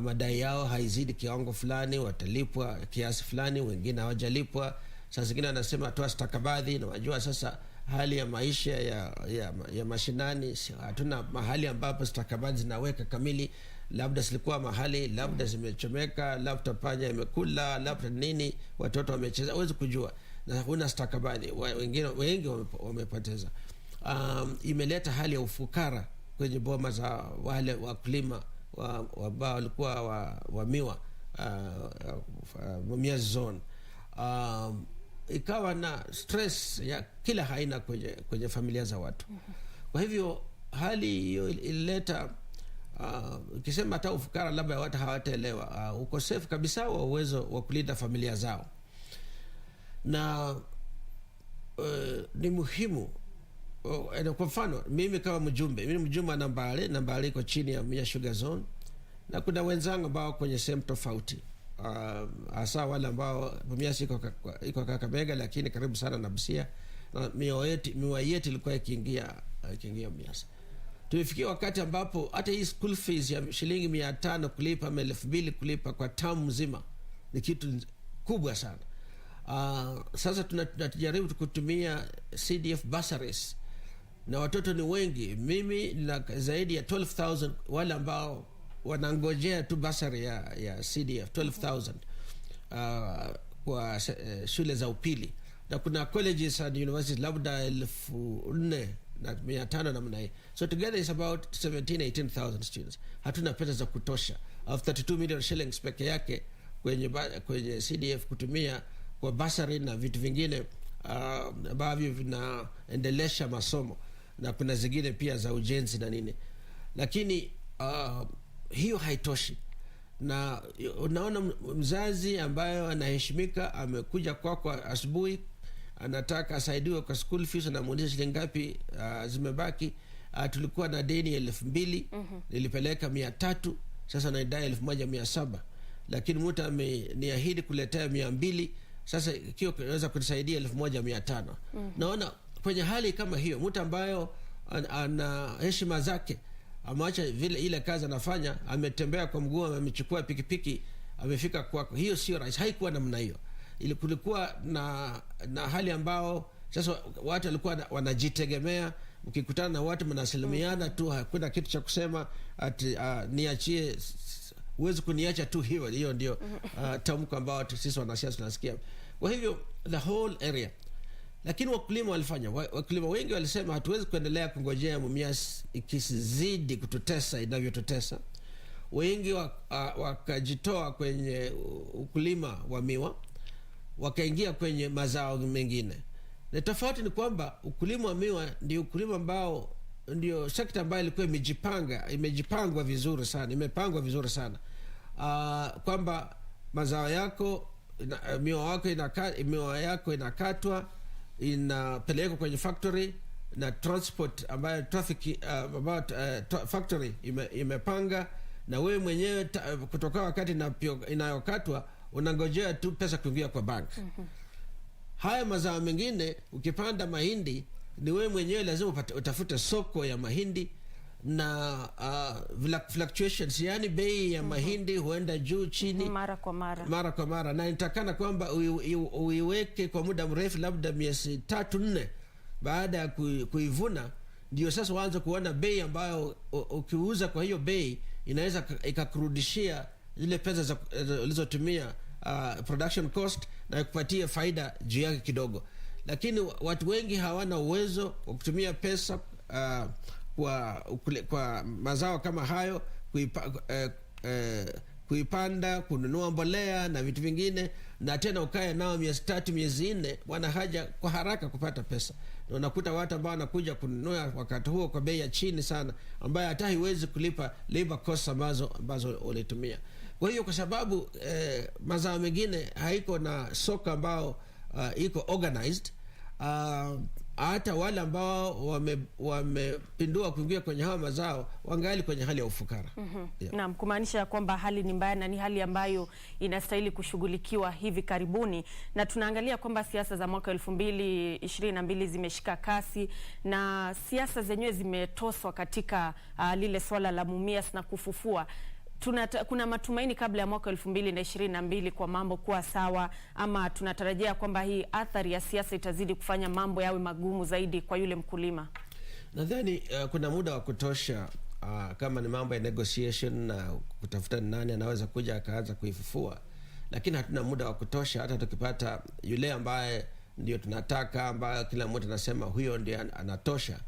madai yao haizidi kiwango fulani watalipwa kiasi fulani, wengine hawajalipwa. Sasa zingine anasema toa stakabadhi, na wajua sasa hali ya maisha ya mashinani, hatuna mahali ambapo stakabadhi zinaweka kamili. Labda silikuwa mahali, labda zimechomeka, labda panya imekula, labda nini, watoto wamecheza, huwezi kujua, na huna stakabadhi. Wengi wamepoteza. Imeleta hali ya ufukara kwenye boma za wale wakulima ambao walikuwa wa miwa, Maize zone. Ikawa na stress ya kila aina kwenye familia za watu. Kwa hivyo hali hiyo ilileta ukisema hata ufukara labda watu hawataelewa, ukosefu kabisa wa uwezo wa kulinda familia zao. Na ni muhimu, kwa mfano mimi kama mjumbe wa Nambale iko chini ya Manyara Sugar Zone, na kuna wenzangu ambao kwenye sehemu tofauti, hasa wale ambao Maize iko Kakamega lakini karibu sana na Busia, na miwa yetu ilikuwa ikiingia Maize. Tumefikia wakati ambapo hata hii school fees ya shilingi 500 kulipa ama 2000 kulipa kwa tamu mzima ni kitu kubwa sana. Sasa tunajaribu kutumia CDF bursaries, na watoto ni wengi. Mimi na zaidi ya 12,000 wale ambao wanangojea tu bursary ya CDF, 12,000 kwa shule za upili, na kuna colleges and universities labda 4,000 na 500 namna hii. So together is about 17,000-18,000 students. Hatuna pesa za kutosha of 32 million shillings peke yake kwenye CDF kutumia kwa basari na vitu vingine ambavyo vinaendelesha masomo, na kuna zingine pia za ujenzi na nini, lakini hiyo haitoshi. Na unaona mzazi ambayo anaheshimika amekuja kwako asubuhi, anataka asaidiwe kwa school fees, anamuuliza shilingi ngapi zimebaki. Tulikuwa na deni 2,000, nilipeleka 300, sasa naidai 1,700, lakini mtu ameniahidi kuletea 200, sasa kio kinaweza kunisaidia 1,500. Naona kwenye hali kama hiyo, mtu ambayo ana heshima zake, ameacha vile ile kazi anafanya, ametembea kwa mguu, amechukua pikipiki, amefika kwako, hiyo sio rahisi. Haikuwa namna hiyo. Kulikuwa na hali ambao sasa watu walikuwa wanajitegemea. Mkikutana na watu mnasalimiana tu, hakuna kitu cha kusema ati niachie, huwezi kuniacha tu hiyo. Hiyo ndio tamko ambao sisi wanasiasa tunasikia. Kwa hivyo the whole area, lakini wakulima walifanya, wakulima wengi walisema hatuwezi kuendelea kungojea mumias ikizidi kututesa inavyotutesa. Wengi wakajitoa kwenye ukulima wa miwa, wakaingia kwenye mazao mengine. Na tofauti ni kwamba ukulima wa miwa ndio ukulima ambao ndio sekta ambayo ilikuwa imejipangwa vizuri sana, imepangwa vizuri sana, kwamba mazao yako, miwa yako inakatwa, inapelekwa kwenye factory, na transport ambayo traffic factory imepanga, na wewe mwenyewe kutoka wakati inayokatwa unangojea tu pesa kuingia kwa bank. Haya mazao mengine, ukipanda mahindi, ni wewe mwenyewe lazima utafute soko ya mahindi, na fluctuations, yani bei ya mahindi huenda juu chini mara kwa mara, na nitakana kwamba uiweke kwa muda mrefu, labda miezi 3-4 baada ya kuivuna, ndio sasa waanze kuona bei ambayo ukiuza kwa hiyo bei inaweza ikakurudishia zile pesa ulizotumia production cost, na kupatia faida juu yake kidogo. Lakini watu wengi hawana uwezo wa kutumia pesa kwa mazao kama hayo, kuipanda, kununua mbolea na vitu vingine, na tena ukae nao miezi 3 miezi 4, wana haja kwa haraka kupata pesa. Na unakuta watu ambao wanakuja kununua wakati huo kwa bei ya chini sana, ambayo hata haiwezi kulipa labor costs ambazo ulitumia. Kwa hiyo kwa sababu mazao mengine haiko na soko ambao iko organized, hata wale ambao wamepindua kuingia kwenye hawa mazao wangali kwenye hali ya ufukara. Yeah. Naam, kumaanisha kwamba hali ni mbaya na ni hali ambayo inastahili kushughulikiwa hivi karibuni, na tunaangalia kwamba siasa za mwaka 2022 zimeshika kasi, na siasa zenyewe zimetoswa katika lile swala la Mumias na kufufua. Kuna matumaini kabla ya mwaka 2022 kwa mambo kuwa sawa, ama tunatarajia kwamba hii athari ya siasa itazidi kufanya mambo yawe magumu zaidi kwa yule mkulima? Nadhani kuna muda wa kutosha, kama ni mambo ya negotiation na kutafuta nani anaweza kuja akaanza kuifufua, lakini hatuna muda wa kutosha. Hata tukipata yule ambaye ndio tunataka, ambaye kila mtu anasema huyo ndio anatosha,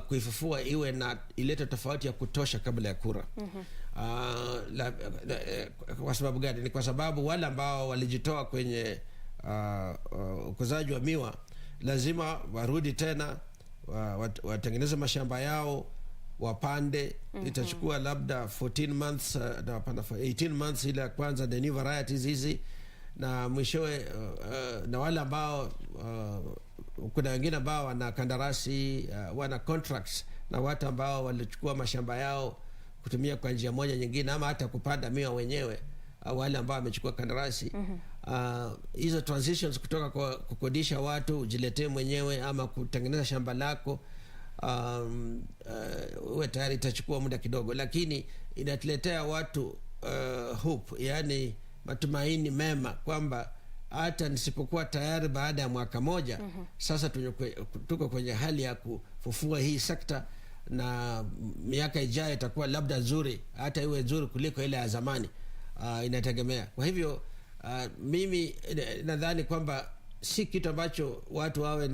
kuifufua iwe na ilete tofauti ya kutosha kabla ya kura. Kwa sababu gani? Ni kwa sababu wale ambao walijitoa kwenye ukuzaji wa miwa lazima warudi tena, watengeneze mashamba yao, wapande. Itachukua labda 14 months na 18 months ile ya kwanza, the new varieties hizi, na mwishowe na wale ambao kuna wengine ambao wana kandarasi, wana contracts na watu ambao walichukua mashamba yao kutumia kwa njia moja nyingine, ama hata kupanda miwa wenyewe, wale ambao wamechukua kandarasi. Hizo transitions kutoka kwa kukodisha watu ujiletee mwenyewe ama kutengeneza shamba lako, uwe tayari, itachukua muda kidogo, lakini inatuletea watu hope, yani matumaini mema, kwamba hata nisipokuwa tayari baada ya mwaka moja, sasa tuko kwenye hali ya kufufua hii sekta, na miaka ijayo itakuwa labda nzuri, hata iwe nzuri kuliko ile ya zamani. Inategemea. Kwa hivyo mimi nadhani kwamba si kitu ambacho watu wawe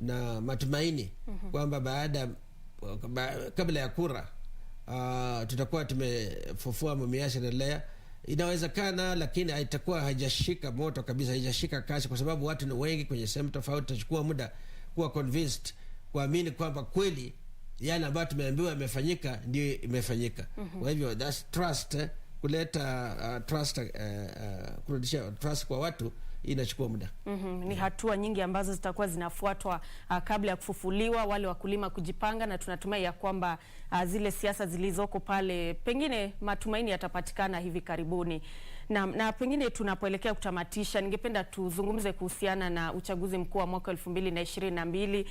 na matumaini kwamba kabla ya kura tutakuwa tumefufua mumiasha endelea. Inawezekana, lakini haitakuwa haijashika moto kabisa, haijashika kasi, kwa sababu watu ni wengi kwenye sehemu tofauti. Tutachukua muda kuwa convinced, kuamini kwamba kweli yale ambayo tumeambiwa yamefanyika ndio imefanyika. Kwa hivyo that's trust, kuleta trust, kurudisha trust kwa watu inachukua muda. Ni hatua nyingi ambazo zitakuwa zinafuatwa kabla ya kufufuliwa, wale wakulima kujipanga, na tunatumai ya kwamba zile siasa zilizoko pale pengine matumaini yatapatikana hivi karibuni. Na pengine tunapoelekea kutamatisha, ningependa tuzungumze kuhusiana na uchaguzi mkuu wa mwaka 2022.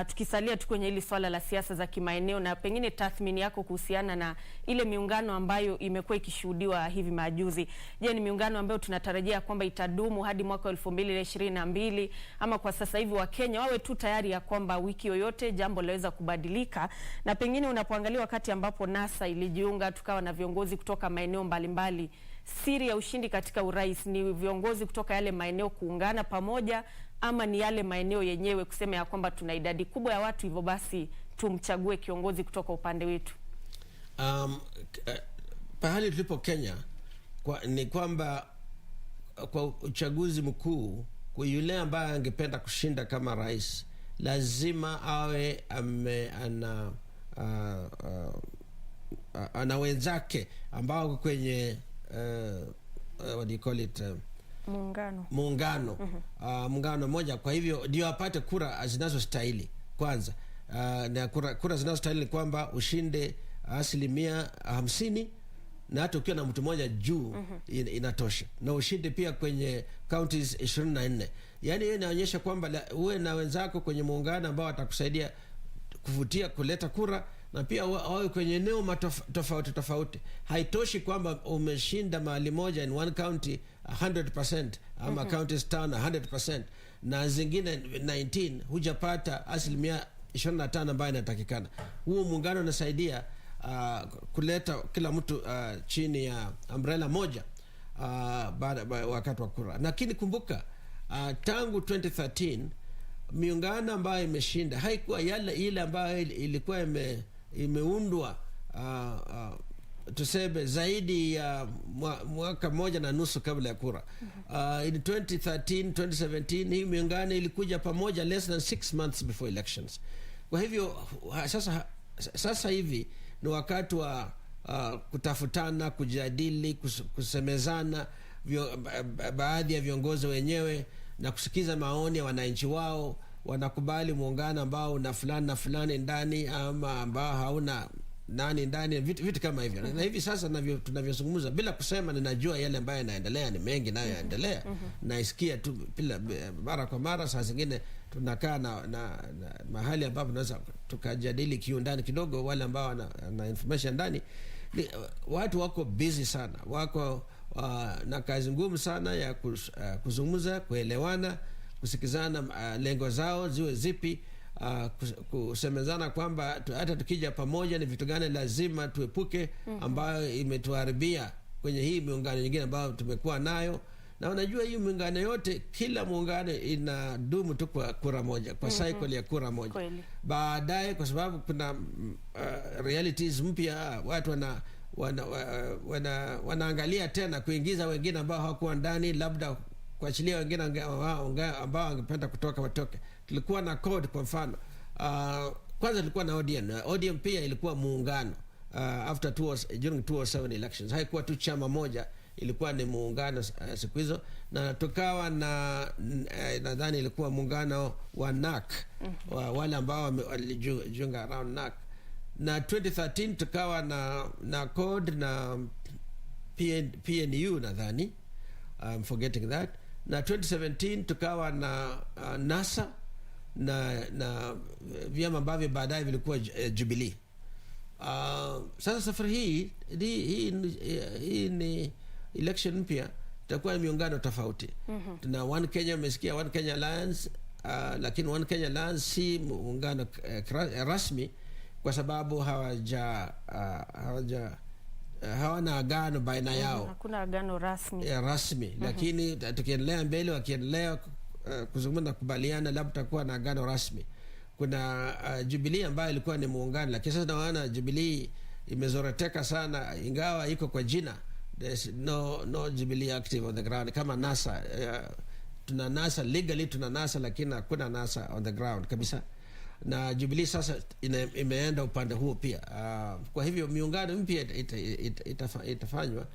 Tukisalia tu kwenye hili swala la siasa za kimaeneo, na pengine tathmini yako kuhusiana na ile miungano ambayo imekuwa ikishuhudiwa hivi majuzi. Je, ni miungano ambayo tunatarajia kwamba itadumu hadi mwaka 2022, ama kwa sasa hivi Wakenya wawe tu tayari ya kwamba wiki yoyote jambo laweza kubadilika? Na pengine unapoangalia wakati ambapo NASA ilijiunga, tukawa na viongozi kutoka maeneo mbalimbali, siri ya ushindi katika urais ni viongozi kutoka yale maeneo kuungana pamoja, ama ni yale maeneo yenyewe kusema ya kwamba tuna idadi kubwa ya watu, hivyo basi tumchague kiongozi kutoka upande wetu? Pahali tulipo Kenya ni kwamba kwa uchaguzi mkuu, kwa yule ambaye angependa kushinda kama rais lazima awe ana wenzake ambao kwenye what do you call it, muungano moja. Kwa hivyo ndio apate kura zinazostahili kwanza. Na kura zinazostahili ni kwamba ushinde 50%, na hata ukiwa na mtu mmoja juu inatosha, na ushinde pia kwenye counties 24. Yani hiyo inaonyesha kwamba uwe na wenzako kwenye muungano ambao watakusaidia kuvutia, kuleta kura, na pia wawe kwenye eneo tofauti. Haitoshi kwamba umeshinda mahali moja in one county 100% ama counties town 100%, na zingine 19 hujapata 25% ambayo inatakikana. Huo muungano unasaidia kuleta kila mtu chini ya umbrella moja wakati wa kura. Lakini kumbuka, tangu 2013 miungano ambayo imeshinda haikuwa ile ambayo ilikuwa imeundwa tuseme zaidi ya mwaka moja na nusu kabla ya kura. In 2013, 2017 hii miungano ilikuja pamoja less than 6 months before elections. Kwa hivyo sasa hivi ni wakati wa kutafutana, kujadili, kusemezana baadhi ya viongozi wenyewe, na kusikiza maoni ya wananchi wao. Wanakubali muungano ambao una fulani na fulani ndani, ama ambao hauna nani ndani, vitu kama hivyo. Na hivi sasa tunavyozungumza, bila kusema, ninajua yale ambayo yanaendelea ni mengi nayo yaendelea. Naisikia tu mara kwa mara. Saa zingine tunakaa na mahali ambapo tunaweza tukajadili kiundani kidogo, wale ambao na information ndani. Watu wako busy sana, wako na kazi ngumu sana ya kuzungumza, kuelewana, kusikizana lengo zao ziwe zipi, kusemezana kwamba hata tukija pamoja ni vitu gani lazima tuepuke ambayo imetuharibia kwenye hii miungano nyingine ambayo tumekuwa nayo. Na unajua hii miungano yote, kila muungano inadumu tu kwa kura moja, kwa cycle ya kura moja. Baadaye, kwa sababu kuna realities mpya, watu wanaangalia tena kuingiza wengine ambao hawakuwa ndani, labda kuachilia wengine ambao wangependa kutoka watoke. Tulikuwa na code, kwa mfano kwanza tulikuwa na ODM pia ilikuwa muungano during 2007 elections. Haikuwa tu chama moja, ilikuwa ni muungano siku hizo. Na tukawa na nadhani ilikuwa muungano wa NAC, wale ambao walijiunga around NAC. Na 2013 tukawa na code na PNU nadhani, I'm forgetting that. Na 2017 tukawa na NASA na vyama ambavyo baadaye vilikuwa Jubilee. Sasa safari hii ni election mpya, itakuwa ni miungano tofauti. Tuna One Kenya, umesikia One Kenya Alliance, lakini One Kenya Alliance si muungano rasmi, kwa sababu hawana agano baina yao. Hakuna agano rasmi. Lakini tukiendelea mbele, wakiendelea kuzungumza na kubaliana labda tutakuwa na agano rasmi. Kuna Jubilee ambayo ilikuwa ni muungano, lakini sasa naona Jubilee imezoroteka sana, ingawa iko kwa jina. There's no Jubilee active on the ground kama NASA. Tuna NASA legally, tuna NASA, lakini hakuna NASA on the ground kabisa. Na Jubilee sasa imeenda upande huo pia. Kwa hivyo miungano mpya itafanywa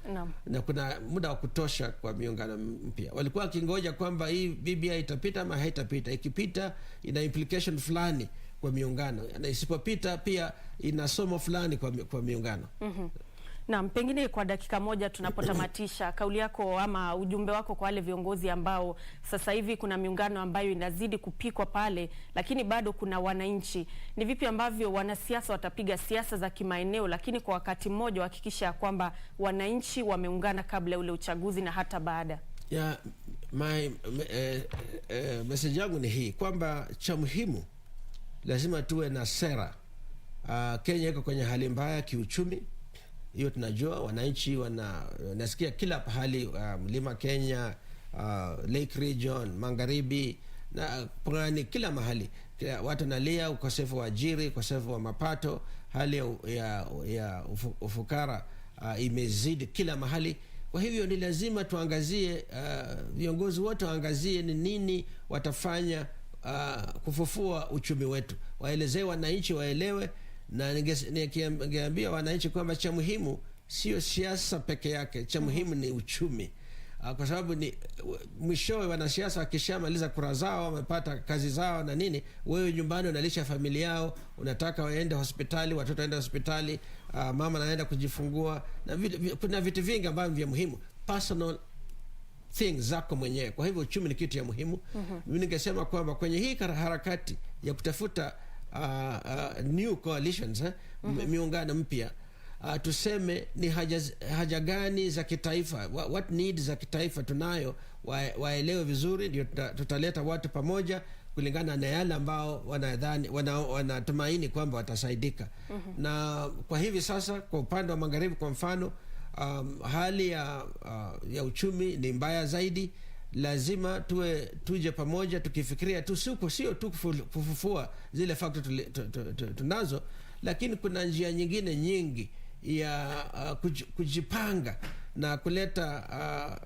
na kuna muda wa kutosha kwa miungano mpya. Walikuwa kingoja kwamba hii BBI itapita ama haitapita. Ikipita ina implication fulani kwa miungano, na isipopita pia ina somo fulani kwa miungano. Na pengine kwa dakika moja tunapotamatisha, kauli yako ama ujumbe wako kwa wale viongozi ambao sasa hivi kuna miungano ambayo inazidi kupikwa pale, lakini bado kuna wananchi. Ni vipi ambavyo wanasiasa watapiga siasa za kimaeneo, lakini kwa wakati mmoja hakikisha kwamba wananchi wameungana kabla ule uchaguzi na hata baada? Message yangu ni hii kwamba cha muhimu lazima tuwe na sera. Kenya iko kwenye hali mbaya kiuchumi. Hiyo tunajua, wananchi nasikia kila pahali, mlima Kenya, Lake Region, Magharibi na Pwani, kila mahali watu nalia ukosefu wa ajira, ukosefu wa mapato, hali ya ufukara imezidi kila mahali. Kwa hivyo ni lazima tuangazie, viongozi wote waangazie ni nini watafanya kufufua uchumi wetu. Waelezee wananchi, waelewe. Na ningeambia wananchi kwamba cha muhimu sio siasa peke yake, cha muhimu ni uchumi. Kwa sababu ni mwishowe wanasiasa wakishamaliza kura zao, wamepata kazi zao na nini, wewe nyumbani unalisha familia yao, unataka waende hospitali, watoto waende hospitali, mama naenda kujifungua, na kuna vitu vingi ambavyo vya muhimu, personal things zako mwenyewe. Kwa hivyo uchumi ni kitu ya muhimu. Mimi ningesema kwamba kwenye hii harakati ya kutafuta new coalitions, miungano mpya, tuseme ni haja gani za kitaifa, what needs za kitaifa tunayo, waelewe vizuri, ndio tutaleta watu pamoja kulingana na yale ambao wanatumaini kwamba watasaidika. Na kwa hivi sasa kwa upande wa Magharibi kwa mfano, hali ya uchumi ni mbaya zaidi. Lazima tuje pamoja tukifikiria sio tu kufufua zile factory tunazo, lakini kuna njia nyingine nyingi ya kujipanga na kuleta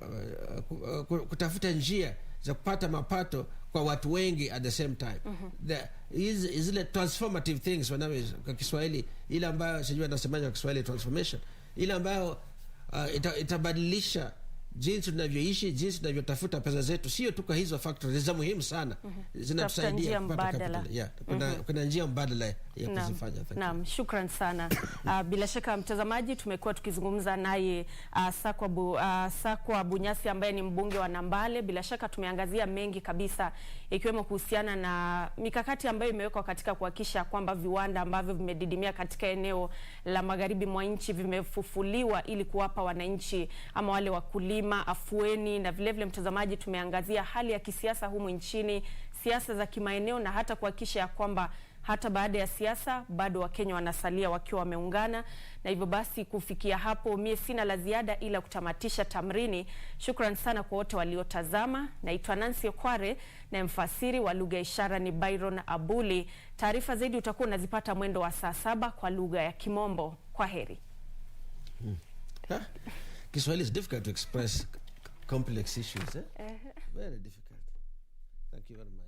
kutafuta njia za kupata mapato kwa watu wengi at the same time. Zile transformative things kwa Kiswahili, ile ambayo sijui nasemaje kwa Kiswahili transformation, ile ambayo itabadilisha jinsi tunavyoishi, jinsi tunavyotafuta pesa zetu, sio tu kwa hizo factories za muhimu sana. Zinatusaidia kupata capital. Kuna njia mbadala ya kuzifanya. Naam, shukran sana. Bila shaka mtazamaji, tumekuwa tukizungumza naye Sakwa Bunyasi ambaye ni mbunge wa Nambale. Bila shaka tumeangazia mengi kabisa, ikiwemo kuhusiana na mikakati ambayo imewekwa katika kuhakikisha kwamba viwanda ambavyo vimedidimia katika eneo la magharibi mwa nchi vimefufuliwa ili kuwapa wananchi ama wale wakulima afueni. Na vile mtazamaji, tumeangazia hali ya kisiasa humu nchini, siasa za kimaeneo, na hata kuhakikisha ya kwamba hata baada ya siasa bado Wakenya wanasalia wakiwa wameungana. Na hivyo basi kufikia hapo, mie sina la ziada ila kutamatisha tamrini. Shukran sana kwa wote waliotazama. Naitwa Nancy Okware na mfasiri wa lugha ishara ni Byron Abuli. Taarifa zaidi utakuwa unazipata mwendo wa saa 7 kwa lugha ya Kimombo. Kwa heri. Kiswahili is difficult to express complex issues. Very difficult. Thank you very much.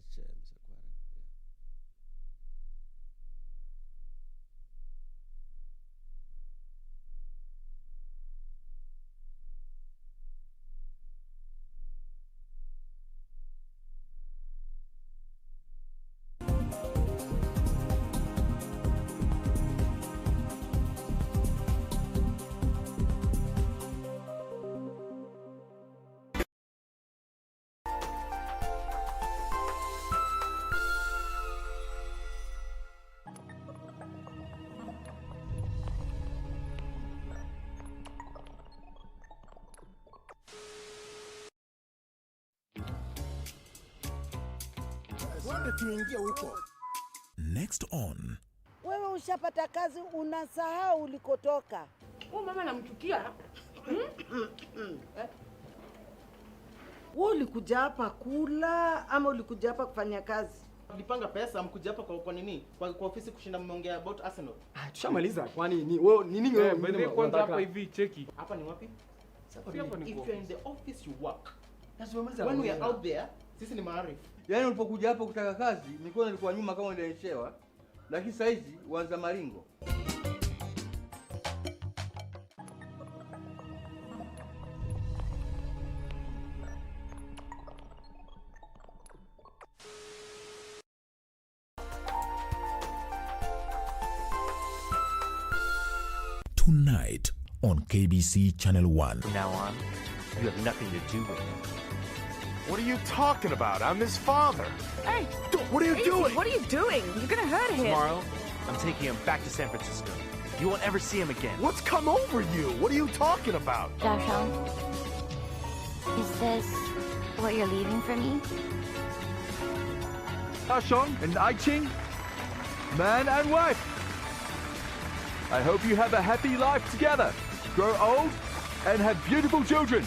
Tuingie huko. Next on. Wewe ushapata kazi, unasahau ulikotoka. Mama namchukia. Wewe ulikuja hapa kula ama ulikuja hapa kufanya kazi? Nilipanga pesa mkuja hapa kwa nini? Kwa ofisi kushinda mmeongea about Arsenal. Tushamaliza. Kwani ni wewe nini wewe? Wewe kwanza hapa hivi cheki. Hapa ni wapi? Hapa ni If you're in the office you work. When we are out there, sisi ni maarifu. Yaani ulipokuja hapa kutaka kazi, nilikuwa nyuma kama nilionyeshewa. Lakini sasa hizi uanza maringo. Tonight on KBC Channel 1. From now on, you have nothing to do with him. What are you talking about? I'm his father. Hey! What are you doing? What are you doing? You're gonna hurt him. Tomorrow, I'm taking him back to San Francisco. You won't ever see him again. What's come over you? What are you talking about? Dashon, is this what you're leaving for me? Dashon and Aiching, man and wife. I hope you have a happy life together, grow old, and have beautiful children.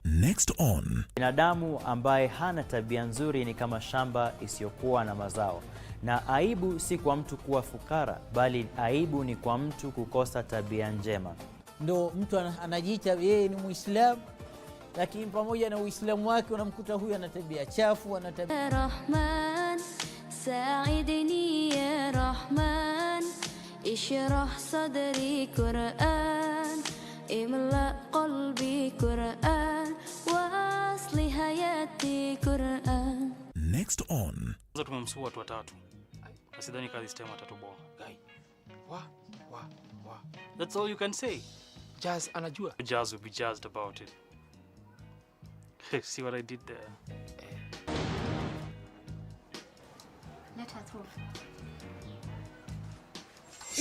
Next on. Binadamu ambaye hana tabia nzuri ni kama shamba isiyokuwa na mazao. Na aibu si kwa mtu kuwa fukara, bali aibu ni kwa mtu kukosa tabia njema. Ndo mtu anajiita yeye ni Muislamu, lakini pamoja na Uislamu wake unamkuta huyu ana tabia chafu, ana tabia Rahman sa'idni ya Rahman ishrah sadri Qur'an imla qalbi Qur'an wasli hayati Qur'an. Next on. Sasa tumemsua watu watatu. Asidhani kazi stem watatoboa. Guy. Wa. That's all you can say. Jazz anajua. Jazz will be jazzed about it. See what I did there? Let her through.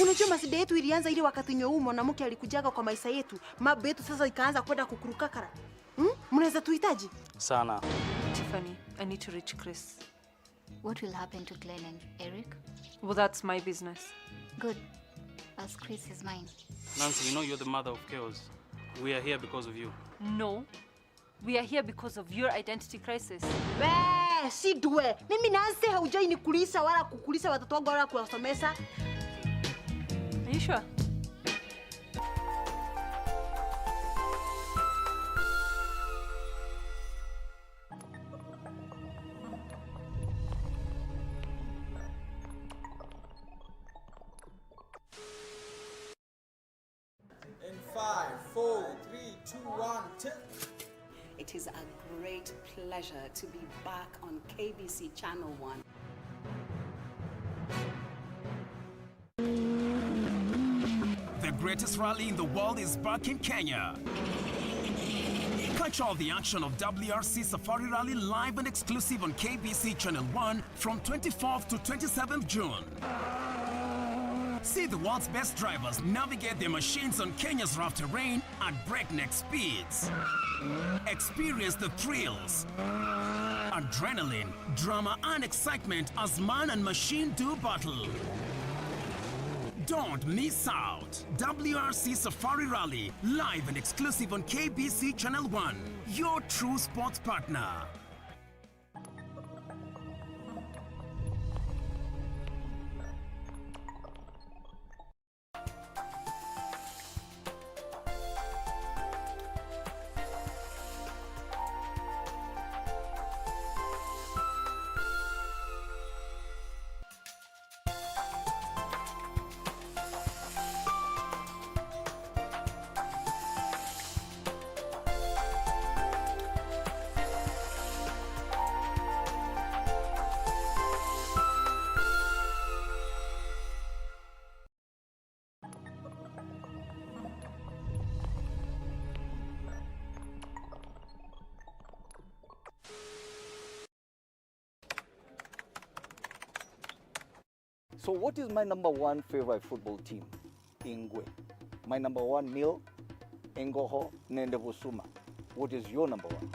Unajua masida yetu ilianza ile wakati nyeumo mwanamke alikujaga kwa maisha yetu. Mabe yetu sasa ikaanza kwenda kukurukakara. Mnaweza tuhitaji? Sana. Tiffany, I need to reach Chris. What will happen to Glenn and Eric? Well, that's my business. Good, as Chris is mine. Nancy, you know you're the mother of chaos. We are here because of you. No. We are here because of your identity crisis. Si dwe. Mimi Nancy haujai nikulisa wala kukulisa watoto wangu wala kuwasomesha. Are you sure? In 5, 4, 3, 2, 1, tip. It is a great pleasure to be back on KBC Channel 1. The greatest rally in the world is back in Kenya. Catch all the action of WRC Safari Rally live and exclusive on KBC Channel 1 from 24th to 27th June. See the world's best drivers navigate their machines on Kenya's rough terrain at breakneck speeds. Experience the thrills, adrenaline, drama and excitement as man and machine do battle. Don't miss out. WRC Safari Rally, live and exclusive on KBC Channel 1, your true sports partner. So what is my number one favorite football team? Ingwe. My number one meal? Engoho Nendevusuma. What is your number one?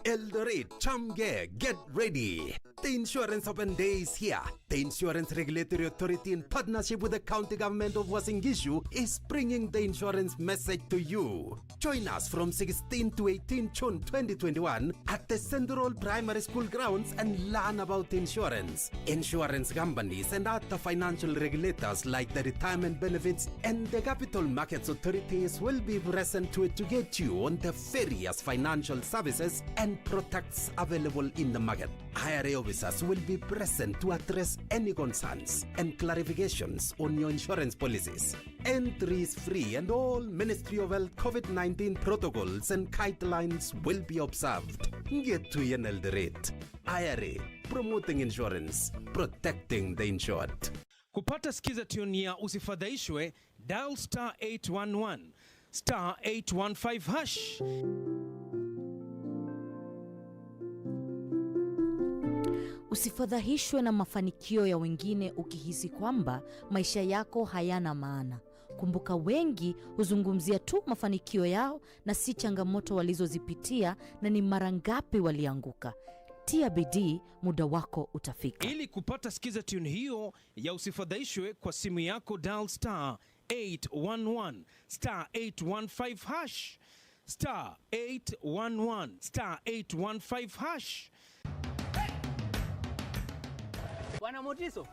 Eldoret, Chamge, get ready. The Insurance Open Day is here. The Insurance Regulatory Authority, in partnership with the County Government of Uasin Gishu, is bringing the insurance message to you. Join us from 16 to 18 June 2021 at the Central Primary School grounds and learn about insurance. Insurance companies and other financial regulators like the Retirement Benefits and the Capital Markets Authorities will be present to educate you on the various financial services and products available in the market. IRA officers will be present to address any concerns and clarifications on your insurance policies. Entry is free and all Ministry of Health COVID-19 protocols and guidelines will be observed. Get to your rate. IRA, promoting insurance, protecting the insured. Kupata skiza tune ya usifadhaishwe, dial star 811, star 815 hash. Usifadhaishwe na mafanikio ya wengine ukihisi kwamba maisha yako hayana maana. Kumbuka wengi huzungumzia tu mafanikio yao na si changamoto walizozipitia na ni mara ngapi walianguka. Tia bidii, muda wako utafika. Ili kupata skiza tune hiyo ya usifadhaishwe kwa simu yako, dial star 811 star 815 hash, star 811 star 815 hash. Bwana Motiso,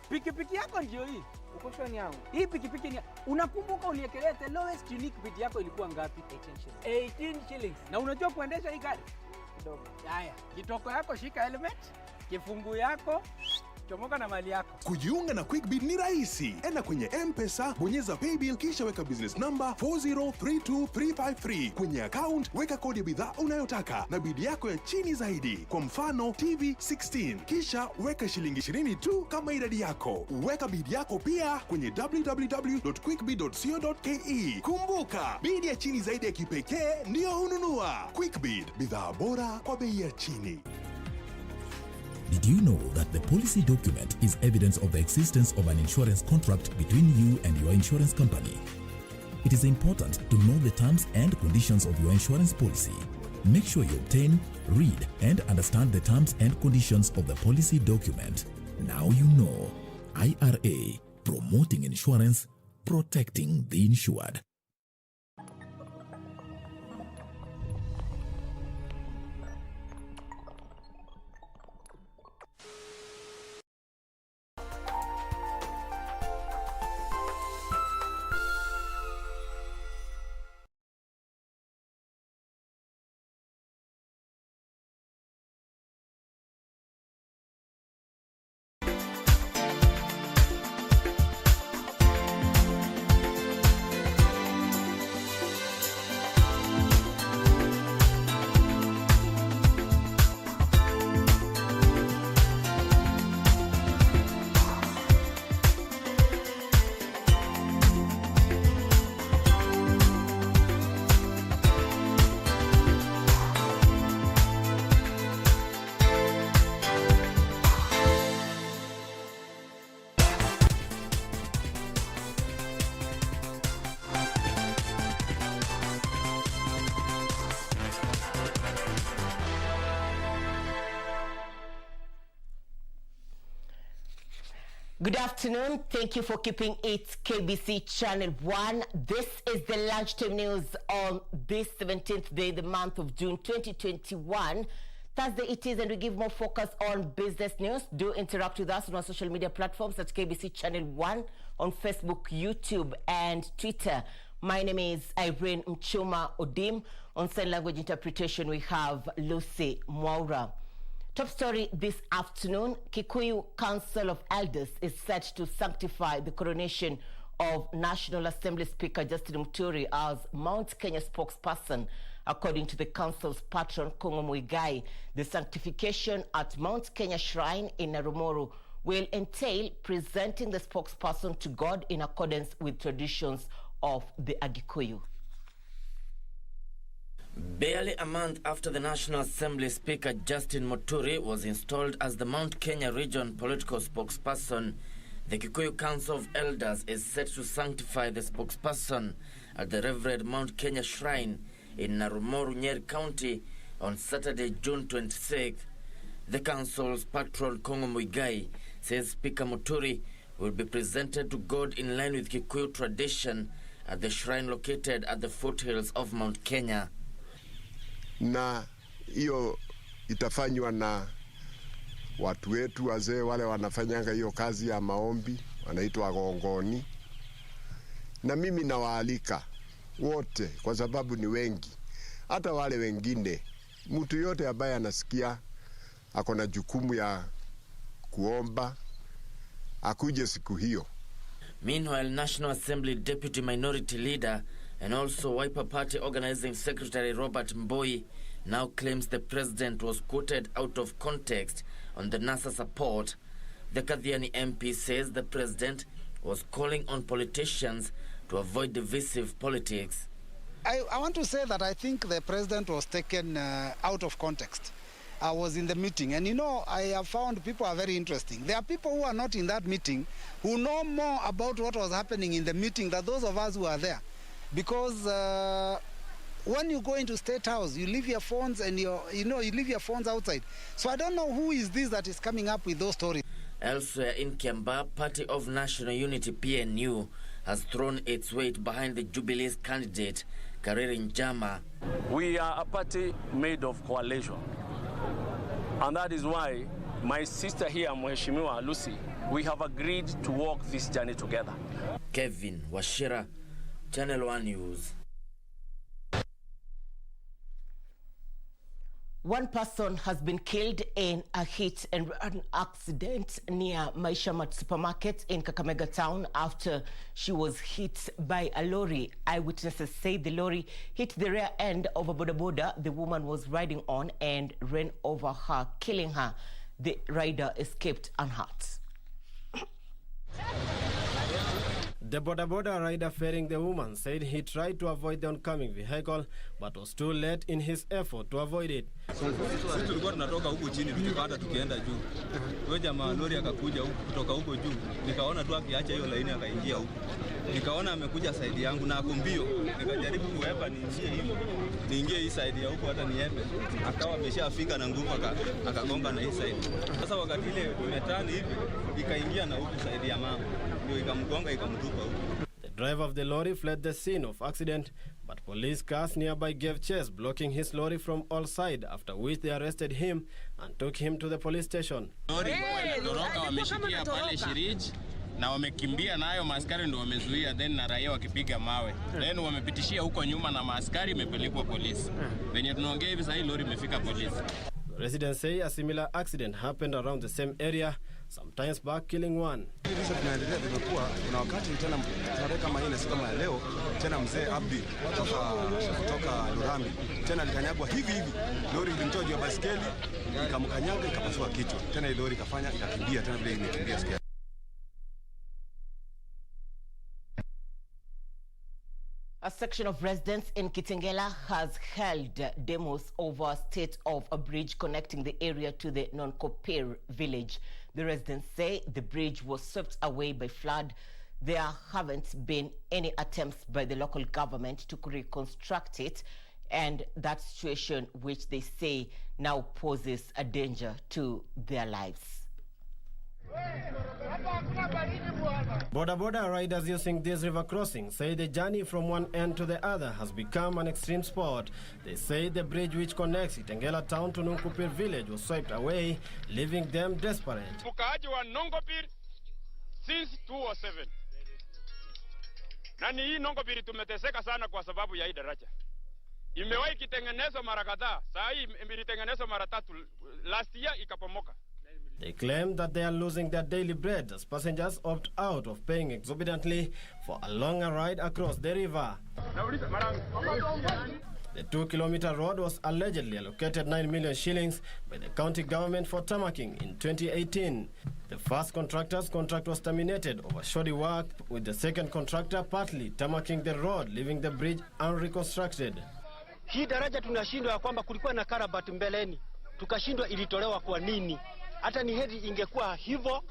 pikipiki yako ndio hii. Uko shwani yangu. Hii pikipiki ni unakumbuka uliekelea the lowest unique bid yako ilikuwa ngapi? 18 shillings. Na unajua kuendesha hii gari? Kidogo. Haya, kitoko yako shika helmet, kifungu yako, chomoka na mali yako. Kujiunga na QuickBid ni rahisi. Enda kwenye M-Pesa, bonyeza paybill kisha weka business number 4032353. Kwenye account weka kodi ya bidhaa unayotaka na bid yako ya chini zaidi. Kwa mfano TV 16. Kisha weka shilingi 20 tu kama idadi yako. Weka bid yako pia kwenye www.quickbid.co.ke. Kumbuka, bid ya chini zaidi ya kipekee ndio hununua. QuickBid, bidhaa bora kwa bei ya chini. Did you know that the policy document is evidence of the existence of an insurance contract between you and your insurance company? It is important to know the terms and conditions of your insurance policy. Make sure you obtain, read, and understand the terms and conditions of the policy document. Now you know. IRA, promoting insurance, protecting the insured. Good afternoon. Thank you for keeping it KBC Channel 1. This is the lunchtime news on this 17th day, the month of June 2021. Thursday it is, and we give more focus on business news. Do interact with us on our social media platforms at KBC Channel 1 on Facebook, YouTube, and Twitter. My name is Irene Mchuma Odim. On sign language interpretation, we have Lucy Mwaura. Top story this afternoon, Kikuyu Council of Elders is set to sanctify the coronation of National Assembly Speaker Justin Muturi as Mount Kenya spokesperson. According to the council's patron, Kongo Muigai, the sanctification at Mount Kenya Shrine in Narumoru will entail presenting the spokesperson to God in accordance with traditions of the Agikuyu. Barely a month after the National Assembly Speaker Justin Muturi was installed as the Mount Kenya region political spokesperson, the Kikuyu Council of Elders is set to sanctify the spokesperson at the Reverend Mount Kenya Shrine in Narumoru, Nyeri County on Saturday, June 26th. The council's patron, Kongo Muigai, says Speaker Muturi will be presented to God in line with Kikuyu tradition at the shrine located at the foothills of Mount Kenya. Na hiyo itafanywa na watu wetu wazee wale wanafanyanga hiyo kazi ya maombi, wanaitwa gongoni. Na mimi nawaalika wote kwa sababu ni wengi. Hata wale wengine, mtu yote ambaye anasikia ako na jukumu ya kuomba akuje siku hiyo. Meanwhile, National Assembly Deputy Minority Leader and also Wiper Party Organizing Secretary Robert Mboi now claims the president was quoted out of context on the NASA support. The Kathiani MP says the president was calling on politicians to avoid divisive politics. I want to say that I think the president was taken out of context. I was in the meeting, and I have found people are very interesting. There are people who are not in that meeting who know more about what was happening in the meeting than those of us who are there. Because when you go into State House, you leave your phones and you leave your phones outside. So I don't know who is this that is coming up with those stories. Elsewhere in Kiambaa, Party of National Unity PNU has thrown its weight behind the Jubilee's candidate, Kareri Njama. We are a party made of coalition. And that is why my sister here, Mheshimiwa Lucy, we have agreed to walk this journey together. Kevin Washira, Channel 1 News. One person has been killed in a hit and run accident near Maishamat supermarket in Kakamega town after she was hit by a lorry. Eyewitnesses say the lorry hit the rear end of a boda the woman was riding on and ran over her, killing her. The rider escaped unhurt. The boda rider ferrying the woman said he tried to avoid the oncoming vehicle but was too late in his effort to avoid it. Sisi tulikuwa tunatoka huko chini tukipata tukienda juu. Wewe jamaa lori akakuja huko kutoka huko juu. Nikaona tu akiacha hiyo laini akaingia huko. Nikaona amekuja side yangu na ako mbio. Nikajaribu kuepa niingie hivi. Niingie hii side ya huko hata niepe. Akawa ameshafika na nguvu akagonga na hii side. Sasa wakati ile tumetani hivi ikaingia na huko side ya mama. Ndio ikamgonga ikamtupa huko. The driver of the lorry fled the scene of accident, but police cars nearby gave chase, blocking his lorry from all sides, after which they arrested him and took him to the police station. Lori toroka wameshikia pale Shirij na wamekimbia nayo maaskari ndio wamezuia, then na raia wakipiga mawe. Then wamepitishia huko nyuma na maaskari imepelekwa polisi. Venye tunaongea hivi sasa hii lori imefika polisi. Residents say a similar accident happened around the same area sometimes back, killing one. Visa vinaendelea vimekuwa kuna wakati tena tarehe kama hii na siku kama leo tena mzee Abdi kutoka Lurambi tena alikanyagwa hivi lori ilimtoa juu ya baiskeli ikamkanyaga ikapasua kichwa tena ile lori ikafanya ikakimbia tena vile imekimbia sikia. A section of residents in Kitengela has held demos over a state of a bridge connecting the area to the non-Kopir village. The residents say the bridge was swept away by flood. There haven't been any attempts by the local government to reconstruct it, and that situation, which they say now poses a danger to their lives. Boda riders using these river crossings say the journey from one end to the other has become an extreme sport. They say the bridge which connects Itengela town to Nunkupir village was swept away, leaving them desperate. Mkaaji wa Nongopir since 2007. Na ni hii Nongopir tumeteseka sana kwa sababu ya hii daraja. Imewahi kitengenezwa mara kadhaa, saa hii ilitengenezwa mara 3, last year ikapomoka. They claim that they are losing their daily bread as passengers opt out of paying exorbitantly for a longer ride across the river. The 2-kilometer road was allegedly allocated 9 million shillings by the county government for tarmacking in 2018. The first contractor's contract was terminated over shoddy work, with the second contractor partly tarmacking the road, leaving the bridge unreconstructed. Hii daraja tunashindwa kwamba kulikuwa na karabati mbeleni. Tukashindwa ilitolewa kwa nini? Hata ni heri ingekuwa hivyo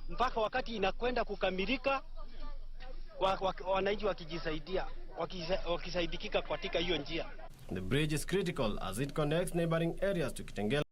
mpaka wakati inakwenda kukamilika wananchi wakijisaidia wakisaidikika katika hiyo njia. The bridge is critical as it connects neighboring areas to Kitengela.